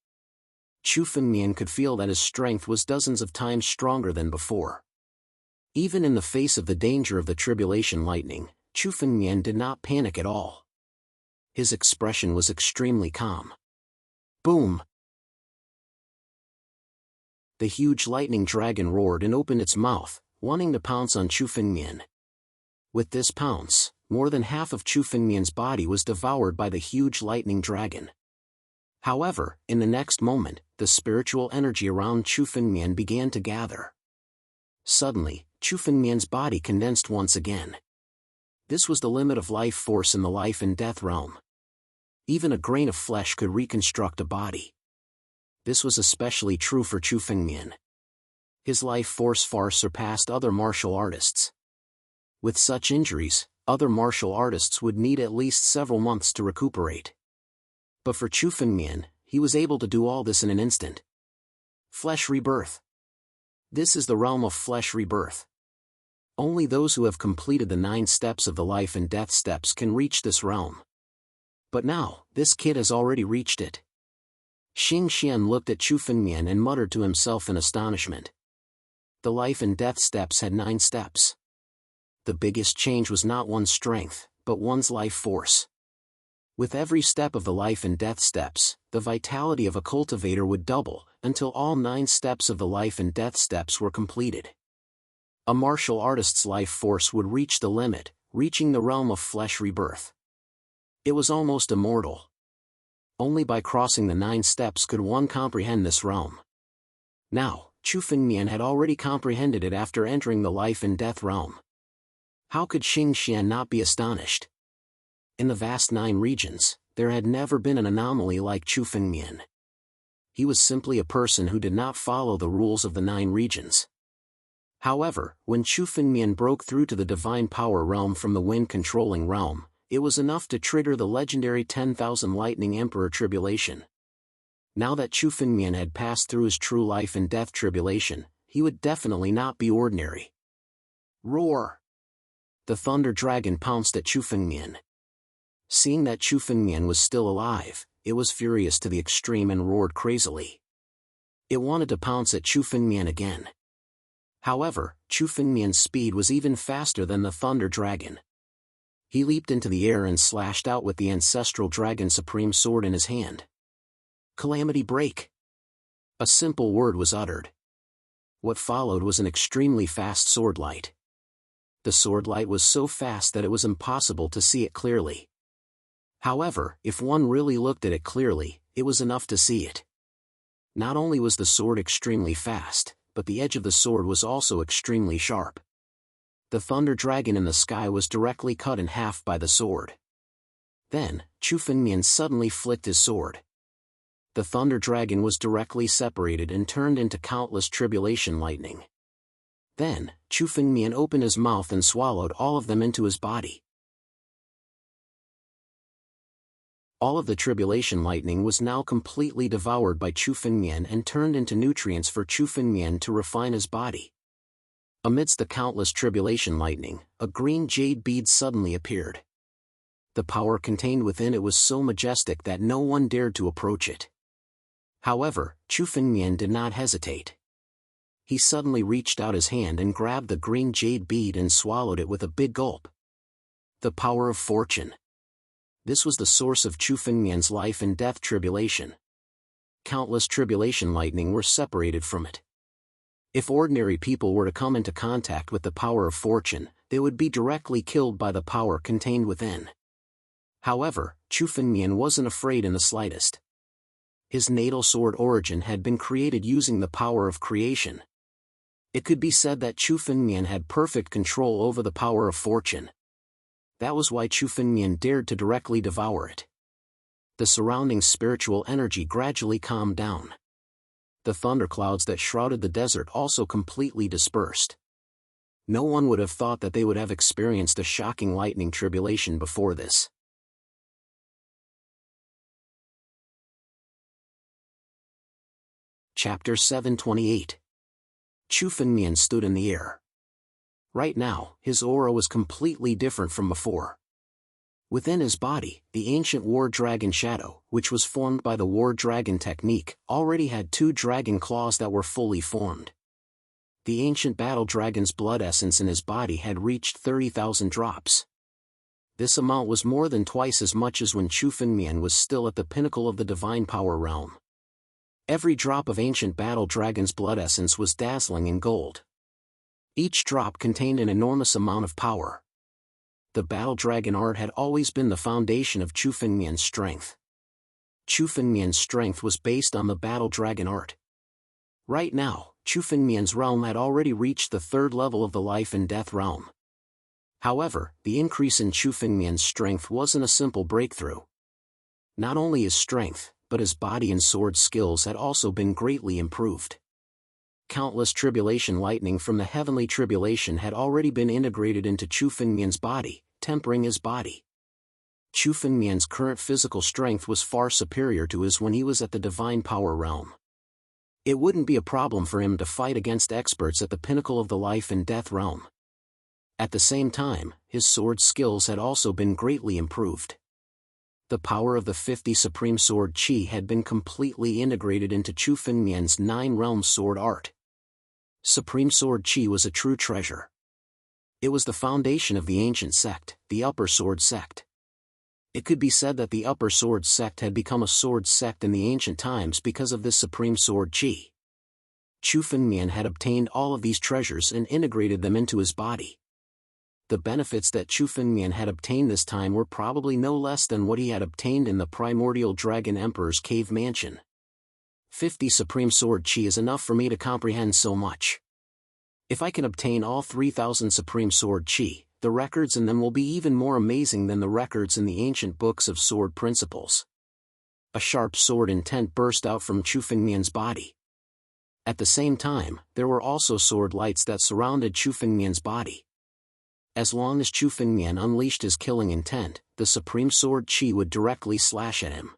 Chu Fengmian could feel that his strength was dozens of times stronger than before. Even in the face of the danger of the tribulation lightning, Chu Fengmian did not panic at all. His expression was extremely calm. Boom! The huge lightning dragon roared and opened its mouth, wanting to pounce on Chu Fengmian. With this pounce, more than half of Chu Fengmian's body was devoured by the huge lightning dragon. However, in the next moment, the spiritual energy around Chu Fengmian began to gather. Suddenly, Chu Fengmian's body condensed once again. This was the limit of life force in the life and death realm. Even a grain of flesh could reconstruct a body. This was especially true for Chu Fengmian. His life force far surpassed other martial artists. With such injuries, other martial artists would need at least several months to recuperate. But for Chu Fengmian, he was able to do all this in an instant. Flesh rebirth. This is the realm of flesh rebirth. Only those who have completed the 9 steps of the life and death steps can reach this realm. But now, this kid has already reached it. Xing Xian looked at Chu Fengmian and muttered to himself in astonishment. The life and death steps had 9 steps. The biggest change was not one's strength, but one's life force. With every step of the life and death steps, the vitality of a cultivator would double, until all 9 steps of the life and death steps were completed. A martial artist's life force would reach the limit, reaching the realm of flesh rebirth. It was almost immortal. Only by crossing the 9 steps could one comprehend this realm. Now, Chu Fengmian had already comprehended it after entering the life and death realm. How could Xing Xian not be astonished? In the vast 9 regions, there had never been an anomaly like Chu Fengmian. He was simply a person who did not follow the rules of the 9 regions. However, when Chu Fengmian broke through to the divine power realm from the wind-controlling realm, it was enough to trigger the legendary 10,000 Lightning Emperor tribulation. Now that Chu Fengmian had passed through his true life and death tribulation, he would definitely not be ordinary. Roar! The Thunder Dragon pounced at Chu Fengmian. Seeing that Chu Fengmian was still alive, it was furious to the extreme and roared crazily. It wanted to pounce at Chu Fengmian again. However, Chu Fengmian's speed was even faster than the Thunder Dragon. He leaped into the air and slashed out with the ancestral Dragon Supreme Sword in his hand. Calamity Break! A simple word was uttered. What followed was an extremely fast sword light. The sword light was so fast that it was impossible to see it clearly. However, if one really looked at it clearly, it was enough to see it. Not only was the sword extremely fast, but the edge of the sword was also extremely sharp. The Thunder Dragon in the sky was directly cut in half by the sword. Then, Chu Fengmian suddenly flicked his sword. The Thunder Dragon was directly separated and turned into countless tribulation lightning. Then, Chu Fengmian opened his mouth and swallowed all of them into his body. All of the tribulation lightning was now completely devoured by Chu Fengmian and turned into nutrients for Chu Fengmian to refine his body. Amidst the countless tribulation lightning, a green jade bead suddenly appeared. The power contained within it was so majestic that no one dared to approach it. However, Chu Fengmian did not hesitate. He suddenly reached out his hand and grabbed the green jade bead and swallowed it with a big gulp. The power of fortune. This was the source of Chu Fengmian's life and death tribulation. Countless tribulation lightning were separated from it. If ordinary people were to come into contact with the power of fortune, they would be directly killed by the power contained within. However, Chu Fengmian wasn't afraid in the slightest. His natal sword origin had been created using the power of creation. It could be said that Chu Fengmian had perfect control over the power of fortune. That was why Chu Fengmian dared to directly devour it. The surrounding spiritual energy gradually calmed down. The thunderclouds that shrouded the desert also completely dispersed. No one would have thought that they would have experienced a shocking lightning tribulation before this. Chapter 728. Chu Fengmian stood in the air. Right now, his aura was completely different from before. Within his body, the ancient war dragon shadow, which was formed by the war dragon technique, already had 2 dragon claws that were fully formed. The ancient battle dragon's blood essence in his body had reached 30,000 drops. This amount was more than twice as much as when Chu Fengmian was still at the pinnacle of the divine power realm. Every drop of ancient battle dragon's blood essence was dazzling in gold. Each drop contained an enormous amount of power. The battle dragon art had always been the foundation of Chu Fengmian's strength. Chu Fengmian's strength was based on the battle dragon art. Right now, Chu Fengmian's realm had already reached the 3rd level of the life and death realm. However, the increase in Chu Fengmian's strength wasn't a simple breakthrough. Not only his strength, but his body and sword skills had also been greatly improved. Countless tribulation lightning from the heavenly tribulation had already been integrated into Chu Fengmian's body, tempering his body. Chu Fengmian's current physical strength was far superior to his when he was at the divine power realm. It wouldn't be a problem for him to fight against experts at the pinnacle of the life and death realm. At the same time, his sword skills had also been greatly improved. The power of the 50 Supreme Sword Qi had been completely integrated into Chu Fengmian's 9-realm sword art. Supreme Sword Qi was a true treasure. It was the foundation of the ancient sect, the Upper Sword Sect. It could be said that the Upper Sword Sect had become a sword sect in the ancient times because of this supreme sword chi. Chu Fengmian had obtained all of these treasures and integrated them into his body. The benefits that Chu Fengmian had obtained this time were probably no less than what he had obtained in the primordial Dragon Emperor's cave mansion. 50 supreme sword chi is enough for me to comprehend so much. If I can obtain all 3,000 supreme sword chi, the records in them will be even more amazing than the records in the ancient books of sword principles. A sharp sword intent burst out from Chu Fengmian's body. At the same time, there were also sword lights that surrounded Chu Fengmian's body. As long as Chu Fengmian unleashed his killing intent, the supreme sword chi would directly slash at him.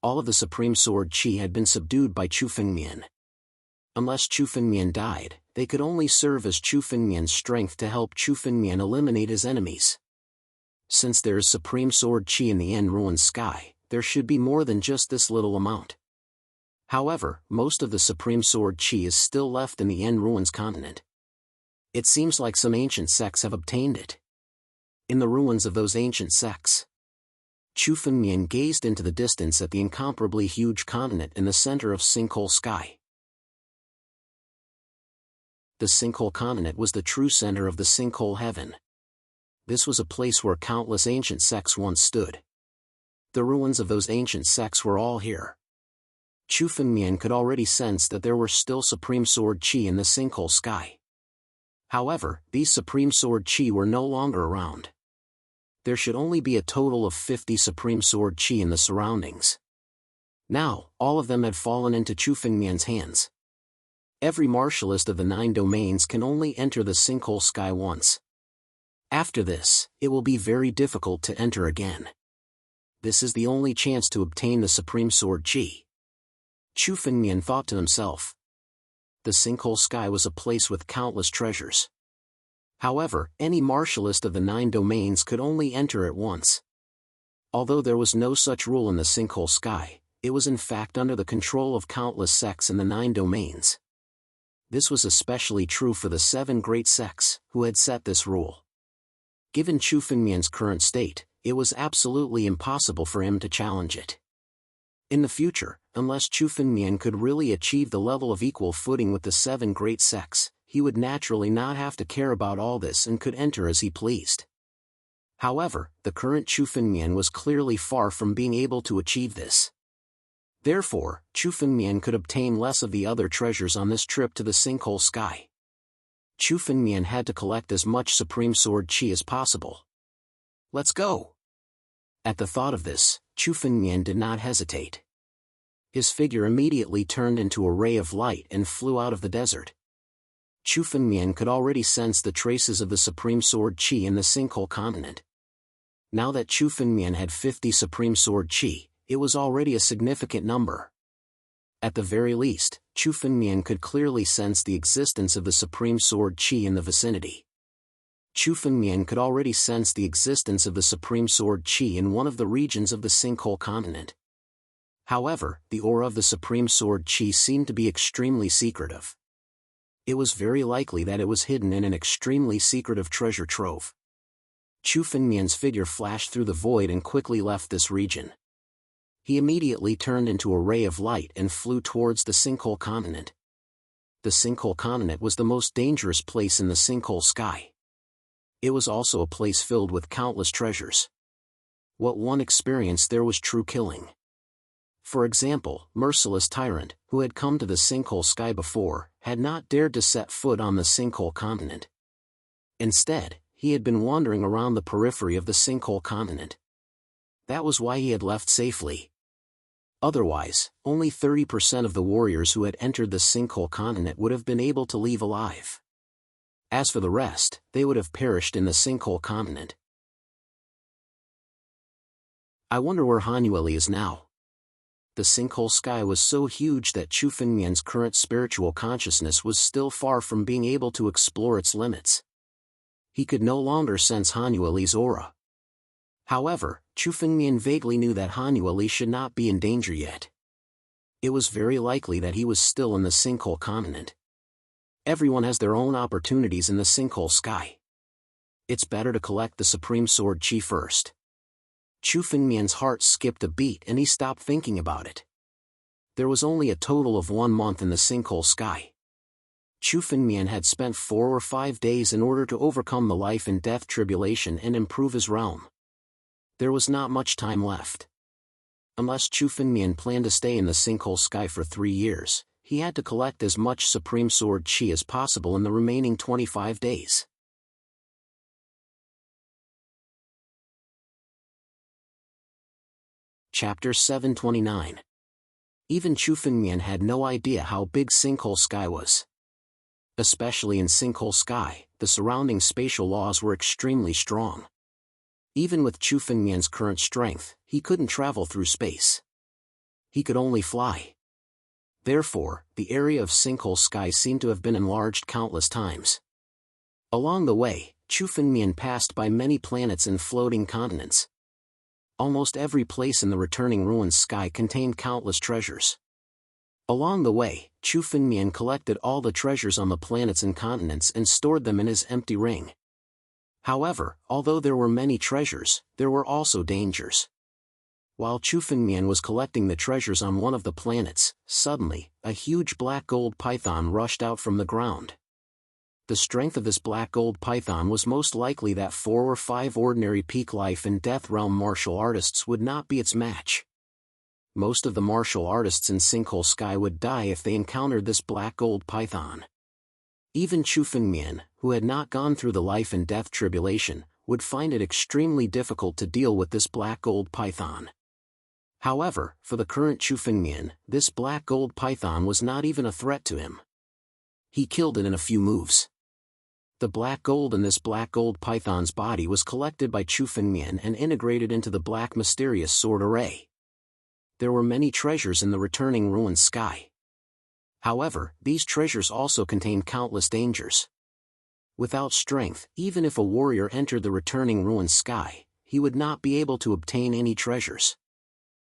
All of the supreme sword chi had been subdued by Chu Fengmian. Unless Chu Fengmian died, they could only serve as Chu Fengmian's strength to help Chu Fengmian eliminate his enemies. Since there is supreme sword chi in the end ruined sky, there should be more than just this little amount. However, most of the supreme sword chi is still left in the end ruins continent. It seems like some ancient sects have obtained it. In the ruins of those ancient sects, Chu Fengmian gazed into the distance at the incomparably huge continent in the center of Sinkhole Sky. The Sinkhole continent was the true center of the Sinkhole heaven. This was a place where countless ancient sects once stood. The ruins of those ancient sects were all here. Chu Fengmian could already sense that there were still supreme sword chi in the Sinkhole Sky. However, these supreme sword chi were no longer around. There should only be a total of 50 supreme sword chi in the surroundings. Now, all of them had fallen into Chu Fengmian's hands. Every martialist of the 9 domains can only enter the Sinkhole Sky once. After this, it will be very difficult to enter again. This is the only chance to obtain the supreme sword chi. Chu Fengmian thought to himself. The Sinkhole Sky was a place with countless treasures. However, any martialist of the 9 domains could only enter it once. Although there was no such rule in the Sinkhole Sky, it was in fact under the control of countless sects in the 9 domains. This was especially true for the 7 great sects, who had set this rule. Given Chu Fengmian's current state, it was absolutely impossible for him to challenge it. In the future, unless Chu Fengmian could really achieve the level of equal footing with the 7 great sects, he would naturally not have to care about all this and could enter as he pleased. However, the current Chu Fengmian was clearly far from being able to achieve this. Therefore, Chu Fengmian could obtain less of the other treasures on this trip to the Sinkhole Sky. Chu Fengmian had to collect as much supreme sword chi as possible. Let's go! At the thought of this, Chu Fengmian did not hesitate. His figure immediately turned into a ray of light and flew out of the desert. Chu Fengmian could already sense the traces of the supreme sword chi in the Sinkhole continent. Now that Chu Fengmian had 50 supreme sword chi, it was already a significant number. At the very least, Chu Fengmian could clearly sense the existence of the supreme sword chi in the vicinity. Chu Fengmian could already sense the existence of the supreme sword chi in one of the regions of the Sinkhole continent. However, the aura of the supreme sword chi seemed to be extremely secretive. It was very likely that it was hidden in an extremely secretive treasure trove. Chu Fengmian's figure flashed through the void and quickly left this region. He immediately turned into a ray of light and flew towards the Sinkhole continent. The Sinkhole continent was the most dangerous place in the Sinkhole Sky. It was also a place filled with countless treasures. What one experienced there was true killing. For example, Merciless Tyrant, who had come to the Sinkhole Sky before, had not dared to set foot on the Sinkhole continent. Instead, he had been wandering around the periphery of the Sinkhole continent. That was why he had left safely. Otherwise, only 30% of the warriors who had entered the Sinkhole continent would have been able to leave alive. As for the rest, they would have perished in the Sinkhole continent. I wonder where Hanueli is now. The Sinkhole Sky was so huge that Chu Fengmian's current spiritual consciousness was still far from being able to explore its limits. He could no longer sense Hanueli's aura. However, Chu Fengmian vaguely knew that Hanueli should not be in danger yet. It was very likely that he was still in the Sinkhole continent. Everyone has their own opportunities in the Sinkhole Sky. It's better to collect the supreme sword chi first. Chu Fengmian's heart skipped a beat and he stopped thinking about it. There was only a total of 1 month in the sinkhole sky. Chu Fengmian had spent 4 or 5 days in order to overcome the life and death tribulation and improve his realm. There was not much time left. Unless Chu Fengmian planned to stay in the sinkhole sky for 3 years, he had to collect as much Supreme Sword Qi as possible in the remaining 25 days. Chapter 729. Even Chu Fengmian had no idea how big sinkhole sky was. Especially in sinkhole sky, the surrounding spatial laws were extremely strong. Even with Chu Fengmian's current strength, he couldn't travel through space. He could only fly. Therefore, the area of sinkhole sky seemed to have been enlarged countless times. Along the way, Chu Fengmian passed by many planets and floating continents. Almost every place in the returning ruins sky contained countless treasures. Along the way, Chu Fengmian collected all the treasures on the planets and continents and stored them in his empty ring. However, although there were many treasures, there were also dangers. While Chu Fengmian was collecting the treasures on one of the planets, suddenly, a huge black gold python rushed out from the ground. The strength of this black gold python was most likely that 4 or 5 ordinary peak life and death realm martial artists would not be its match. Most of the martial artists in sinkhole sky would die if they encountered this black gold python. Even Chu Fengmian, who had not gone through the life and death tribulation, would find it extremely difficult to deal with this black gold python. However, for the current Chu Fengmian, this black gold python was not even a threat to him. He killed it in a few moves. The black gold in this black gold python's body was collected by Chu Fengmian and integrated into the black mysterious sword array. There were many treasures in the returning ruined sky. However, these treasures also contained countless dangers. Without strength, even if a warrior entered the returning ruined sky, he would not be able to obtain any treasures.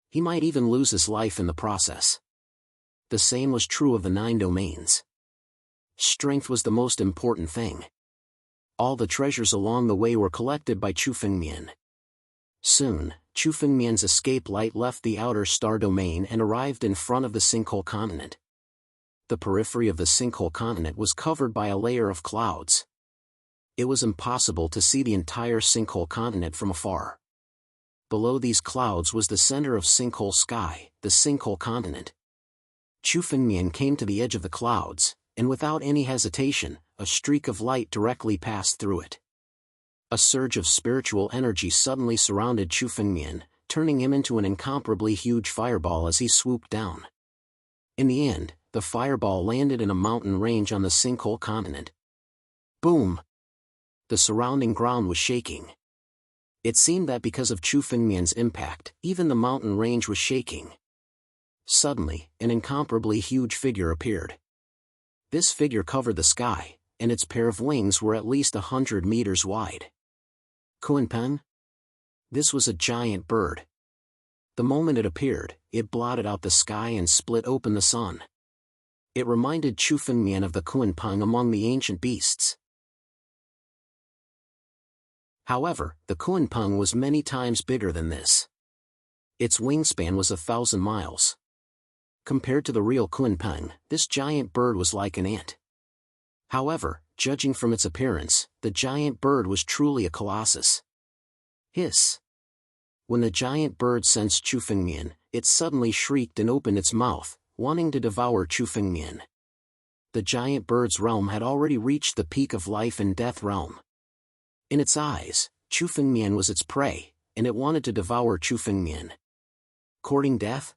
He might even lose his life in the process. The same was true of the 9 domains. Strength was the most important thing. All the treasures along the way were collected by Chu Fengmian. Soon, Chu Fengmian's escape light left the outer star domain and arrived in front of the sinkhole continent. The periphery of the sinkhole continent was covered by a layer of clouds. It was impossible to see the entire sinkhole continent from afar. Below these clouds was the center of sinkhole sky, the sinkhole continent. Chu Fengmian came to the edge of the clouds, and without any hesitation, a streak of light directly passed through it. A surge of spiritual energy suddenly surrounded Chu Fengmian, turning him into an incomparably huge fireball as he swooped down. In the end, the fireball landed in a mountain range on the sinkhole continent. Boom! The surrounding ground was shaking. It seemed that because of Chu Fengmian's impact, even the mountain range was shaking. Suddenly, an incomparably huge figure appeared. This figure covered the sky, and its pair of wings were at least 100 meters wide. Kunpeng? This was a giant bird. The moment it appeared, it blotted out the sky and split open the sun. It reminded Chu Fengmian of the Kunpeng among the ancient beasts. However, the Kunpeng was many times bigger than this. Its wingspan was 1,000 miles. Compared to the real Kunpeng, this giant bird was like an ant. However, judging from its appearance, the giant bird was truly a colossus. Hiss! When the giant bird sensed Chu Fengmian, it suddenly shrieked and opened its mouth, wanting to devour Chu Fengmian. The giant bird's realm had already reached the peak of life and death realm. In its eyes, Chu Fengmian was its prey, and it wanted to devour Chu Fengmian. Courting death?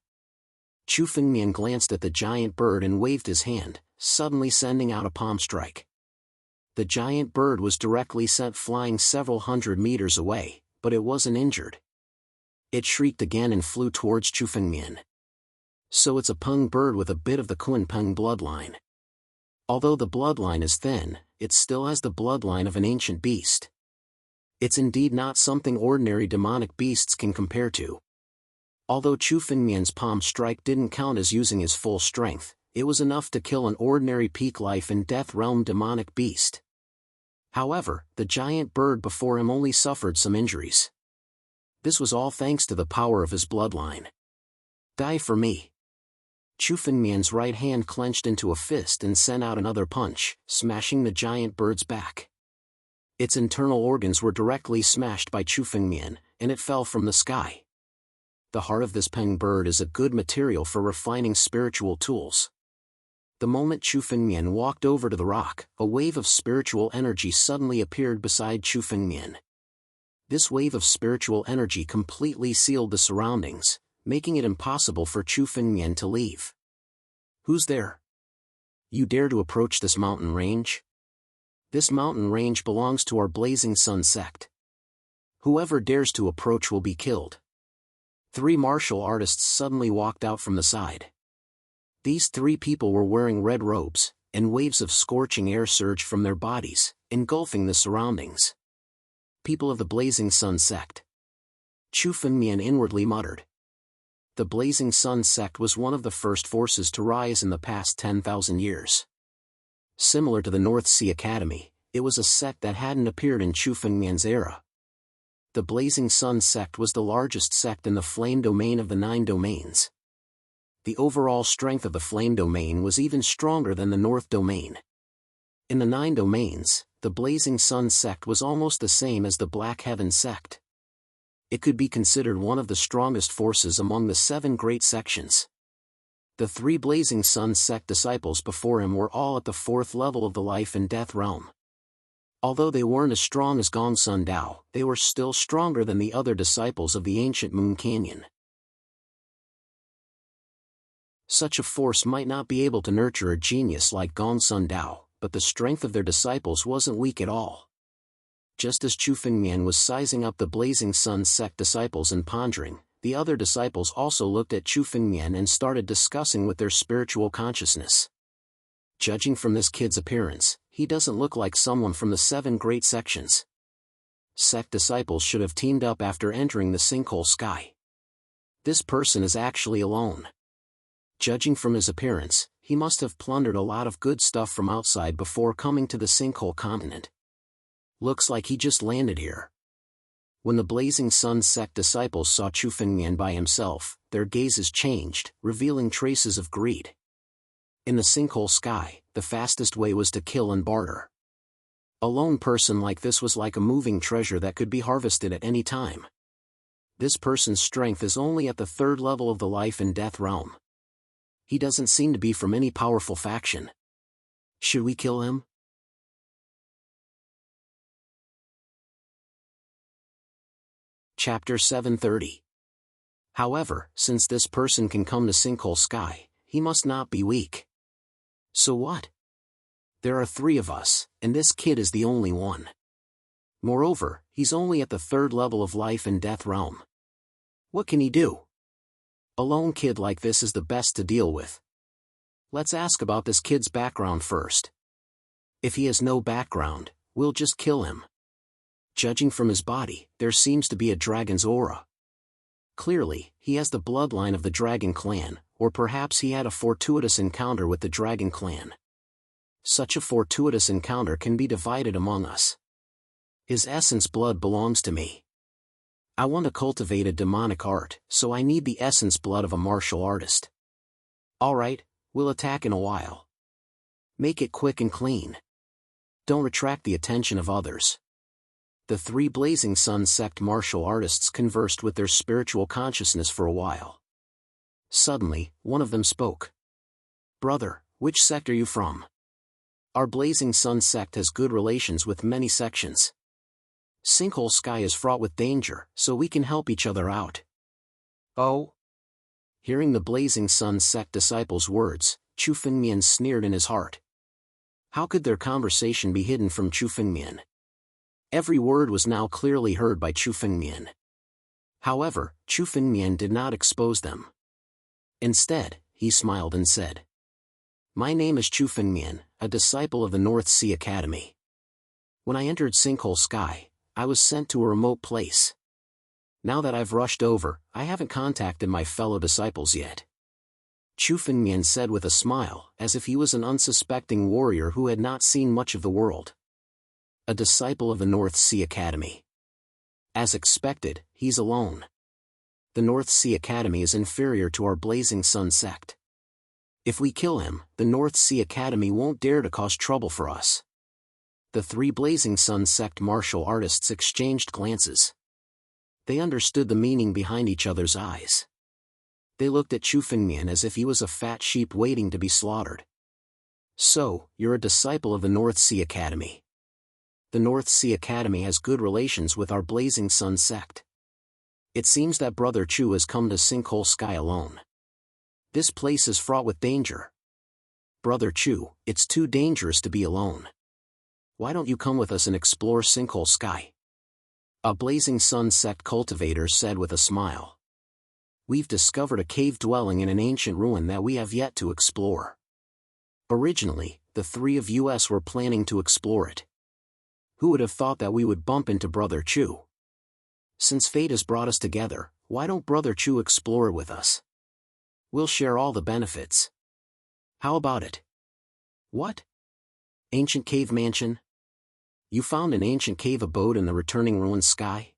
Chu Fengmian glanced at the giant bird and waved his hand, suddenly sending out a palm strike. The giant bird was directly sent flying several hundred meters away, but it wasn't injured. It shrieked again and flew towards Chu Fengmian. So it's a Peng bird with a bit of the Kunpeng bloodline. Although the bloodline is thin, it still has the bloodline of an ancient beast. It's indeed not something ordinary demonic beasts can compare to. Although Chu Fengmian's palm strike didn't count as using his full strength, it was enough to kill an ordinary peak life and death realm demonic beast. However, the giant bird before him only suffered some injuries. This was all thanks to the power of his bloodline. Die for me. Chu Fengmian's right hand clenched into a fist and sent out another punch, smashing the giant bird's back. Its internal organs were directly smashed by Chu Fengmian, and it fell from the sky. The heart of this peng bird is a good material for refining spiritual tools. The moment Chu Fengmian walked over to the rock, a wave of spiritual energy suddenly appeared beside Chu Fengmian. This wave of spiritual energy completely sealed the surroundings, making it impossible for Chu Fengmian to leave. Who's there? You dare to approach this mountain range? This mountain range belongs to our Blazing Sun sect. Whoever dares to approach will be killed. 3 martial artists suddenly walked out from the side. These 3 people were wearing red robes, and waves of scorching air surged from their bodies, engulfing the surroundings. People of the Blazing Sun sect. Chu Fengmian inwardly muttered. The Blazing Sun sect was one of the first forces to rise in the past 10,000 years. Similar to the North Sea Academy, it was a sect that hadn't appeared in Chu Fengmian's era. The Blazing Sun sect was the largest sect in the flame domain of the 9 domains. The overall strength of the flame domain was even stronger than the North domain. In the 9 domains, the Blazing Sun sect was almost the same as the Black Heaven sect. It could be considered one of the strongest forces among the 7 great sections. The 3 Blazing Sun sect disciples before him were all at the 4th level of the life and death realm. Although they weren't as strong as Gong Sun Dao, they were still stronger than the other disciples of the ancient Moon Canyon. Such a force might not be able to nurture a genius like Gong Sun Dao, but the strength of their disciples wasn't weak at all. Just as Chu Fengmian was sizing up the Blazing Sun sect disciples and pondering, the other disciples also looked at Chu Fengmian and started discussing with their spiritual consciousness. Judging from this kid's appearance, he doesn't look like someone from the 7 great sections. Sect disciples should have teamed up after entering the sinkhole sky. This person is actually alone. Judging from his appearance, he must have plundered a lot of good stuff from outside before coming to the sinkhole continent. Looks like he just landed here. When the Blazing Sun sect disciples saw Chu Fengmian by himself, their gazes changed, revealing traces of greed. In the sinkhole sky, the fastest way was to kill and barter. A lone person like this was like a moving treasure that could be harvested at any time. This person's strength is only at the 3rd level of the life and death realm. He doesn't seem to be from any powerful faction. Should we kill him? Chapter 730. However, since this person can come to Sinkhole Sky, he must not be weak. So what? There are 3 of us, and this kid is the only one. Moreover, he's only at the 3rd level of life and death realm. What can he do? A lone kid like this is the best to deal with. Let's ask about this kid's background first. If he has no background, we'll just kill him. Judging from his body, there seems to be a dragon's aura. Clearly, he has the bloodline of the Dragon Clan, or perhaps he had a fortuitous encounter with the Dragon Clan. Such a fortuitous encounter can be divided among us. His essence blood belongs to me. I want to cultivate a demonic art, so I need the essence blood of a martial artist. Alright, we'll attack in a while. Make it quick and clean. Don't attract the attention of others. The 3 Blazing Sun sect martial artists conversed with their spiritual consciousness for a while. Suddenly, one of them spoke. Brother, which sect are you from? Our Blazing Sun sect has good relations with many sections. Sinkhole Sky is fraught with danger, so we can help each other out. Oh? Hearing the Blazing Sun sect disciples' words, Chu Fengmian sneered in his heart. How could their conversation be hidden from Chu Fengmian? Every word was now clearly heard by Chu Fengmian. However, Chu Fengmian did not expose them. Instead, he smiled and said, My name is Chu Fengmian, a disciple of the North Sea Academy. When I entered Sinkhole Sky, I was sent to a remote place. Now that I've rushed over, I haven't contacted my fellow disciples yet. Chu Fengmian said with a smile, as if he was an unsuspecting warrior who had not seen much of the world. A disciple of the North Sea Academy. As expected, he's alone. The North Sea Academy is inferior to our Blazing Sun sect. If we kill him, the North Sea Academy won't dare to cause trouble for us. The three Blazing Sun sect martial artists exchanged glances. They understood the meaning behind each other's eyes. They looked at Chu Fengmian as if he was a fat sheep waiting to be slaughtered. So, you're a disciple of the North Sea Academy. The North Sea Academy has good relations with our Blazing Sun sect. It seems that Brother Chu has come to Sinkhole Sky alone. This place is fraught with danger. Brother Chu, it's too dangerous to be alone. Why don't you come with us and explore Sinkhole Sky? A Blazing Sun sect cultivator said with a smile. We've discovered a cave dwelling in an ancient ruin that we have yet to explore. Originally, the three of us were planning to explore it. Who would have thought that we would bump into Brother Chu? Since fate has brought us together, why don't Brother Chu explore it with us? We'll share all the benefits. How about it? What? Ancient cave mansion? You found an ancient cave abode in the returning ruined sky?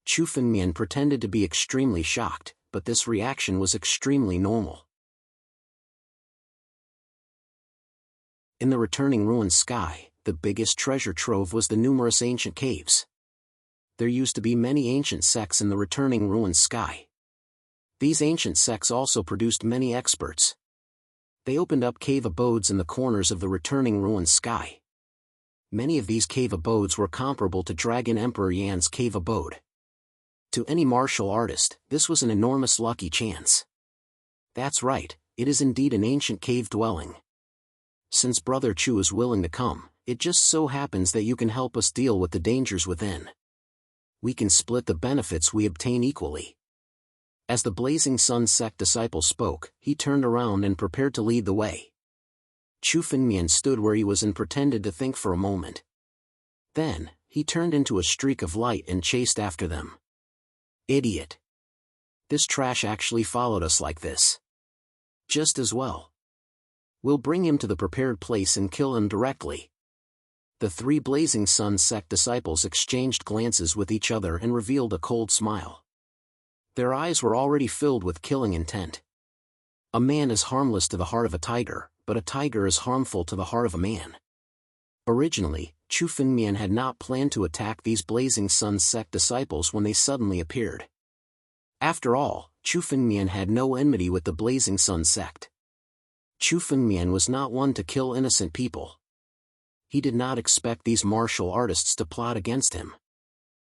Chu Fengmian pretended to be extremely shocked, but this reaction was extremely normal. In the returning ruined sky, the biggest treasure trove was the numerous ancient caves. There used to be many ancient sects in the returning ruined sky. These ancient sects also produced many experts. They opened up cave abodes in the corners of the returning ruined sky. Many of these cave abodes were comparable to Dragon Emperor Yan's cave abode. To any martial artist, this was an enormous lucky chance. That's right, it is indeed an ancient cave dwelling. Since Brother Chu is willing to come, it just so happens that you can help us deal with the dangers within. We can split the benefits we obtain equally. As the Blazing Sun sect disciple spoke, he turned around and prepared to lead the way. Chu Fengmian stood where he was and pretended to think for a moment. Then, he turned into a streak of light and chased after them. Idiot! This trash actually followed us like this. Just as well. We'll bring him to the prepared place and kill him directly. The three Blazing Sun sect disciples exchanged glances with each other and revealed a cold smile. Their eyes were already filled with killing intent. A man is harmless to the heart of a tiger, but a tiger is harmful to the heart of a man. Originally, Chu Fengmian had not planned to attack these Blazing Sun sect disciples when they suddenly appeared. After all, Chu Fengmian had no enmity with the Blazing Sun sect. Chu Fengmian was not one to kill innocent people. He did not expect these martial artists to plot against him.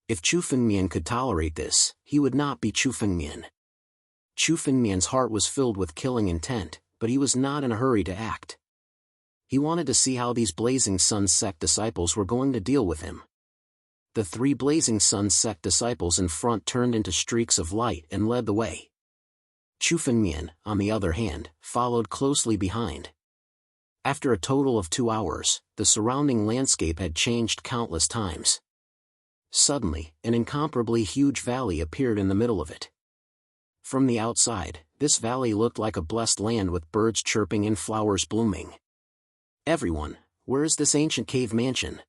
If Chu Fengmian could tolerate this, he would not be Chu Fengmian. Chu Fengmian's heart was filled with killing intent, but he was not in a hurry to act. He wanted to see how these Blazing Sun sect disciples were going to deal with him. The three Blazing Sun sect disciples in front turned into streaks of light and led the way. Chu Fengmian, on the other hand, followed closely behind. After a total of 2 hours, the surrounding landscape had changed countless times. Suddenly, an incomparably huge valley appeared in the middle of it. From the outside, this valley looked like a blessed land with birds chirping and flowers blooming. Everyone, where is this ancient cave mansion?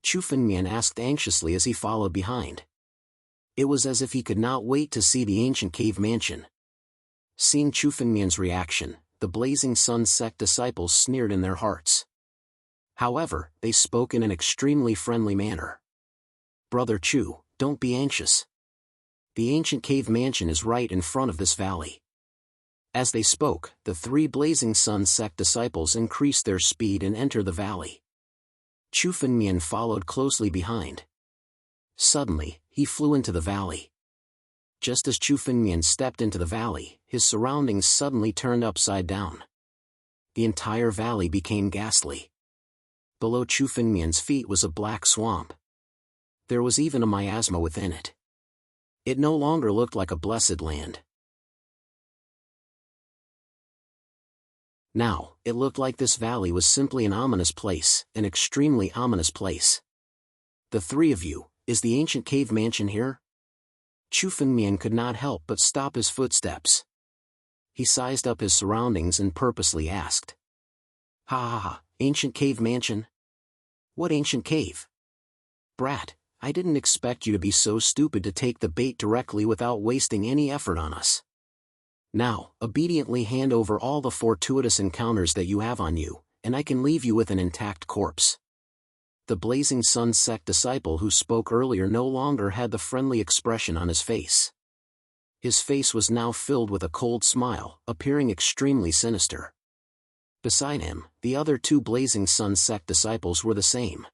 Chu Fengmian asked anxiously as he followed behind. It was as if he could not wait to see the ancient cave mansion. Seeing Chu Fengmian's reaction, the Blazing Sun sect disciples sneered in their hearts. However, they spoke in an extremely friendly manner. Brother Chu, don't be anxious. The ancient cave mansion is right in front of this valley. As they spoke, the three Blazing Sun sect disciples increased their speed and entered the valley. Chu Fengmian followed closely behind. Suddenly, he flew into the valley. Just as Chu Fengmian stepped into the valley, his surroundings suddenly turned upside down. The entire valley became ghastly. Below Chu Fengmian's feet was a black swamp. There was even a miasma within it. It no longer looked like a blessed land. Now, it looked like this valley was simply an ominous place, an extremely ominous place. The three of you, is the ancient cave mansion here? Chu Fengmian could not help but stop his footsteps. He sized up his surroundings and purposely asked. Ha ha ha, ancient cave mansion? What ancient cave? Brat, I didn't expect you to be so stupid to take the bait directly without wasting any effort on us. Now, obediently hand over all the fortuitous encounters that you have on you, and I can leave you with an intact corpse." The Blazing Sun sect disciple who spoke earlier no longer had the friendly expression on his face. His face was now filled with a cold smile, appearing extremely sinister. Beside him, the other two Blazing Sun sect disciples were the same.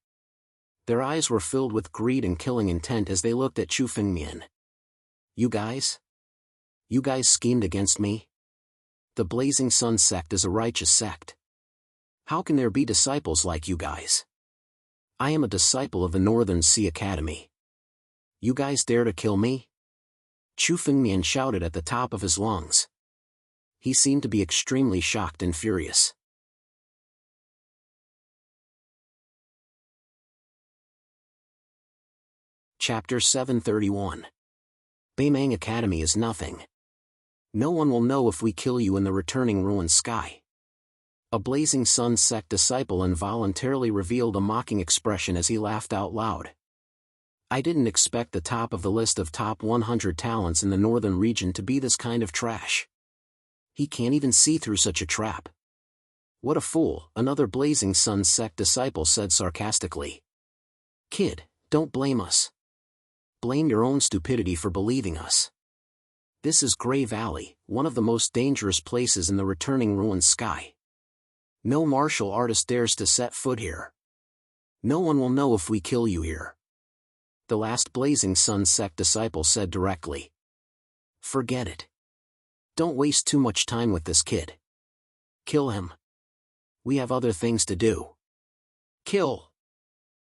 Their eyes were filled with greed and killing intent as they looked at Chu Fengmian. You guys schemed against me? The Blazing Sun sect is a righteous sect. How can there be disciples like you guys? I am a disciple of the Northern Sea Academy. You guys dare to kill me? Chu Fengmian shouted at the top of his lungs. He seemed to be extremely shocked and furious. Chapter 731. Beimang Academy is nothing. No one will know if we kill you in the returning ruined sky. A Blazing Sun sect disciple involuntarily revealed a mocking expression as he laughed out loud. I didn't expect the top of the list of top 100 talents in the northern region to be this kind of trash. He can't even see through such a trap. What a fool, another Blazing Sun sect disciple said sarcastically. Kid, don't blame us. Blame your own stupidity for believing us. This is Grey Valley, one of the most dangerous places in the returning ruined sky. No martial artist dares to set foot here. No one will know if we kill you here. The last Blazing Sun sect disciple said directly. Forget it. Don't waste too much time with this kid. Kill him. We have other things to do. Kill.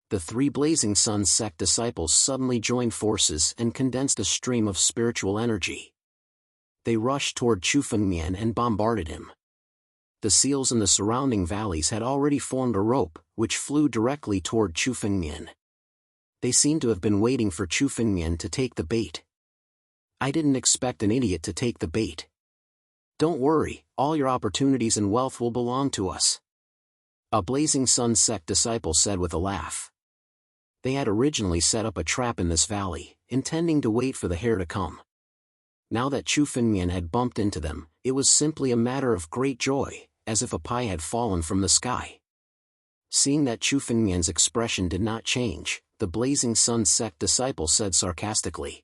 The three Blazing Sun sect disciples suddenly joined forces and condensed a stream of spiritual energy. They rushed toward Chu Fengmian and bombarded him. The seals in the surrounding valleys had already formed a rope, which flew directly toward Chu Fengmian. They seemed to have been waiting for Chu Fengmian to take the bait. I didn't expect an idiot to take the bait. Don't worry, all your opportunities and wealth will belong to us. A Blazing Sun sect disciple said with a laugh. They had originally set up a trap in this valley, intending to wait for the hare to come. Now that Chu Fengmian had bumped into them, it was simply a matter of great joy, as if a pie had fallen from the sky. Seeing that Chu Fengmian's expression did not change, the Blazing Sun sect disciple said sarcastically.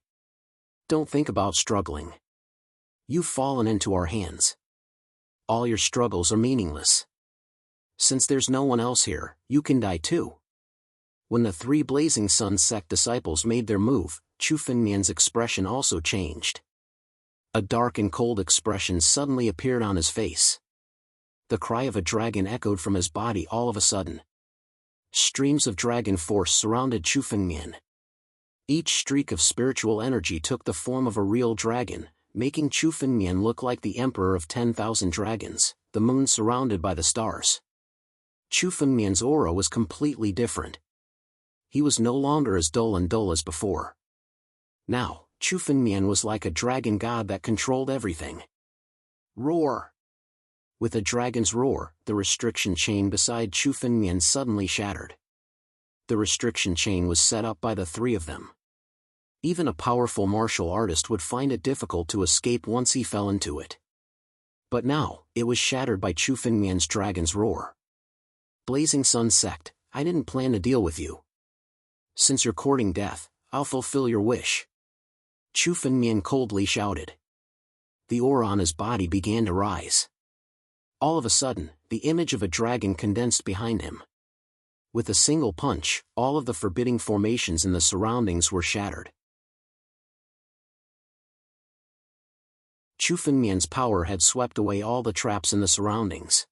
Don't think about struggling. You've fallen into our hands. All your struggles are meaningless. Since there's no one else here, you can die too. When the three Blazing Sun sect disciples made their move, Chu Fengmian's expression also changed. A dark and cold expression suddenly appeared on his face. The cry of a dragon echoed from his body all of a sudden. Streams of dragon force surrounded Chu Fengmian. Each streak of spiritual energy took the form of a real dragon, making Chu Fengmian look like the emperor of 10,000 dragons, the moon surrounded by the stars. Chu Fengmian's aura was completely different. He was no longer as dull as before. Now, Chu Fengmian was like a dragon god that controlled everything. Roar! With a dragon's roar, the restriction chain beside Chu Fengmian suddenly shattered. The restriction chain was set up by the three of them. Even a powerful martial artist would find it difficult to escape once he fell into it. But now, it was shattered by Chu Fengmian's dragon's roar. Blazing Sun sect, I didn't plan to deal with you. Since you're courting death, I'll fulfill your wish. Chu Fengmian coldly shouted. The aura on his body began to rise. All of a sudden, the image of a dragon condensed behind him. With a single punch, all of the forbidding formations in the surroundings were shattered. Chu Fengmian's power had swept away all the traps in the surroundings.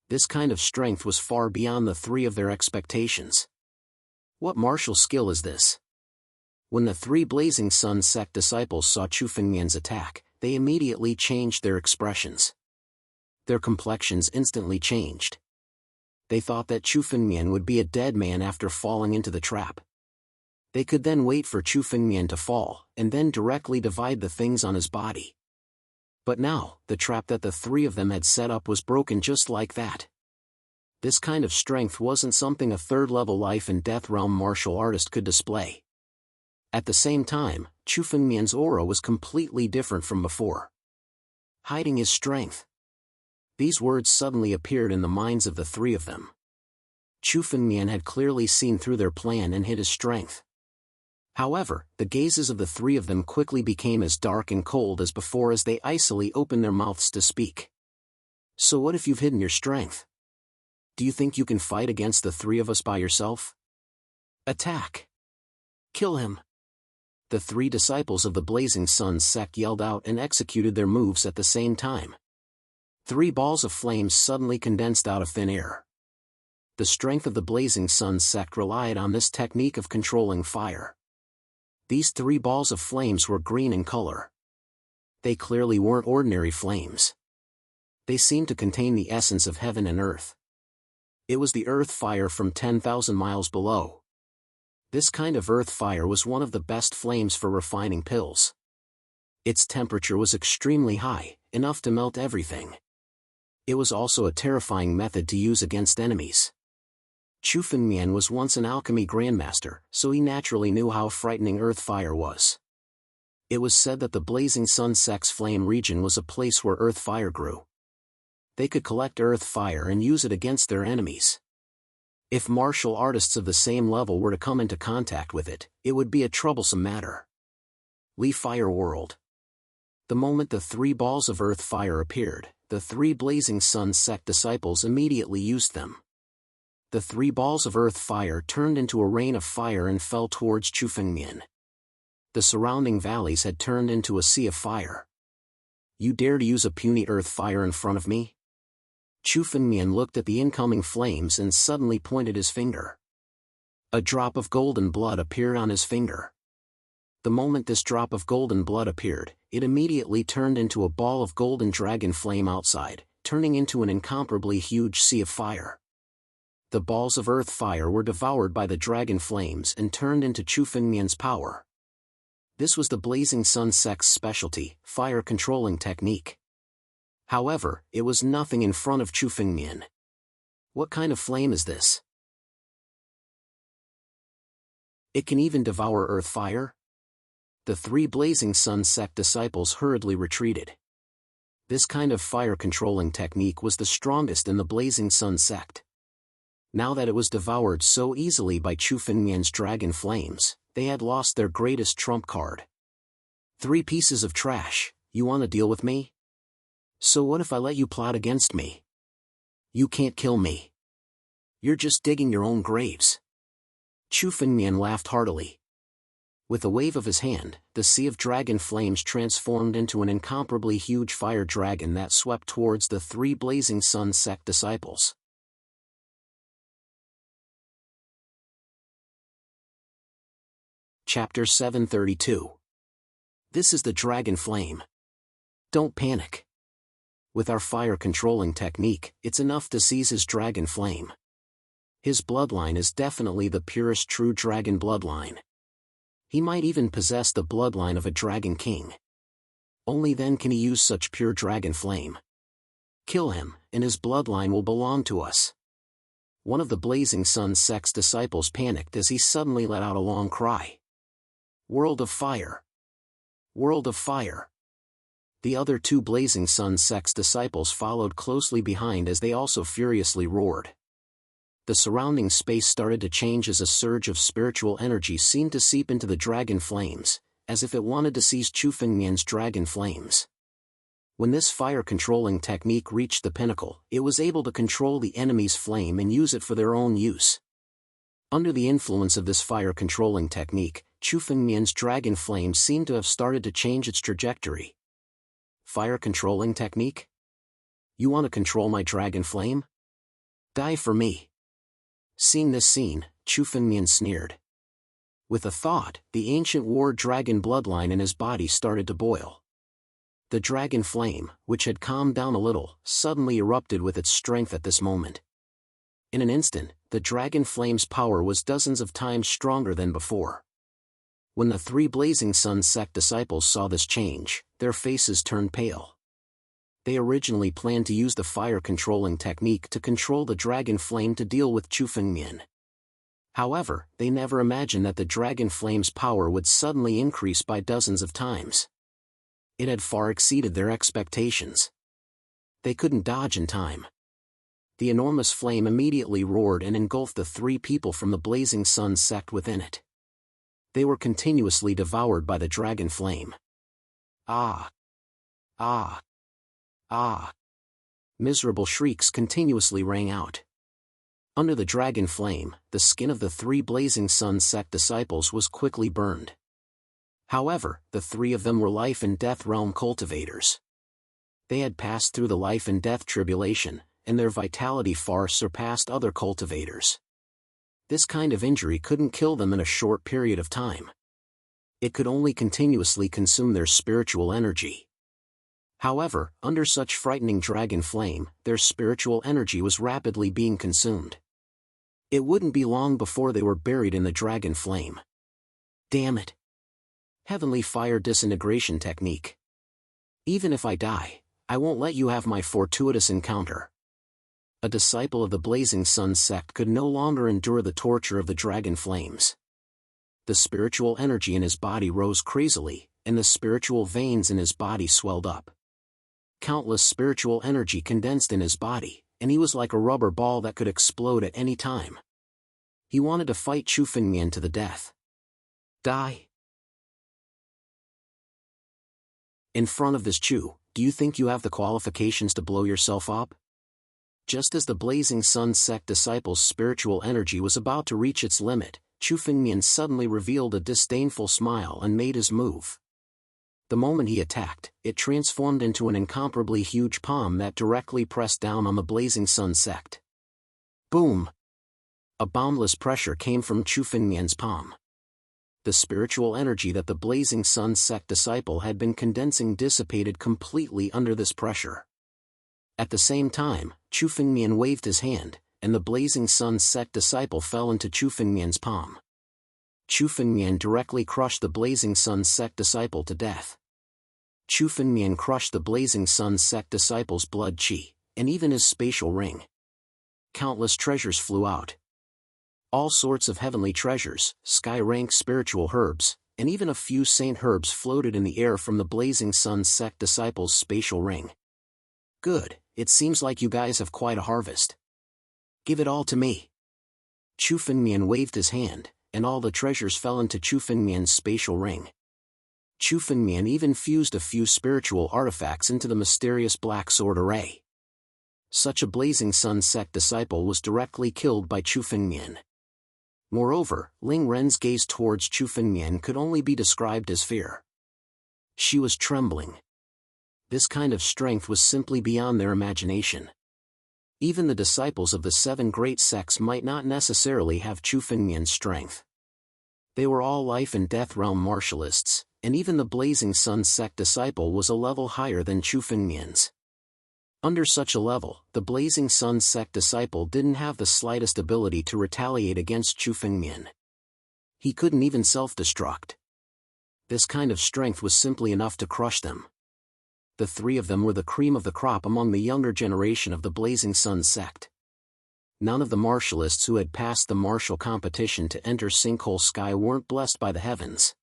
This kind of strength was far beyond the three of their expectations. What martial skill is this? When the three Blazing Sun sect disciples saw Chu Fengmian's attack, they immediately changed their expressions. Their complexions instantly changed. They thought that Chu Fengmian would be a dead man after falling into the trap. They could then wait for Chu Fengmian to fall, and then directly divide the things on his body. But now, the trap that the three of them had set up was broken just like that. This kind of strength wasn't something a third-level life and death realm martial artist could display. At the same time, Chu Fengmian's aura was completely different from before. Hiding his strength. These words suddenly appeared in the minds of the three of them. Chu Fengmian had clearly seen through their plan and hid his strength. However, the gazes of the three of them quickly became as dark and cold as before as they icily opened their mouths to speak. So what if you've hidden your strength? Do you think you can fight against the three of us by yourself? Attack! Kill him! The three disciples of the Blazing Sun sect yelled out and executed their moves at the same time. 3 balls of flames suddenly condensed out of thin air. The strength of the Blazing Sun sect relied on this technique of controlling fire. These 3 balls of flames were green in color. They clearly weren't ordinary flames. They seemed to contain the essence of heaven and earth. It was the earth fire from 10,000 miles below. This kind of earth fire was one of the best flames for refining pills. Its temperature was extremely high, enough to melt everything. It was also a terrifying method to use against enemies. Chu Fengmian was once an alchemy grandmaster, so he naturally knew how frightening earth fire was. It was said that the Blazing Sun sect's flame region was a place where earth fire grew. They could collect earth fire and use it against their enemies. If martial artists of the same level were to come into contact with it, it would be a troublesome matter. Li Fire World. The moment the 3 balls of earth fire appeared, the 3 Blazing Sun sect disciples immediately used them. The 3 balls of earth fire turned into a rain of fire and fell towards Chu Fengmian. The surrounding valleys had turned into a sea of fire. You dare to use a puny earth fire in front of me? Chu Fengmian looked at the incoming flames and suddenly pointed his finger. A drop of golden blood appeared on his finger. The moment this drop of golden blood appeared, it immediately turned into a ball of golden dragon flame outside, turning into an incomparably huge sea of fire. The balls of earth fire were devoured by the dragon flames and turned into Chu Fengmian's power. This was the Blazing Sun sect's specialty, fire controlling technique. However, it was nothing in front of Chu Fengmian. What kind of flame is this? It can even devour earth fire? The 3 Blazing Sun sect disciples hurriedly retreated. This kind of fire controlling technique was the strongest in the Blazing Sun sect. Now that it was devoured so easily by Chu Fengmian's dragon flames, they had lost their greatest trump card. 3 pieces of trash, you want to deal with me? So what if I let you plot against me? You can't kill me. You're just digging your own graves. Chu Fengmian laughed heartily. With a wave of his hand, the sea of dragon flames transformed into an incomparably huge fire dragon that swept towards the 3 Blazing Sun sect disciples. Chapter 732. This is the dragon flame. Don't panic. With our fire controlling technique, it's enough to seize his dragon flame. His bloodline is definitely the purest true dragon bloodline. He might even possess the bloodline of a dragon king. Only then can he use such pure dragon flame. Kill him, and his bloodline will belong to us. One of the Blazing Sun sect's disciples panicked as he suddenly let out a long cry. World of Fire! World of Fire! The other 2 Blazing Sun sect's disciples followed closely behind as they also furiously roared. The surrounding space started to change as a surge of spiritual energy seemed to seep into the dragon flames, as if it wanted to seize Chu Fengmian's dragon flames. When this fire-controlling technique reached the pinnacle, it was able to control the enemy's flame and use it for their own use. Under the influence of this fire-controlling technique, Chu Fengmian's dragon flame seemed to have started to change its trajectory. Fire-controlling technique? You want to control my dragon flame? Die for me. Seeing this scene, Chu Fengmian sneered. With a thought, the ancient war dragon bloodline in his body started to boil. The dragon flame, which had calmed down a little, suddenly erupted with its strength at this moment. In an instant, the dragon flame's power was dozens of times stronger than before. When the 3 Blazing Sun sect disciples saw this change, their faces turned pale. They originally planned to use the fire-controlling technique to control the dragon flame to deal with Chu Fengmian. However, they never imagined that the dragon flame's power would suddenly increase by dozens of times. It had far exceeded their expectations. They couldn't dodge in time. The enormous flame immediately roared and engulfed the three people from the Blazing Sun sect within it. They were continuously devoured by the dragon flame. Ah! Ah! Ah! Miserable shrieks continuously rang out. Under the dragon flame, the skin of the three Blazing Sun sect disciples was quickly burned. However, the three of them were life and death realm cultivators. They had passed through the life and death tribulation, and their vitality far surpassed other cultivators. This kind of injury couldn't kill them in a short period of time. It could only continuously consume their spiritual energy. However, under such frightening dragon flame, their spiritual energy was rapidly being consumed. It wouldn't be long before they were buried in the dragon flame. Damn it! Heavenly fire disintegration technique. Even if I die, I won't let you have my fortuitous encounter. A disciple of the Blazing Sun sect could no longer endure the torture of the dragon flames. The spiritual energy in his body rose crazily, and the spiritual veins in his body swelled up. Countless spiritual energy condensed in his body, and he was like a rubber ball that could explode at any time. He wanted to fight Chu Fengmian to the death. Die. In front of this Chu, do you think you have the qualifications to blow yourself up? Just as the Blazing Sun sect disciples' spiritual energy was about to reach its limit, Chu Fengmian suddenly revealed a disdainful smile and made his move. The moment he attacked, it transformed into an incomparably huge palm that directly pressed down on the Blazing Sun sect. Boom! A boundless pressure came from Chu Fengmian's palm. The spiritual energy that the Blazing Sun sect disciple had been condensing dissipated completely under this pressure. At the same time, Chu Fengmian waved his hand, and the Blazing Sun sect disciple fell into Chu Fengmian's palm. Chu Fengmian directly crushed the Blazing Sun sect disciple to death. Chu Fengmian crushed the Blazing Sun sect disciple's blood chi, and even his spatial ring. Countless treasures flew out. All sorts of heavenly treasures, sky-rank spiritual herbs, and even a few saint herbs floated in the air from the Blazing Sun sect disciple's spatial ring. Good, it seems like you guys have quite a harvest. Give it all to me. Chu Fengmian waved his hand, and all the treasures fell into Chu Fengmian's spatial ring. Chu Fengmian even fused a few spiritual artifacts into the mysterious black sword array. Such a Blazing Sun sect disciple was directly killed by Chu Fengmian. Moreover, Ling Ren's gaze towards Chu Fengmian could only be described as fear. She was trembling. This kind of strength was simply beyond their imagination. Even the disciples of the seven great sects might not necessarily have Chu Fengmian's strength. They were all life and death realm martialists, and even the Blazing Sun sect disciple was a level higher than Chu Fengmian's. Under such a level, the Blazing Sun sect disciple didn't have the slightest ability to retaliate against Chu Fengmian. He couldn't even self-destruct. This kind of strength was simply enough to crush them. The three of them were the cream of the crop among the younger generation of the Blazing Sun sect. None of the martialists who had passed the martial competition to enter Sinkhole Sky weren't blessed by the heavens.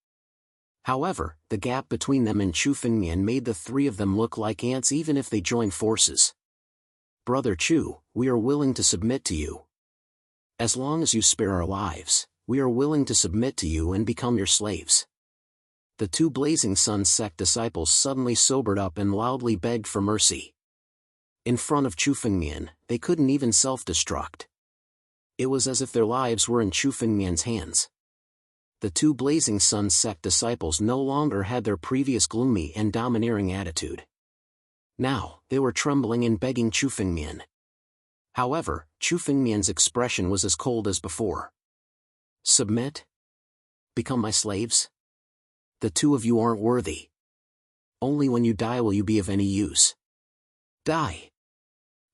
However, the gap between them and Chu Fengmian made the three of them look like ants even if they joined forces. Brother Chu, we are willing to submit to you. As long as you spare our lives, we are willing to submit to you and become your slaves. The two Blazing Sun sect disciples suddenly sobered up and loudly begged for mercy. In front of Chu Fengmian, they couldn't even self-destruct. It was as if their lives were in Chu Fengmian's hands. The two Blazing Sun sect disciples no longer had their previous gloomy and domineering attitude. Now, they were trembling and begging Chu Fengmian. However, Chu Fengmian's expression was as cold as before. Submit? Become my slaves? The two of you aren't worthy. Only when you die will you be of any use. Die!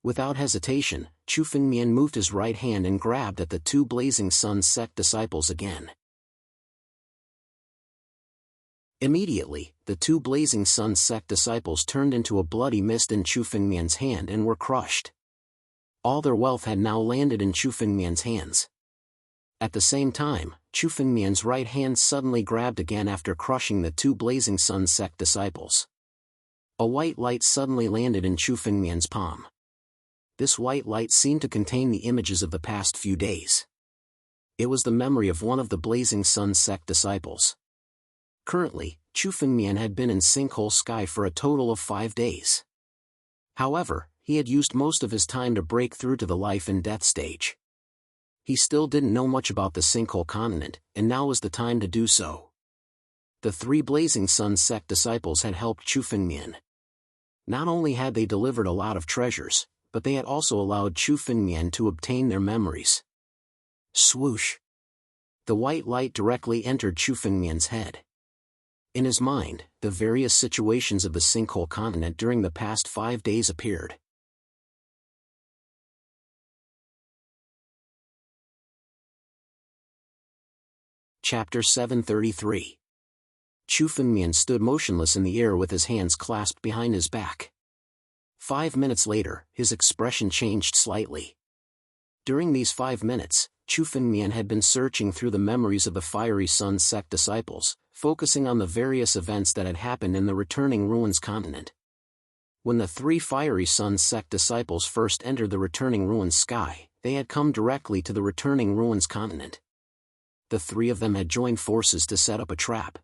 Without hesitation, Chu Fengmian moved his right hand and grabbed at the two Blazing Sun sect disciples again. Immediately, the two Blazing Sun sect disciples turned into a bloody mist in Chu Fengmian's hand and were crushed. All their wealth had now landed in Chu Fengmian's hands. At the same time, Chu Fengmian's right hand suddenly grabbed again after crushing the two Blazing Sun sect disciples. A white light suddenly landed in Chu Fengmian's palm. This white light seemed to contain the images of the past few days. It was the memory of one of the Blazing Sun sect disciples. Currently, Chu Fengmian had been in Sinkhole Sky for a total of 5 days. However, he had used most of his time to break through to the life and death stage. He still didn't know much about the Sinkhole continent, and now was the time to do so. The 3 Blazing Sun sect disciples had helped Chu Fengmian. Not only had they delivered a lot of treasures, but they had also allowed Chu Fengmian to obtain their memories. Swoosh! The white light directly entered Chu Fengmian's head. In his mind, the various situations of the Sinkhole continent during the past 5 days appeared. Chapter 733. Chu Fengmian stood motionless in the air with his hands clasped behind his back. 5 minutes later, his expression changed slightly. During these 5 minutes, Chu Fengmian had been searching through the memories of the Fiery Sun sect disciples, focusing on the various events that had happened in the returning ruins continent. When the 3 Fiery Sun sect disciples first entered the returning ruins sky, they had come directly to the returning ruins continent. The 3 of them had joined forces to set up a trap.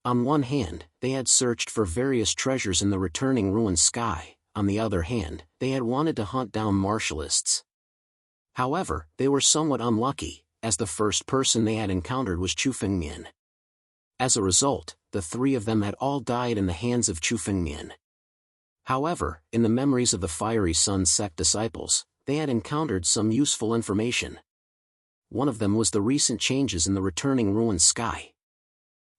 On one hand, they had searched for various treasures in the returning ruins sky. On the other hand, they had wanted to hunt down martialists. However, they were somewhat unlucky, as the first person they had encountered was Chu Fengmian. As a result, the 3 of them had all died in the hands of Chu Fengmian. However, in the memories of the Fiery Sun sect disciples, they had encountered some useful information. One of them was the recent changes in the returning ruins sky.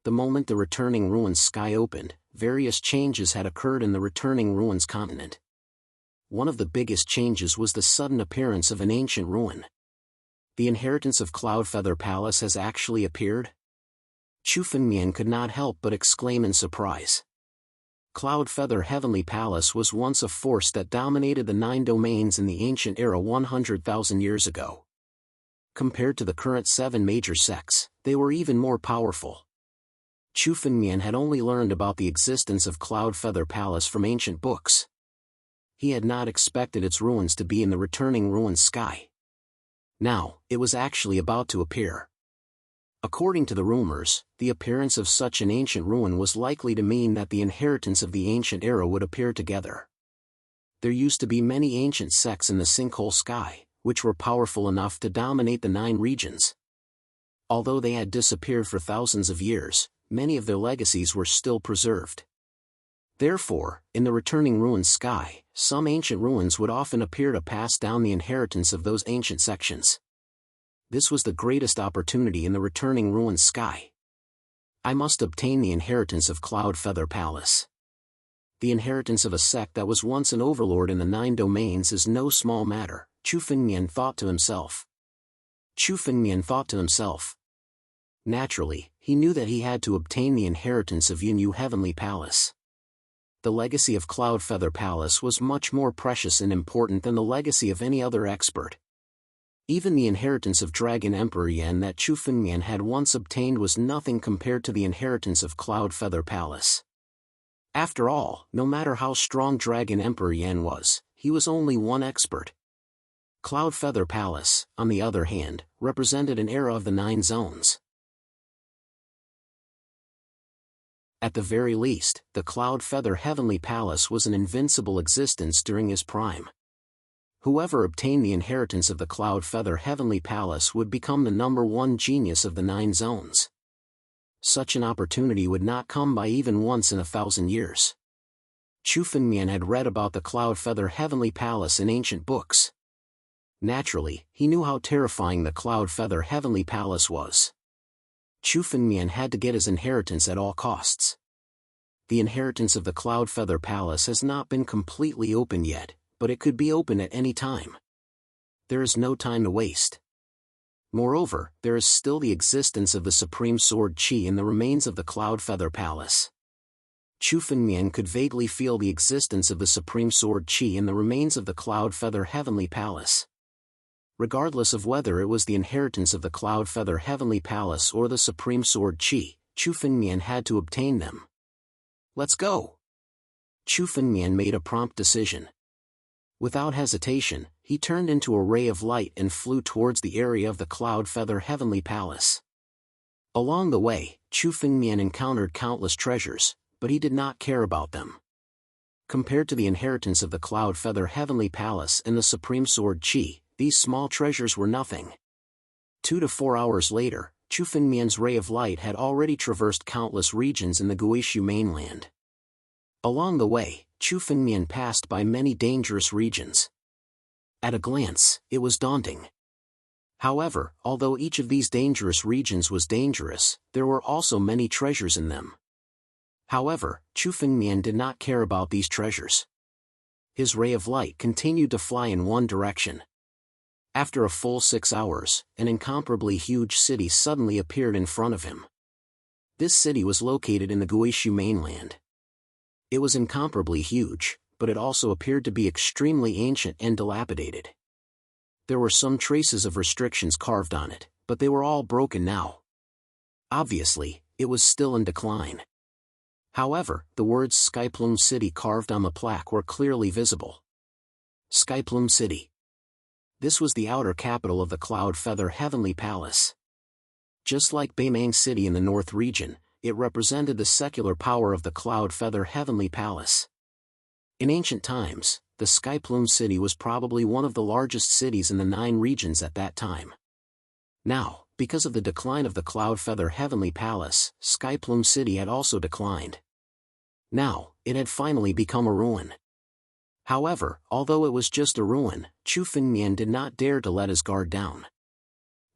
The moment the returning ruins sky opened, various changes had occurred in the returning ruins continent. One of the biggest changes was the sudden appearance of an ancient ruin. The inheritance of Cloudfeather Palace has actually appeared? Chu Fengmian could not help but exclaim in surprise. Cloudfeather Heavenly Palace was once a force that dominated the 9 domains in the ancient era 100,000 years ago. Compared to the current 7 major sects, they were even more powerful. Chu Fengmian had only learned about the existence of Cloudfeather Palace from ancient books. He had not expected its ruins to be in the returning ruins sky. Now, it was actually about to appear. According to the rumors, the appearance of such an ancient ruin was likely to mean that the inheritance of the ancient era would appear together. There used to be many ancient sects in the Sinkhole Sky, which were powerful enough to dominate the 9 regions. Although they had disappeared for thousands of years, many of their legacies were still preserved. Therefore, in the returning ruins sky, some ancient ruins would often appear to pass down the inheritance of those ancient sections. This was the greatest opportunity in the returning ruins sky. I must obtain the inheritance of Cloudfeather Palace. The inheritance of a sect that was once an overlord in the 9 domains is no small matter, Chu Fengmian thought to himself. Naturally, he knew that he had to obtain the inheritance of Yunyu Heavenly Palace. The legacy of Cloudfeather Palace was much more precious and important than the legacy of any other expert. Even the inheritance of Dragon Emperor Yan that Chu Fengmian had once obtained was nothing compared to the inheritance of Cloudfeather Palace. After all, no matter how strong Dragon Emperor Yan was, he was only one expert. Cloudfeather Palace, on the other hand, represented an era of the 9 zones. At the very least, the Cloudfeather Heavenly Palace was an invincible existence during his prime. Whoever obtained the inheritance of the Cloudfeather Heavenly Palace would become the #1 genius of the 9 zones. Such an opportunity would not come by even once in 1,000 years. Chu Fengmian had read about the Cloudfeather Heavenly Palace in ancient books. Naturally, he knew how terrifying the Cloudfeather Heavenly Palace was. Chu Fengmian had to get his inheritance at all costs. The inheritance of the Cloudfeather Palace has not been completely opened yet, but it could be opened at any time. There is no time to waste. Moreover, there is still the existence of the Supreme Sword Qi in the remains of the Cloud Feather Palace. Chu Fengmian could vaguely feel the existence of the Supreme Sword Qi in the remains of the Cloud Feather Heavenly Palace. Regardless of whether it was the inheritance of the Cloud Feather Heavenly Palace or the Supreme Sword Qi, Chu Fengmian had to obtain them. Let's go! Chu Fengmian made a prompt decision. Without hesitation, he turned into a ray of light and flew towards the area of the Cloud Feather Heavenly Palace. Along the way, Chu Fengmian encountered countless treasures, but he did not care about them. Compared to the inheritance of the Cloud Feather Heavenly Palace and the Supreme Sword Qi, these small treasures were nothing. 2 to 4 hours later, Chu Fengmian's ray of light had already traversed countless regions in the Guishu mainland. Along the way, Chu Fengmian passed by many dangerous regions. At a glance, it was daunting. However, although each of these dangerous regions was dangerous, there were also many treasures in them. However, Chu Fengmian did not care about these treasures. His ray of light continued to fly in one direction. After a full 6 hours, an incomparably huge city suddenly appeared in front of him. This city was located in the Guishu mainland. It was incomparably huge, but it also appeared to be extremely ancient and dilapidated. There were some traces of restrictions carved on it, but they were all broken now. Obviously, it was still in decline. However, the words Skyplume City carved on the plaque were clearly visible. Skyplume City. This was the outer capital of the Cloud Feather Heavenly Palace. Just like Beimang City in the North region, it represented the secular power of the Cloud Feather Heavenly Palace. In ancient times, the Skyplume City was probably one of the largest cities in the 9 regions at that time. Now, because of the decline of the Cloud Feather Heavenly Palace, Skyplume City had also declined. Now, it had finally become a ruin. However, although it was just a ruin, Chu Fengmian did not dare to let his guard down.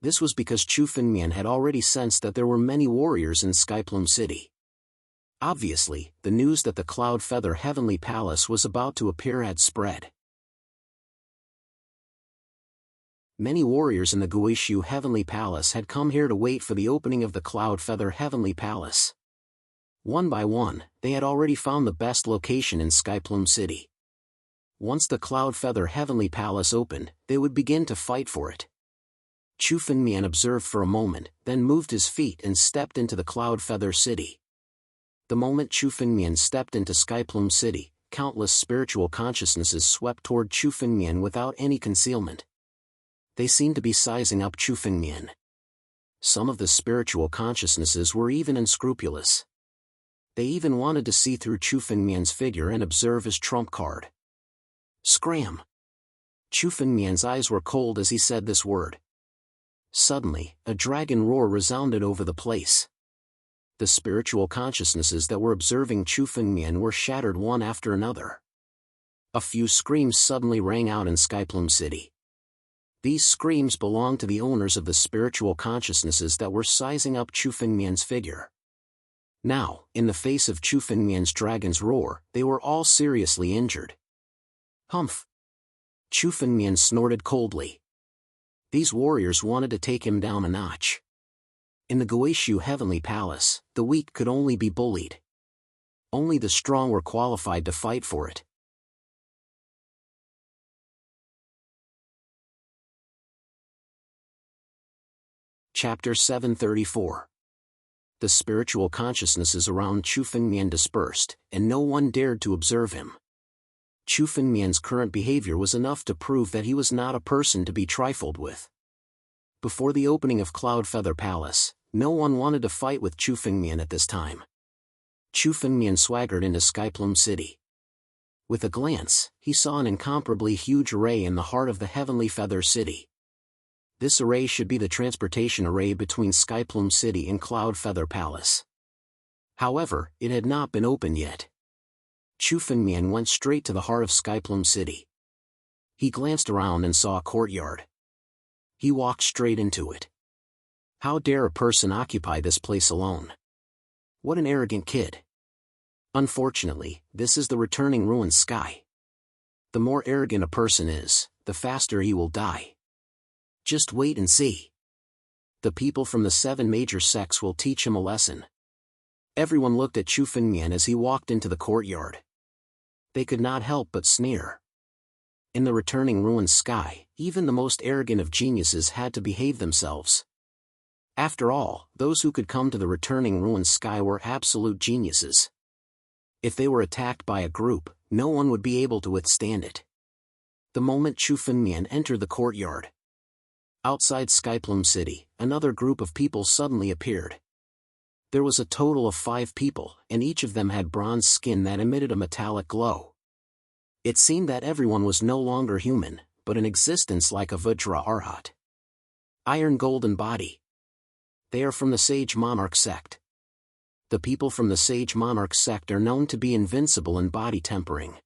This was because Chu Fengmian had already sensed that there were many warriors in Skyplume City. Obviously, the news that the Cloud Feather Heavenly Palace was about to appear had spread. Many warriors in the Guishu Heavenly Palace had come here to wait for the opening of the Cloud Feather Heavenly Palace. One by one, they had already found the best location in Skyplume City. Once the Cloud Feather Heavenly Palace opened, they would begin to fight for it. Chu Fengmian observed for a moment, then moved his feet and stepped into the Cloud Feather City. The moment Chu Fengmian stepped into Skyplume City, countless spiritual consciousnesses swept toward Chu Fengmian without any concealment. They seemed to be sizing up Chu Fengmian. Some of the spiritual consciousnesses were even unscrupulous. They even wanted to see through Chu Fengmian's figure and observe his trump card. Scram! Chu Fengmian's eyes were cold as he said this word. Suddenly, a dragon roar resounded over the place. The spiritual consciousnesses that were observing Chu Fengmian were shattered one after another. A few screams suddenly rang out in Skyplume City. These screams belonged to the owners of the spiritual consciousnesses that were sizing up Chu Fengmian's figure. Now, in the face of Chu Fengmian's dragon's roar, they were all seriously injured. Humph! Chu Fengmian snorted coldly. These warriors wanted to take him down a notch. In the Guishu Heavenly Palace, the weak could only be bullied. Only the strong were qualified to fight for it. Chapter 734. The spiritual consciousnesses around Chu Fengmian dispersed, and no one dared to observe him. Chu Fengmian's current behavior was enough to prove that he was not a person to be trifled with. Before the opening of Cloud Feather Palace, no one wanted to fight with Chu Fengmian at this time. Chu Fengmian swaggered into Skyplume City. With a glance, he saw an incomparably huge array in the heart of the Heavenly Feather City. This array should be the transportation array between Skyplume City and Cloud Feather Palace. However, it had not been opened yet. Chu Fengmian went straight to the heart of Skyplume City. He glanced around and saw a courtyard. He walked straight into it. How dare a person occupy this place alone? What an arrogant kid. Unfortunately, this is the returning ruined sky. The more arrogant a person is, the faster he will die. Just wait and see. The people from the 7 major sects will teach him a lesson. Everyone looked at Chu Fengmian as he walked into the courtyard. They could not help but sneer. In the returning ruined sky, even the most arrogant of geniuses had to behave themselves. After all, those who could come to the returning ruined sky were absolute geniuses. If they were attacked by a group, no one would be able to withstand it. The moment Chu Fengmian entered the courtyard, outside Skyplume City, another group of people suddenly appeared. There was a total of 5 people, and each of them had bronze skin that emitted a metallic glow. It seemed that everyone was no longer human, but in existence like a Vajra Arhat. Iron Golden Body. They are from the Sage Monarch sect. The people from the Sage Monarch sect are known to be invincible in body tempering.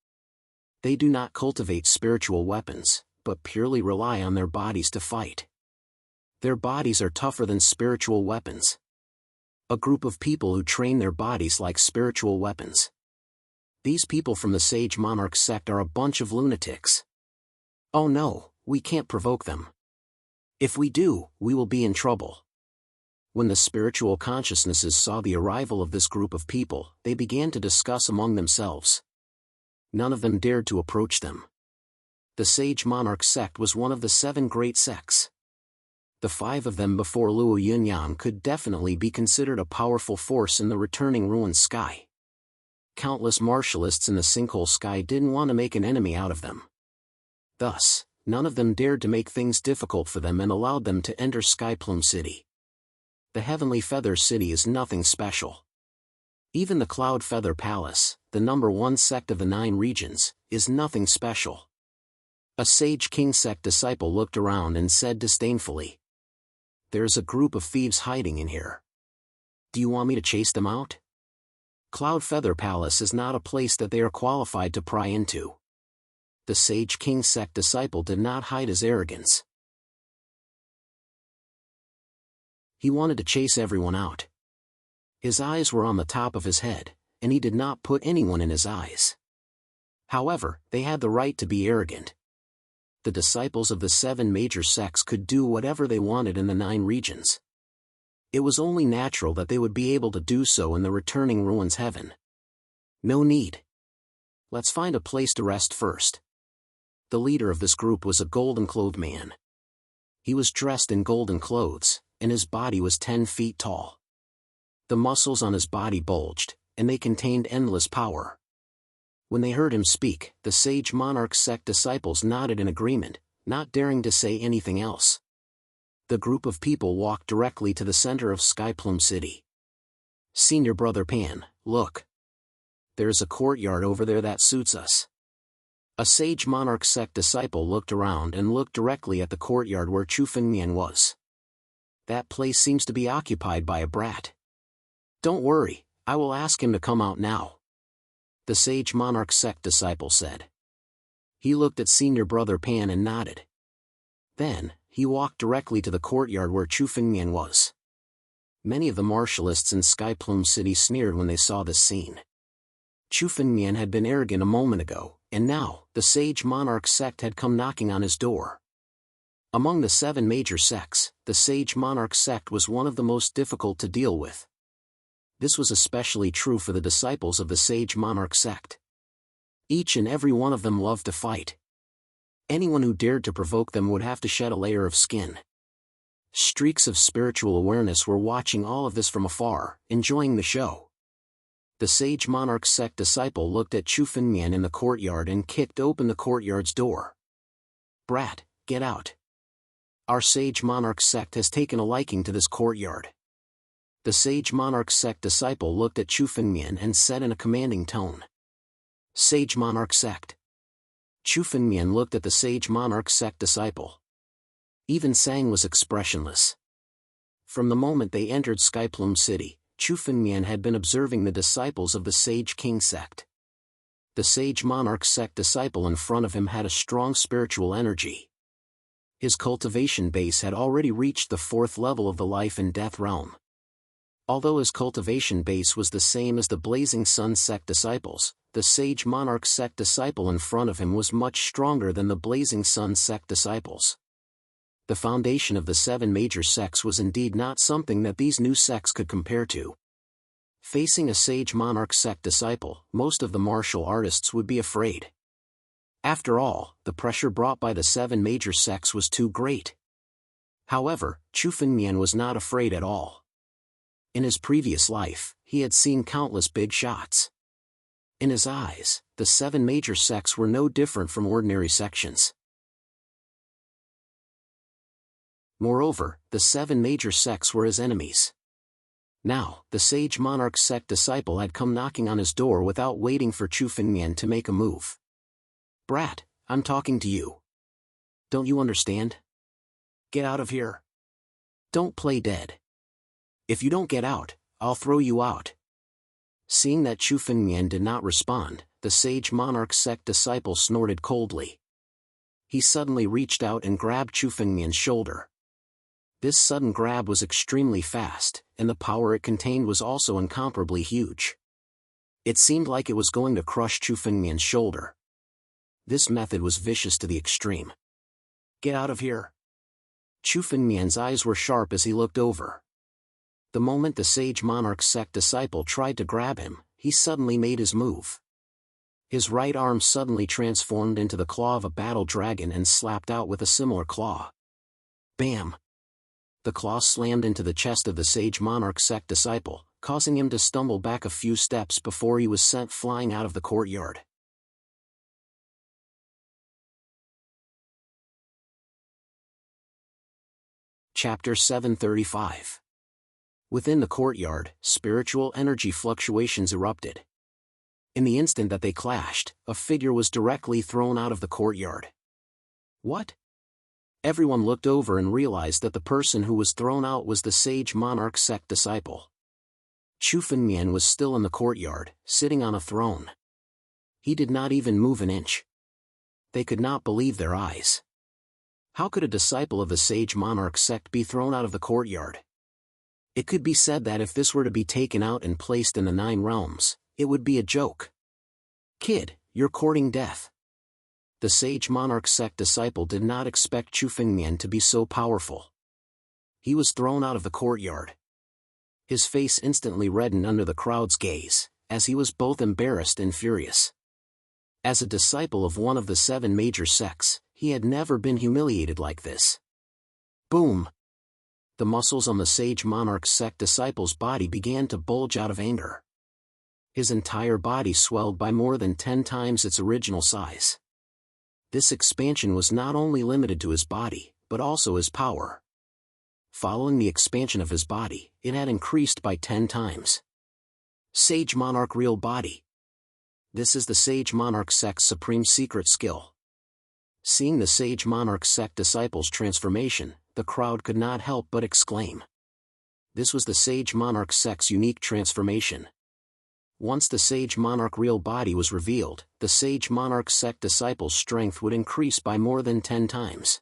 They do not cultivate spiritual weapons, but purely rely on their bodies to fight. Their bodies are tougher than spiritual weapons. A group of people who train their bodies like spiritual weapons. These people from the Sage Monarch sect are a bunch of lunatics. Oh no, we can't provoke them. If we do, we will be in trouble. When the spiritual consciousnesses saw the arrival of this group of people, they began to discuss among themselves. None of them dared to approach them. The Sage Monarch sect was one of the 7 great sects. The 5 of them before Luo Yunyang could definitely be considered a powerful force in the returning ruined sky. Countless martialists in the sinkhole sky didn't want to make an enemy out of them. Thus, none of them dared to make things difficult for them and allowed them to enter Skyplume City. The Heavenly Feather City is nothing special. Even the Cloud Feather Palace, the number 1 sect of the 9 regions, is nothing special. A Sage King sect disciple looked around and said disdainfully, "There's a group of thieves hiding in here. Do you want me to chase them out?" Cloud Feather Palace is not a place that they are qualified to pry into. The Sage King sect disciple did not hide his arrogance. He wanted to chase everyone out. His eyes were on the top of his head, and he did not put anyone in his eyes. However, they had the right to be arrogant. The disciples of the 7 major sects could do whatever they wanted in the 9 regions. It was only natural that they would be able to do so in the returning ruins heaven. No need. Let's find a place to rest first. The leader of this group was a golden-clothed man. He was dressed in golden clothes, and his body was 10 feet tall. The muscles on his body bulged, and they contained endless power. When they heard him speak, the Sage Monarch sect disciples nodded in agreement, not daring to say anything else. The group of people walked directly to the center of Skyplume City. "Senior Brother Pan, look. There's a courtyard over there that suits us." A Sage Monarch sect disciple looked around and looked directly at the courtyard where Chu Fengmian was. "That place seems to be occupied by a brat. Don't worry, I will ask him to come out now," the Sage Monarch sect disciple said. He looked at Senior Brother Pan and nodded. Then, he walked directly to the courtyard where Chu Fengmian was. Many of the martialists in Skyplume City sneered when they saw this scene. Chu Fengmian had been arrogant a moment ago, and now, the Sage Monarch sect had come knocking on his door. Among the 7 major sects, the Sage Monarch sect was one of the most difficult to deal with. This was especially true for the disciples of the Sage Monarch sect. Each and every one of them loved to fight. Anyone who dared to provoke them would have to shed a layer of skin. Streaks of spiritual awareness were watching all of this from afar, enjoying the show. The Sage Monarch sect disciple looked at Chu Fengmian in the courtyard and kicked open the courtyard's door. "Brat, get out. Our Sage Monarch sect has taken a liking to this courtyard." The Sage Monarch sect disciple looked at Chu Fengmian and said in a commanding tone, "Sage Monarch sect." Chu Fengmian looked at the Sage Monarch sect disciple. Even Sang was expressionless. From the moment they entered Skyplume City, Chu Fengmian had been observing the disciples of the Sage King sect. The Sage Monarch sect disciple in front of him had a strong spiritual energy. His cultivation base had already reached the 4th level of the life and death realm. Although his cultivation base was the same as the Blazing Sun sect disciples, the Sage Monarch sect disciple in front of him was much stronger than the Blazing Sun sect disciples. The foundation of the 7 major sects was indeed not something that these new sects could compare to. Facing a sage monarch sect disciple, most of the martial artists would be afraid. After all, the pressure brought by the 7 major sects was too great. However, Chu Fengmian was not afraid at all. In his previous life, he had seen countless big shots. In his eyes, the 7 major sects were no different from ordinary sections. Moreover, the 7 major sects were his enemies. Now, the sage monarch sect disciple had come knocking on his door without waiting for Chu Fengmian to make a move. "Brat, I'm talking to you. Don't you understand? Get out of here. Don't play dead. If you don't get out, I'll throw you out." Seeing that Chu Fengmian did not respond, the sage monarch sect disciple snorted coldly. He suddenly reached out and grabbed Chu Fengmian's shoulder. This sudden grab was extremely fast, and the power it contained was also incomparably huge. It seemed like it was going to crush Chu Fengmian's shoulder. This method was vicious to the extreme. "Get out of here." Chu Fengmian's eyes were sharp as he looked over. The moment the sage monarch sect disciple tried to grab him, he suddenly made his move. His right arm suddenly transformed into the claw of a battle dragon and slapped out with a similar claw. Bam! The claw slammed into the chest of the sage monarch sect disciple, causing him to stumble back a few steps before he was sent flying out of the courtyard. Chapter 735. Within the courtyard, spiritual energy fluctuations erupted. In the instant that they clashed, a figure was directly thrown out of the courtyard. What? Everyone looked over and realized that the person who was thrown out was the sage monarch sect disciple. Chu Fengmian was still in the courtyard, sitting on a throne. He did not even move an inch. They could not believe their eyes. How could a disciple of the sage monarch sect be thrown out of the courtyard? It could be said that if this were to be taken out and placed in the 9 realms, it would be a joke. "Kid, you're courting death." The sage monarch sect disciple did not expect Chu Fengmian to be so powerful. He was thrown out of the courtyard. His face instantly reddened under the crowd's gaze, as he was both embarrassed and furious. As a disciple of one of the 7 major sects, he had never been humiliated like this. Boom! The muscles on the sage monarch sect disciple's body began to bulge out of anger. His entire body swelled by more than 10 times its original size. This expansion was not only limited to his body, but also his power. Following the expansion of his body, it had increased by 10 times. Sage Monarch Real Body. This is the Sage Monarch sect's supreme secret skill. Seeing the Sage Monarch sect disciples' transformation, the crowd could not help but exclaim. This was the Sage Monarch sect's unique transformation. Once the Sage Monarch Real Body was revealed, the Sage Monarch sect disciples' strength would increase by more than 10 times.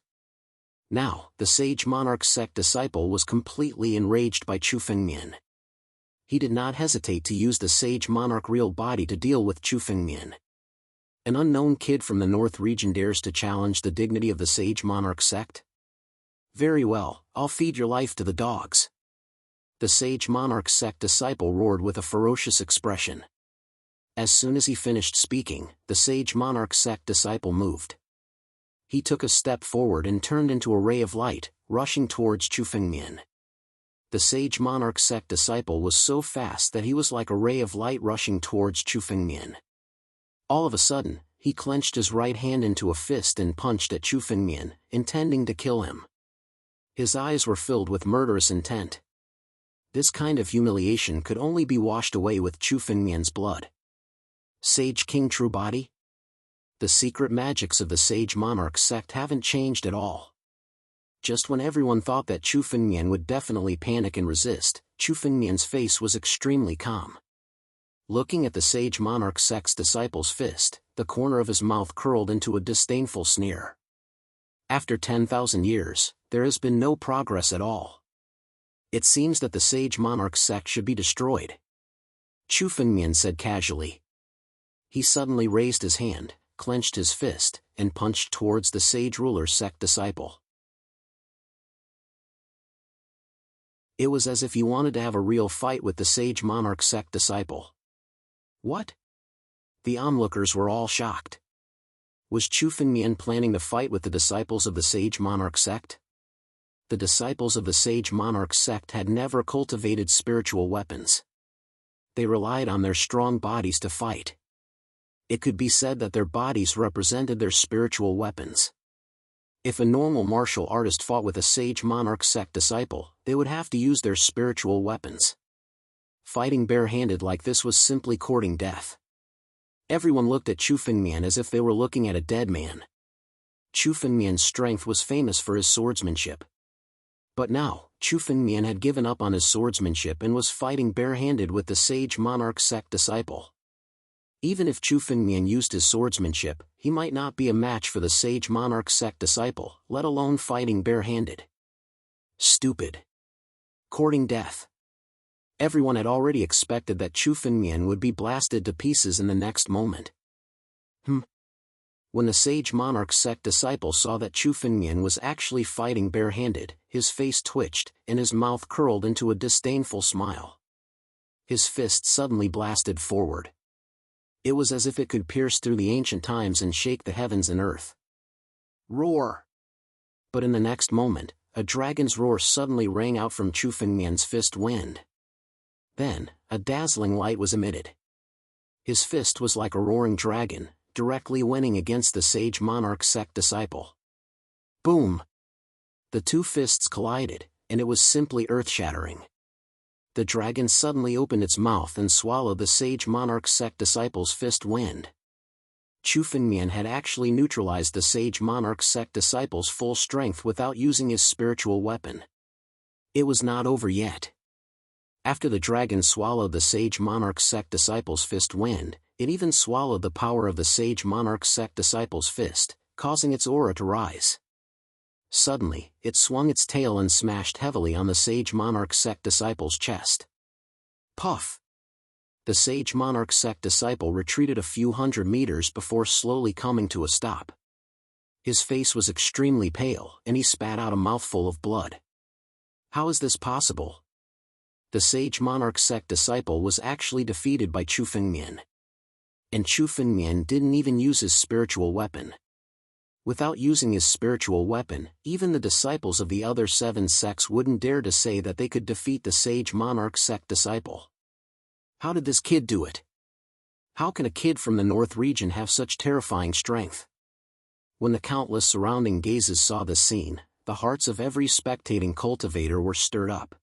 Now, the Sage Monarch sect disciple was completely enraged by Chu Fengmian. He did not hesitate to use the Sage Monarch Real Body to deal with Chu Fengmian. An unknown kid from the North region dares to challenge the dignity of the Sage Monarch sect? Very well, I'll feed your life to the dogs. The Sage Monarch sect disciple roared with a ferocious expression. As soon as he finished speaking, the Sage Monarch sect disciple moved. He took a step forward and turned into a ray of light, rushing towards Chu Fengmian. The Sage Monarch sect disciple was so fast that he was like a ray of light rushing towards Chu Fengmian. All of a sudden, he clenched his right hand into a fist and punched at Chu Fengmian, intending to kill him. His eyes were filled with murderous intent. This kind of humiliation could only be washed away with Chu Fengmian's blood. Sage King True Body? The secret magics of the Sage Monarch sect haven't changed at all. Just when everyone thought that Chu Fengmian would definitely panic and resist, Chu Fengmian's face was extremely calm. Looking at the Sage Monarch sect's disciple's fist, the corner of his mouth curled into a disdainful sneer. After 10,000 years, there has been no progress at all. It seems that the Sage Monarch sect should be destroyed. Chu Fengmian said casually. He suddenly raised his hand, clenched his fist, and punched towards the Sage Ruler sect disciple. It was as if he wanted to have a real fight with the sage monarch sect disciple. What? The onlookers were all shocked. Was Chu Fengmian planning to fight with the disciples of the sage monarch sect? The disciples of the sage monarch sect had never cultivated spiritual weapons. They relied on their strong bodies to fight. It could be said that their bodies represented their spiritual weapons. If a normal martial artist fought with a sage monarch sect disciple, they would have to use their spiritual weapons. Fighting barehanded like this was simply courting death. Everyone looked at Chu Fengmian as if they were looking at a dead man. Chu Fengmian's strength was famous for his swordsmanship. But now, Chu Fengmian had given up on his swordsmanship and was fighting barehanded with the sage monarch sect disciple. Even if Chu Fengmian used his swordsmanship, he might not be a match for the sage monarch sect disciple, let alone fighting barehanded. Stupid. Courting death. Everyone had already expected that Chu Fengmian would be blasted to pieces in the next moment. When the sage monarch sect disciple saw that Chu Fengmian was actually fighting barehanded, his face twitched, and his mouth curled into a disdainful smile. His fist suddenly blasted forward. It was as if it could pierce through the ancient times and shake the heavens and earth. Roar! But in the next moment, a dragon's roar suddenly rang out from Chu Fengmian's fist wind. Then, a dazzling light was emitted. His fist was like a roaring dragon, directly winning against the sage monarch sect disciple. Boom! The two fists collided, and it was simply earth-shattering. The dragon suddenly opened its mouth and swallowed the sage monarch sect disciple's fist wind. Chu Fengmian had actually neutralized the sage monarch sect disciple's full strength without using his spiritual weapon. It was not over yet. After the dragon swallowed the sage monarch sect disciple's fist wind, it even swallowed the power of the sage monarch sect disciple's fist, causing its aura to rise. Suddenly, it swung its tail and smashed heavily on the sage monarch sect disciple's chest. Puff! The sage monarch sect disciple retreated a few hundred meters before slowly coming to a stop. His face was extremely pale, and he spat out a mouthful of blood. How is this possible? The sage monarch sect disciple was actually defeated by Chu Fengmian. And Chu Fengmian didn't even use his spiritual weapon. Without using his spiritual weapon, even the disciples of the other 7 sects wouldn't dare to say that they could defeat the sage monarch sect disciple. How did this kid do it? How can a kid from the North region have such terrifying strength? When the countless surrounding gazes saw this scene, the hearts of every spectating cultivator were stirred up.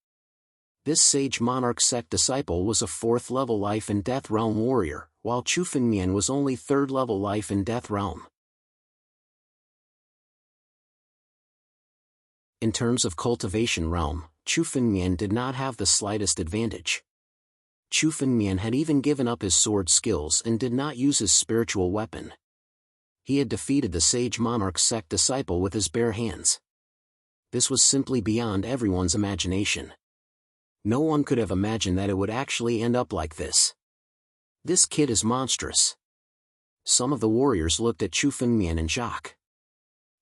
This sage monarch sect disciple was a 4th level life and death realm warrior, while Chu Fengmian was only 3rd level life and death realm. In terms of cultivation realm, Chu Fengmian did not have the slightest advantage. Chu Fengmian had even given up his sword skills and did not use his spiritual weapon. He had defeated the sage monarch sect disciple with his bare hands. This was simply beyond everyone's imagination. No one could have imagined that it would actually end up like this. This kid is monstrous. Some of the warriors looked at Chu Fengmian in shock.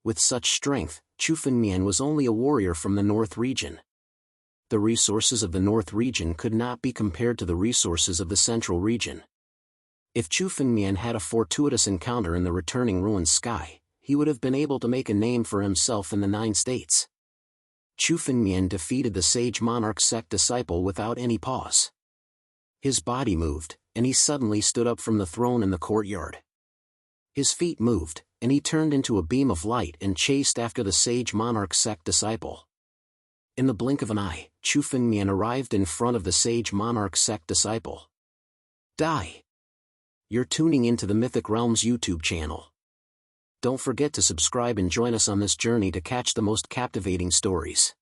With such strength, Chu Fengmian was only a warrior from the North region. The resources of the North region could not be compared to the resources of the Central region. If Chu Fengmian had a fortuitous encounter in the returning ruined sky, he would have been able to make a name for himself in the 9 states. Chu Fengmian defeated the sage monarch sect disciple without any pause. His body moved, and he suddenly stood up from the throne in the courtyard. His feet moved, and he turned into a beam of light and chased after the sage monarch sect disciple. In the blink of an eye, Chu Fengmian arrived in front of the sage monarch sect disciple. Die! You're tuning into the Mythic Realms YouTube channel. Don't forget to subscribe and join us on this journey to catch the most captivating stories.